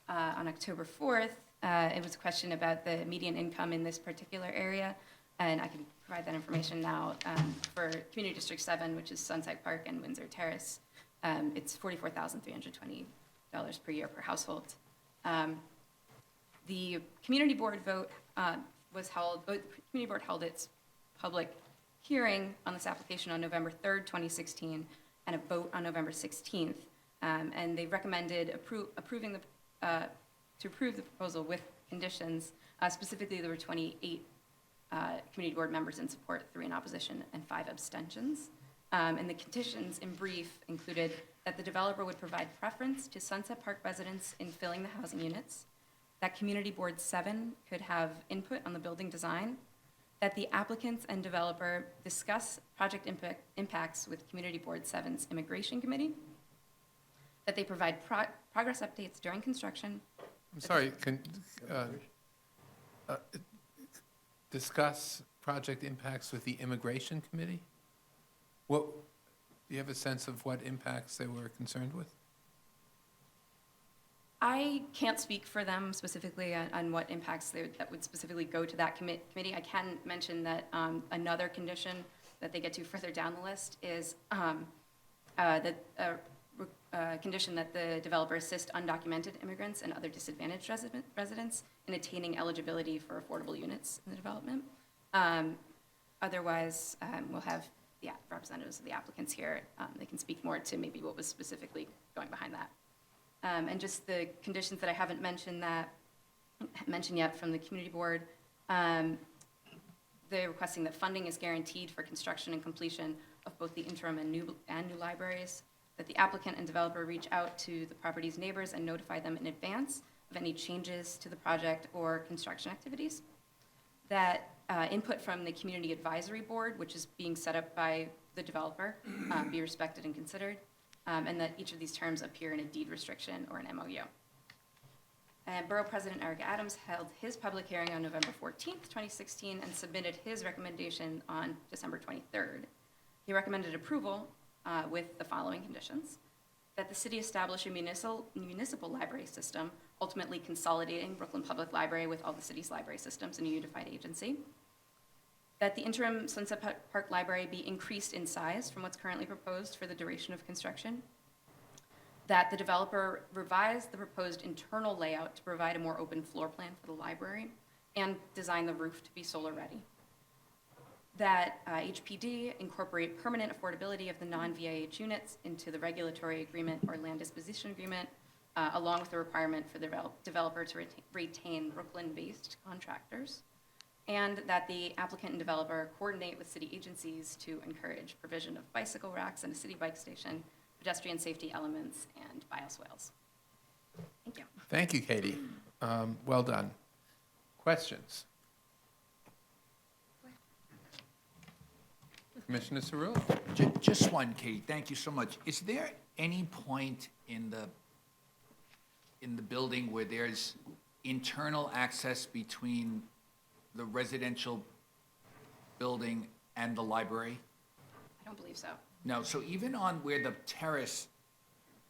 on October 4th. It was a question about the median income in this particular area, and I can provide that information now. For Community District 7, which is Sunset Park and Windsor Terrace, it's $44,320 per year per household. The community board vote the community board held its public hearing on this application on November 3rd, 2016, and a vote on November 16th. And they recommended to approve the proposal with conditions. Specifically, there were 28 community board members in support, 3 in opposition, and 5 abstentions. And the conditions in brief included that the developer would provide preference to Sunset Park residents in filling the housing units, that Community Board 7 could have input on the building design, that the applicants and developer discuss project impacts with Community Board 7's Immigration Committee, that they provide progress updates during construction. I'm sorry, discuss project impacts with the Immigration Committee? What, do you have a sense of what impacts they were concerned with? I can't speak for them specifically on what impacts that would specifically go to that committee. I can mention that another condition that they get to further down the list is condition that the developer assist undocumented immigrants and other disadvantaged residents in attaining eligibility for affordable units in the development. Otherwise, we'll have representatives of the applicants here. They can speak more to maybe what was specifically going behind that. And just the conditions that I haven't mentioned yet from the community board, they're requesting that funding is guaranteed for construction and completion of both the interim and new libraries, that the applicant and developer reach out to the property's neighbors and notify them in advance of any changes to the project or construction activities, that input from the community advisory board, which is being set up by the developer, be respected and considered, and that each of these terms appear in a deed restriction or an MOU. And Borough President Eric Adams held his public hearing on November 14th, 2016, and submitted his recommendation on December 23rd. He recommended approval with the following conditions: that the city establish a municipal library system, ultimately consolidating Brooklyn Public Library with all the city's library systems in a unified agency; that the interim Sunset Park Library be increased in size from what's currently proposed for the duration of construction; that the developer revise the proposed internal layout to provide a more open floor plan for the library and design the roof to be solar ready; that HPD incorporate permanent affordability of the non-VIH units into the regulatory agreement or land disposition agreement, along with the requirement for the developer to retain Brooklyn-based contractors; and that the applicant and developer coordinate with city agencies to encourage provision of bicycle racks and a city bike station, pedestrian safety elements, and bioswales. Thank you. Thank you, Katie. Well done. Questions? Commissioner Cerulli. Just one, Katie. Thank you so much. Is there any point in the building where there's internal access between the residential building and the library? I don't believe so. No, so even on where the terrace,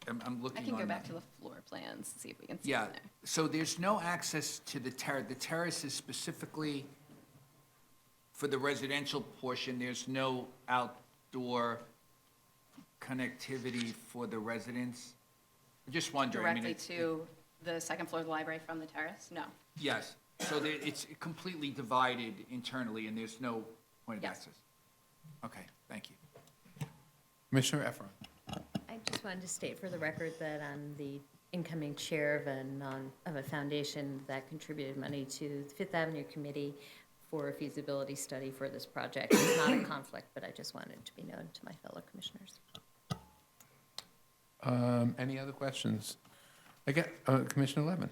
I'm looking I on. can go back to the floor plans, see if we can see Yeah, it there. so there's no access to the terrace. The terrace is specifically for the residential portion. There's no outdoor connectivity for the residents? I'm just wondering. Directly to the second floor of the library from the terrace? No. Yes. So it's completely divided internally, and there's no point of Yes. access? Okay, thank you. Commissioner Efron. I just wanted to state for the record that I'm the incoming chair of a foundation that contributed money to the Fifth Avenue Committee for a feasibility study for this project. It's not a conflict, but I just wanted it to be known to my fellow commissioners. Any other questions? Commissioner Levin.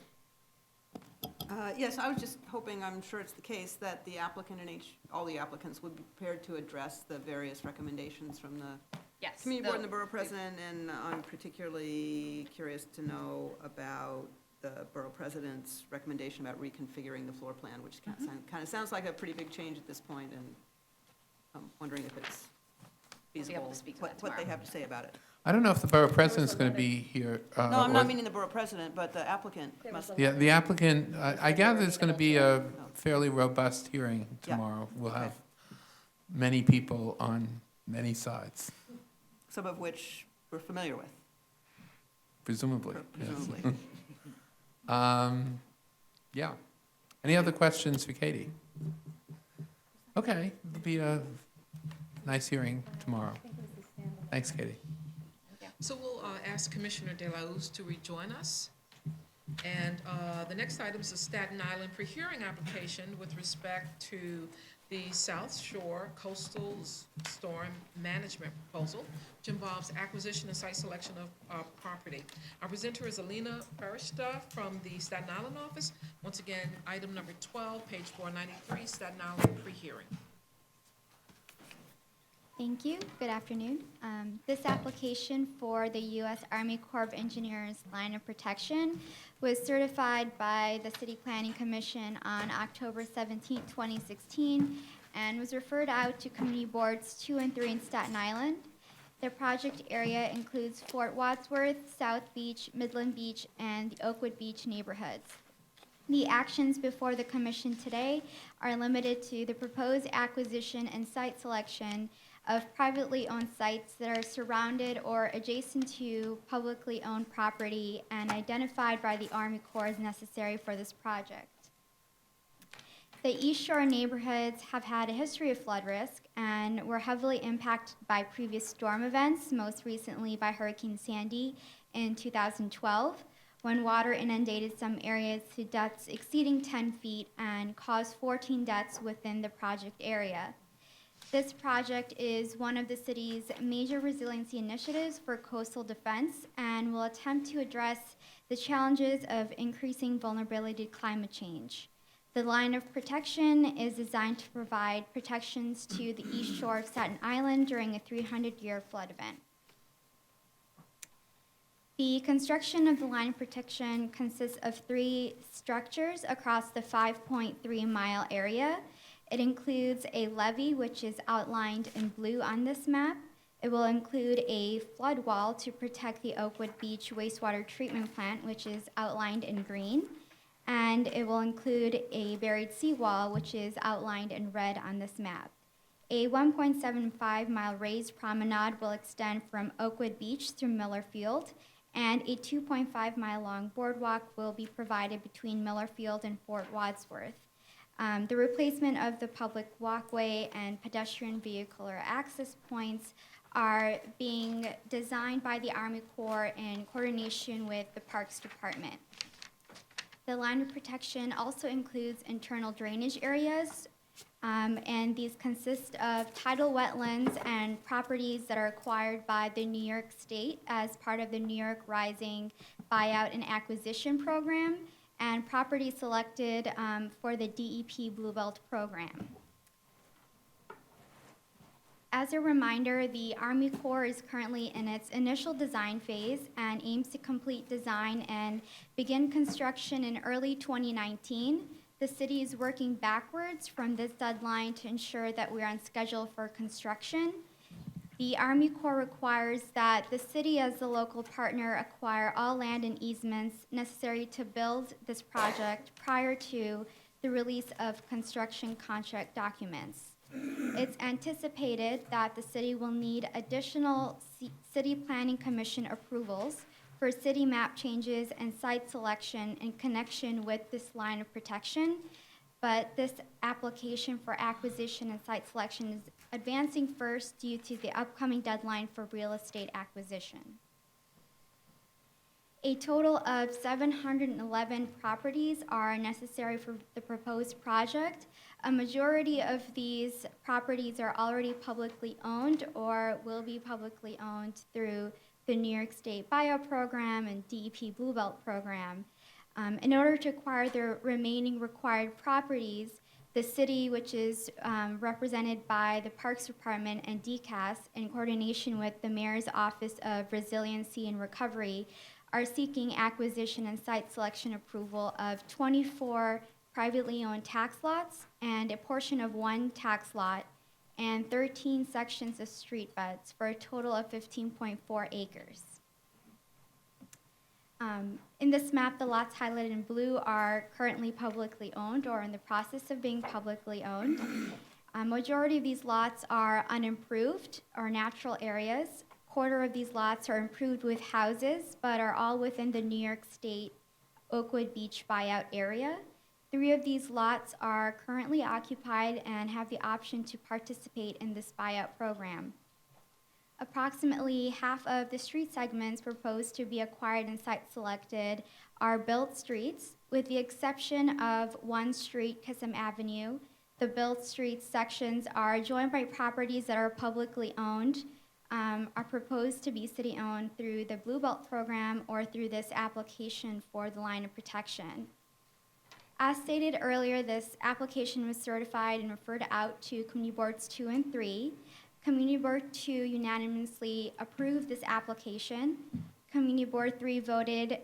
Yes, I was just hoping, I'm sure it's the case, that the applicant and all the applicants would be prepared to address the various recommendations from the Yes. community board and the borough president, and I'm particularly curious to know about the borough president's recommendation about reconfiguring the floor plan, which kind of sounds like a pretty big change at this point, and I'm wondering if it's We'll be able feasible, to speak to what that they tomorrow. have to say about it. I don't know if the borough president's going to be here. No, I'm or- not meaning the borough president, but the applicant must. Yeah, the applicant, I gather it's going to be a fairly robust hearing Yeah. tomorrow. We'll Okay. have many people on many sides, Some of which we're familiar with, presumably. yes. presumably. Yeah. Any other questions for Katie? Okay, it'll be a nice hearing tomorrow. Thanks, Katie. So we'll ask Commissioner De La Hoz to rejoin us. And the next item is a Staten Island pre-hearing application with respect to the South Shore Coastal Storm Management Proposal, which involves acquisition and site selection of property. Our presenter is Alina Farishta from the Staten Island office. Once again, item number 12, page 493, Staten Island pre-hearing. Thank you. Good afternoon. This application for the U.S. Army Corps of Engineers line of protection was certified by the City Planning Commission on October 17, 2016, and was referred out to Community Boards 2 and 3 in Staten Island. The project area includes Fort Wadsworth, South Beach, Midland Beach, and the Oakwood Beach neighborhoods. The actions before the Commission today are limited to the proposed acquisition and site selection of privately owned sites that are surrounded or adjacent to publicly owned property and identified by the Army Corps as necessary for this project. The East Shore neighborhoods have had a history of flood risk and were heavily impacted by previous storm events, most recently by Hurricane Sandy in 2012, when water inundated some areas to depths exceeding 10 feet and caused 14 deaths within the project area. This project is one of the city's major resiliency initiatives for coastal defense and will attempt to address the challenges of increasing vulnerability to climate change. The line of protection is designed to provide protections to the East Shore of Staten Island during a 300-year flood event. The construction of the line of protection consists of 3 structures across the 5.3-mile area. It includes a levee, which is outlined in blue on this map. It will include a flood wall to protect the Oakwood Beach wastewater treatment plant, which is outlined in green. And it will include a buried seawall, which is outlined in red on this map. A 1.75-mile raised promenade will extend from Oakwood Beach through Miller Field, and a 2.5-mile-long boardwalk will be provided between Miller Field and Fort Wadsworth. The replacement of the public walkway and pedestrian vehicular access points are being designed by the Army Corps in coordination with the Parks Department. The line of protection also includes internal drainage areas, and these consist of tidal wetlands and properties that are acquired by the New York State as part of the New York Rising Buyout and Acquisition Program, and property selected for the DEP Bluebelt program. As a reminder, the Army Corps is currently in its initial design phase and aims to complete design and begin construction in early 2019. The city is working backwards from this deadline to ensure that we're on schedule for construction. The Army Corps requires that the city, as the local partner, acquire all land and easements necessary to build this project prior to the release of construction contract documents. It's anticipated that the city will need additional City Planning Commission approvals for city map changes and site selection in connection with this line of protection, but this application for acquisition and site selection is advancing first due to the upcoming deadline for real estate acquisition. A total of 711 properties are necessary for the proposed project. A majority of these properties are already publicly owned or will be publicly owned through the New York State Buyout Program and DEP Blue Belt Program. In order to acquire the remaining required properties, the city, which is represented by the Parks Department and DCAS, in coordination with the Mayor's Office of Resiliency and Recovery, are seeking acquisition and site selection approval of 24 privately owned tax lots and a portion of one tax lot and 13 sections of street beds for a total of 15.4 acres. In this map, the lots highlighted in blue are currently publicly owned or in the process of being publicly owned. A majority of these lots are unimproved or natural areas. Quarter of these lots are improved with houses, but are all within the New York State Oakwood Beach buyout area. 3 of these lots are currently occupied and have the option to participate in this buyout program. Approximately half of the street segments proposed to be acquired and site selected are built streets, with the exception of one street, Kissam Avenue. The built street sections are joined by properties that are publicly owned, are proposed to be city-owned through the Blue Belt program or through this application for the line of protection. As stated earlier, this application was certified and referred out to Community Boards 2 and 3. Community Board 2 unanimously approved this application. Community Board 3 voted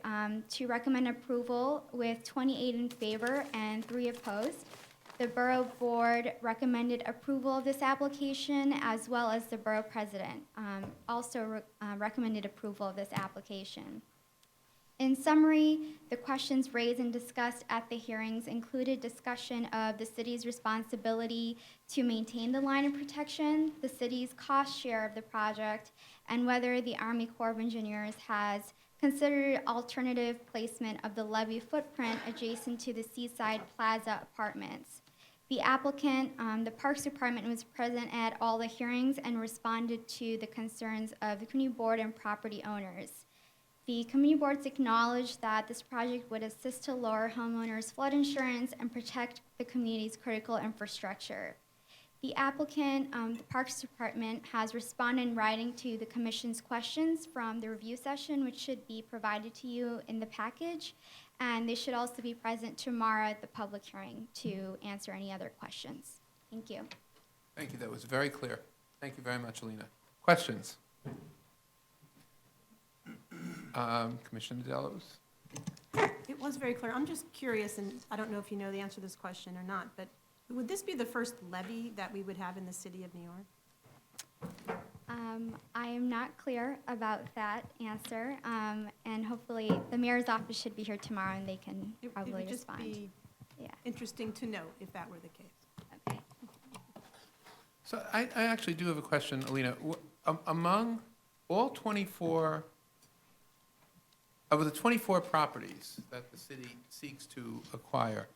to recommend approval with 28 in favor and 3 opposed. The Borough Board recommended approval of this application, as well as the Borough President also recommended approval of this application. In summary, the questions raised and discussed at the hearings included discussion of the city's responsibility to maintain the line of protection, the city's cost share of the project, and whether the Army Corps of Engineers has considered alternative placement of the levee footprint adjacent to the Seaside Plaza apartments. The applicant, the Parks Department, was present at all the hearings and responded to the concerns of the community board and property owners. The community boards acknowledged that this project would assist to lower homeowners' flood insurance and protect the community's critical infrastructure. The applicant, the Parks Department, has responded in writing to the Commission's questions from the review session, which should be provided to you in the package, and they should also be present tomorrow at the public hearing to answer any other questions. Thank you. Thank you, that was very clear. Thank you very much, Alina. Questions? Commissioner Delos? It was very clear. I'm just curious, and I don't know if you know the answer to this question or not, but would this be the first levy that we would have in the city of New York? I am not clear about that answer, and hopefully the mayor's office should be here tomorrow and they can probably respond. It would just be interesting to know if that were the case. Okay. So I actually do have a question, Alina. Among all 24, of the 24 properties that the city seeks to acquire,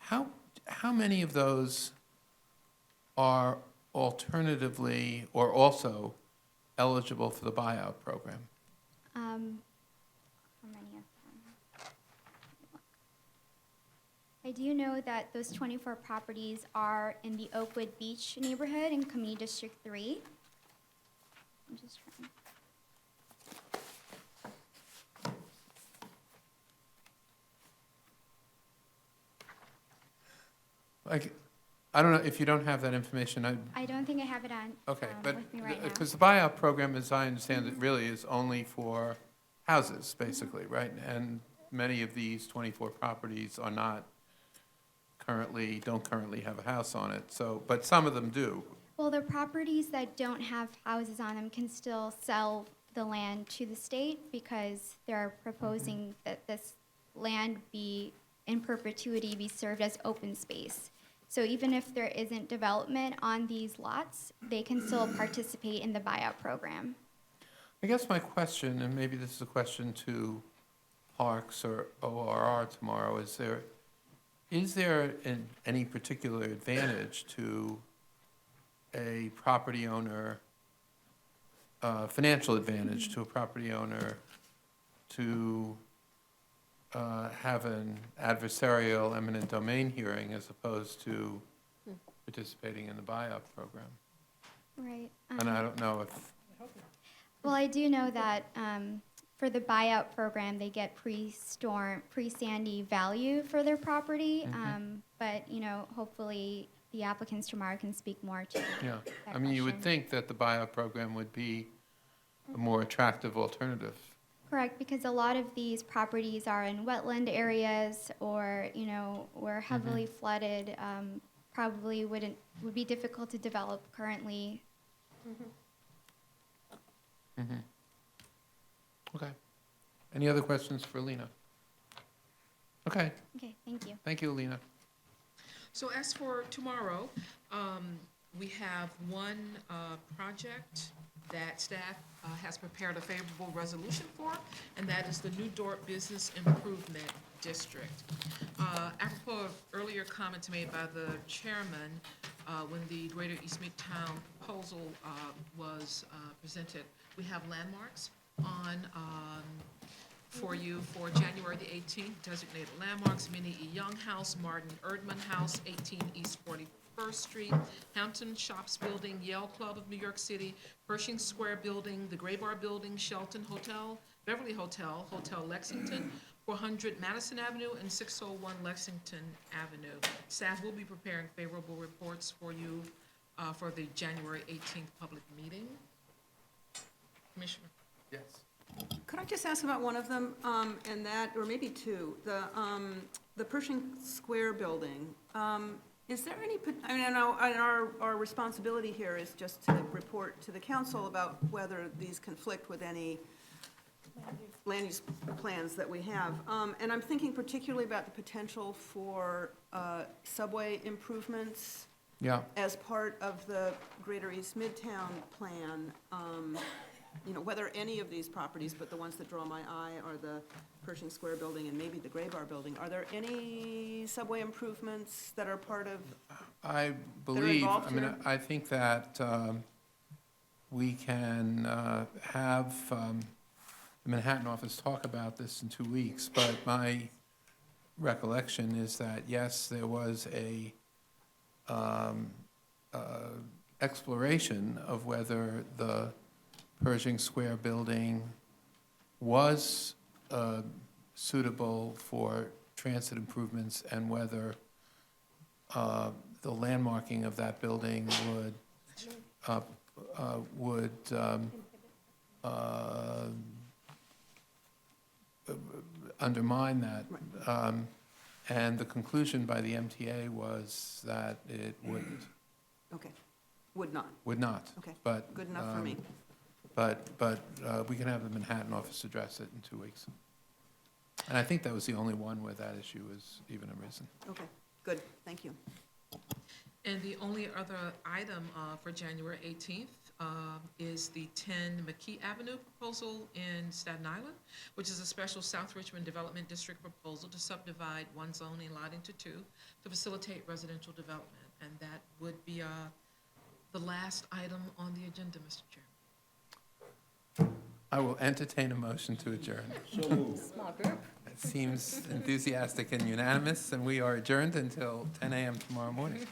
how many of those are alternatively or also eligible for the buyout program? How many of them? I do know that those 24 properties are in the Oakwood Beach neighborhood in Community District 3. I'm just trying. I don't know, if you don't have that information, I don't think I have it on okay, but, with me right now. because the buyout program, as I understand it, really is only for houses, basically, right? And many of these 24 properties are not don't currently have a house on it, so, but some of them do. Well, the properties that don't have houses on them can still sell the land to the state because they're proposing that this land be in perpetuity be served as open space. So even if there isn't development on these lots, they can still participate in the buyout program. I guess my question, and maybe this is a question to Parks or ORR tomorrow, is there any particular advantage to a property owner, financial advantage to a property owner to have an adversarial eminent domain hearing as opposed to participating in the buyout program? Right. And I don't know if, Well, I do know that for the buyout program, they get pre-Sandy value for their property. But, you know, hopefully the applicants tomorrow can speak more to yeah. that I mean, you would question. think that the buyout program would be a more attractive alternative. Correct, because a lot of these properties are in wetland areas or, you know, were heavily flooded, probably would be difficult to develop currently. Okay. Any other questions for Lena? Okay, Okay, thank you. thank you, Lena. So as for tomorrow, we have one project that staff has prepared a favorable resolution for, and that is the New Dorp Business Improvement District. Apropos of earlier comments made by the chairman, when the Greater East Midtown proposal was presented, we have landmarks on for you for January the 18th, designated landmarks, Minnie E. Young House, Martin Erdman House, 18 East 41st Street, Hampton Shops Building, Yale Club of New York City, Pershing Square Building, the Gray Bar Building, Shelton Hotel, Beverly Hotel, Hotel Lexington, 400 Madison Avenue, and 601 Lexington Avenue. Staff will be preparing favorable reports for you for the January 18th public meeting. Commissioner? Yes. Could I just ask about one of them, and that, or maybe two, the Pershing Square building? Is there any, I mean, I know our responsibility here is just to report to the council about whether these conflict with any land use plans that we have. And I'm thinking particularly about the potential for subway improvements Yeah. as part of the Greater East Midtown plan. You know, whether any of these properties, but the ones that draw my eye are the Pershing Square building and maybe the Gray Bar building. Are there any subway improvements that are part of, I believe, involved I mean, here? I think that we can have the Manhattan office talk about this in 2 weeks, but my recollection is that, yes, there was a exploration of whether the Pershing Square building was suitable for transit improvements and whether the landmarking of that building would undermine that. And the conclusion by the MTA was that it wouldn't. okay, would not? Would not. Okay, But, good enough for me. But we can have the Manhattan office address it in 2 weeks. And I think that was the only one where that issue was even arisen. Okay, good, thank you. And the only other item for January 18th is the 10 McKee Avenue proposal in Staten Island, which is a special South Richmond Development District proposal to subdivide one zoning lot into two to facilitate residential development. And that would be the last item on the agenda, Mr. Chairman. I will entertain a motion to adjourn. Small group. It seems enthusiastic and unanimous, and we are adjourned until 10 a.m. tomorrow morning.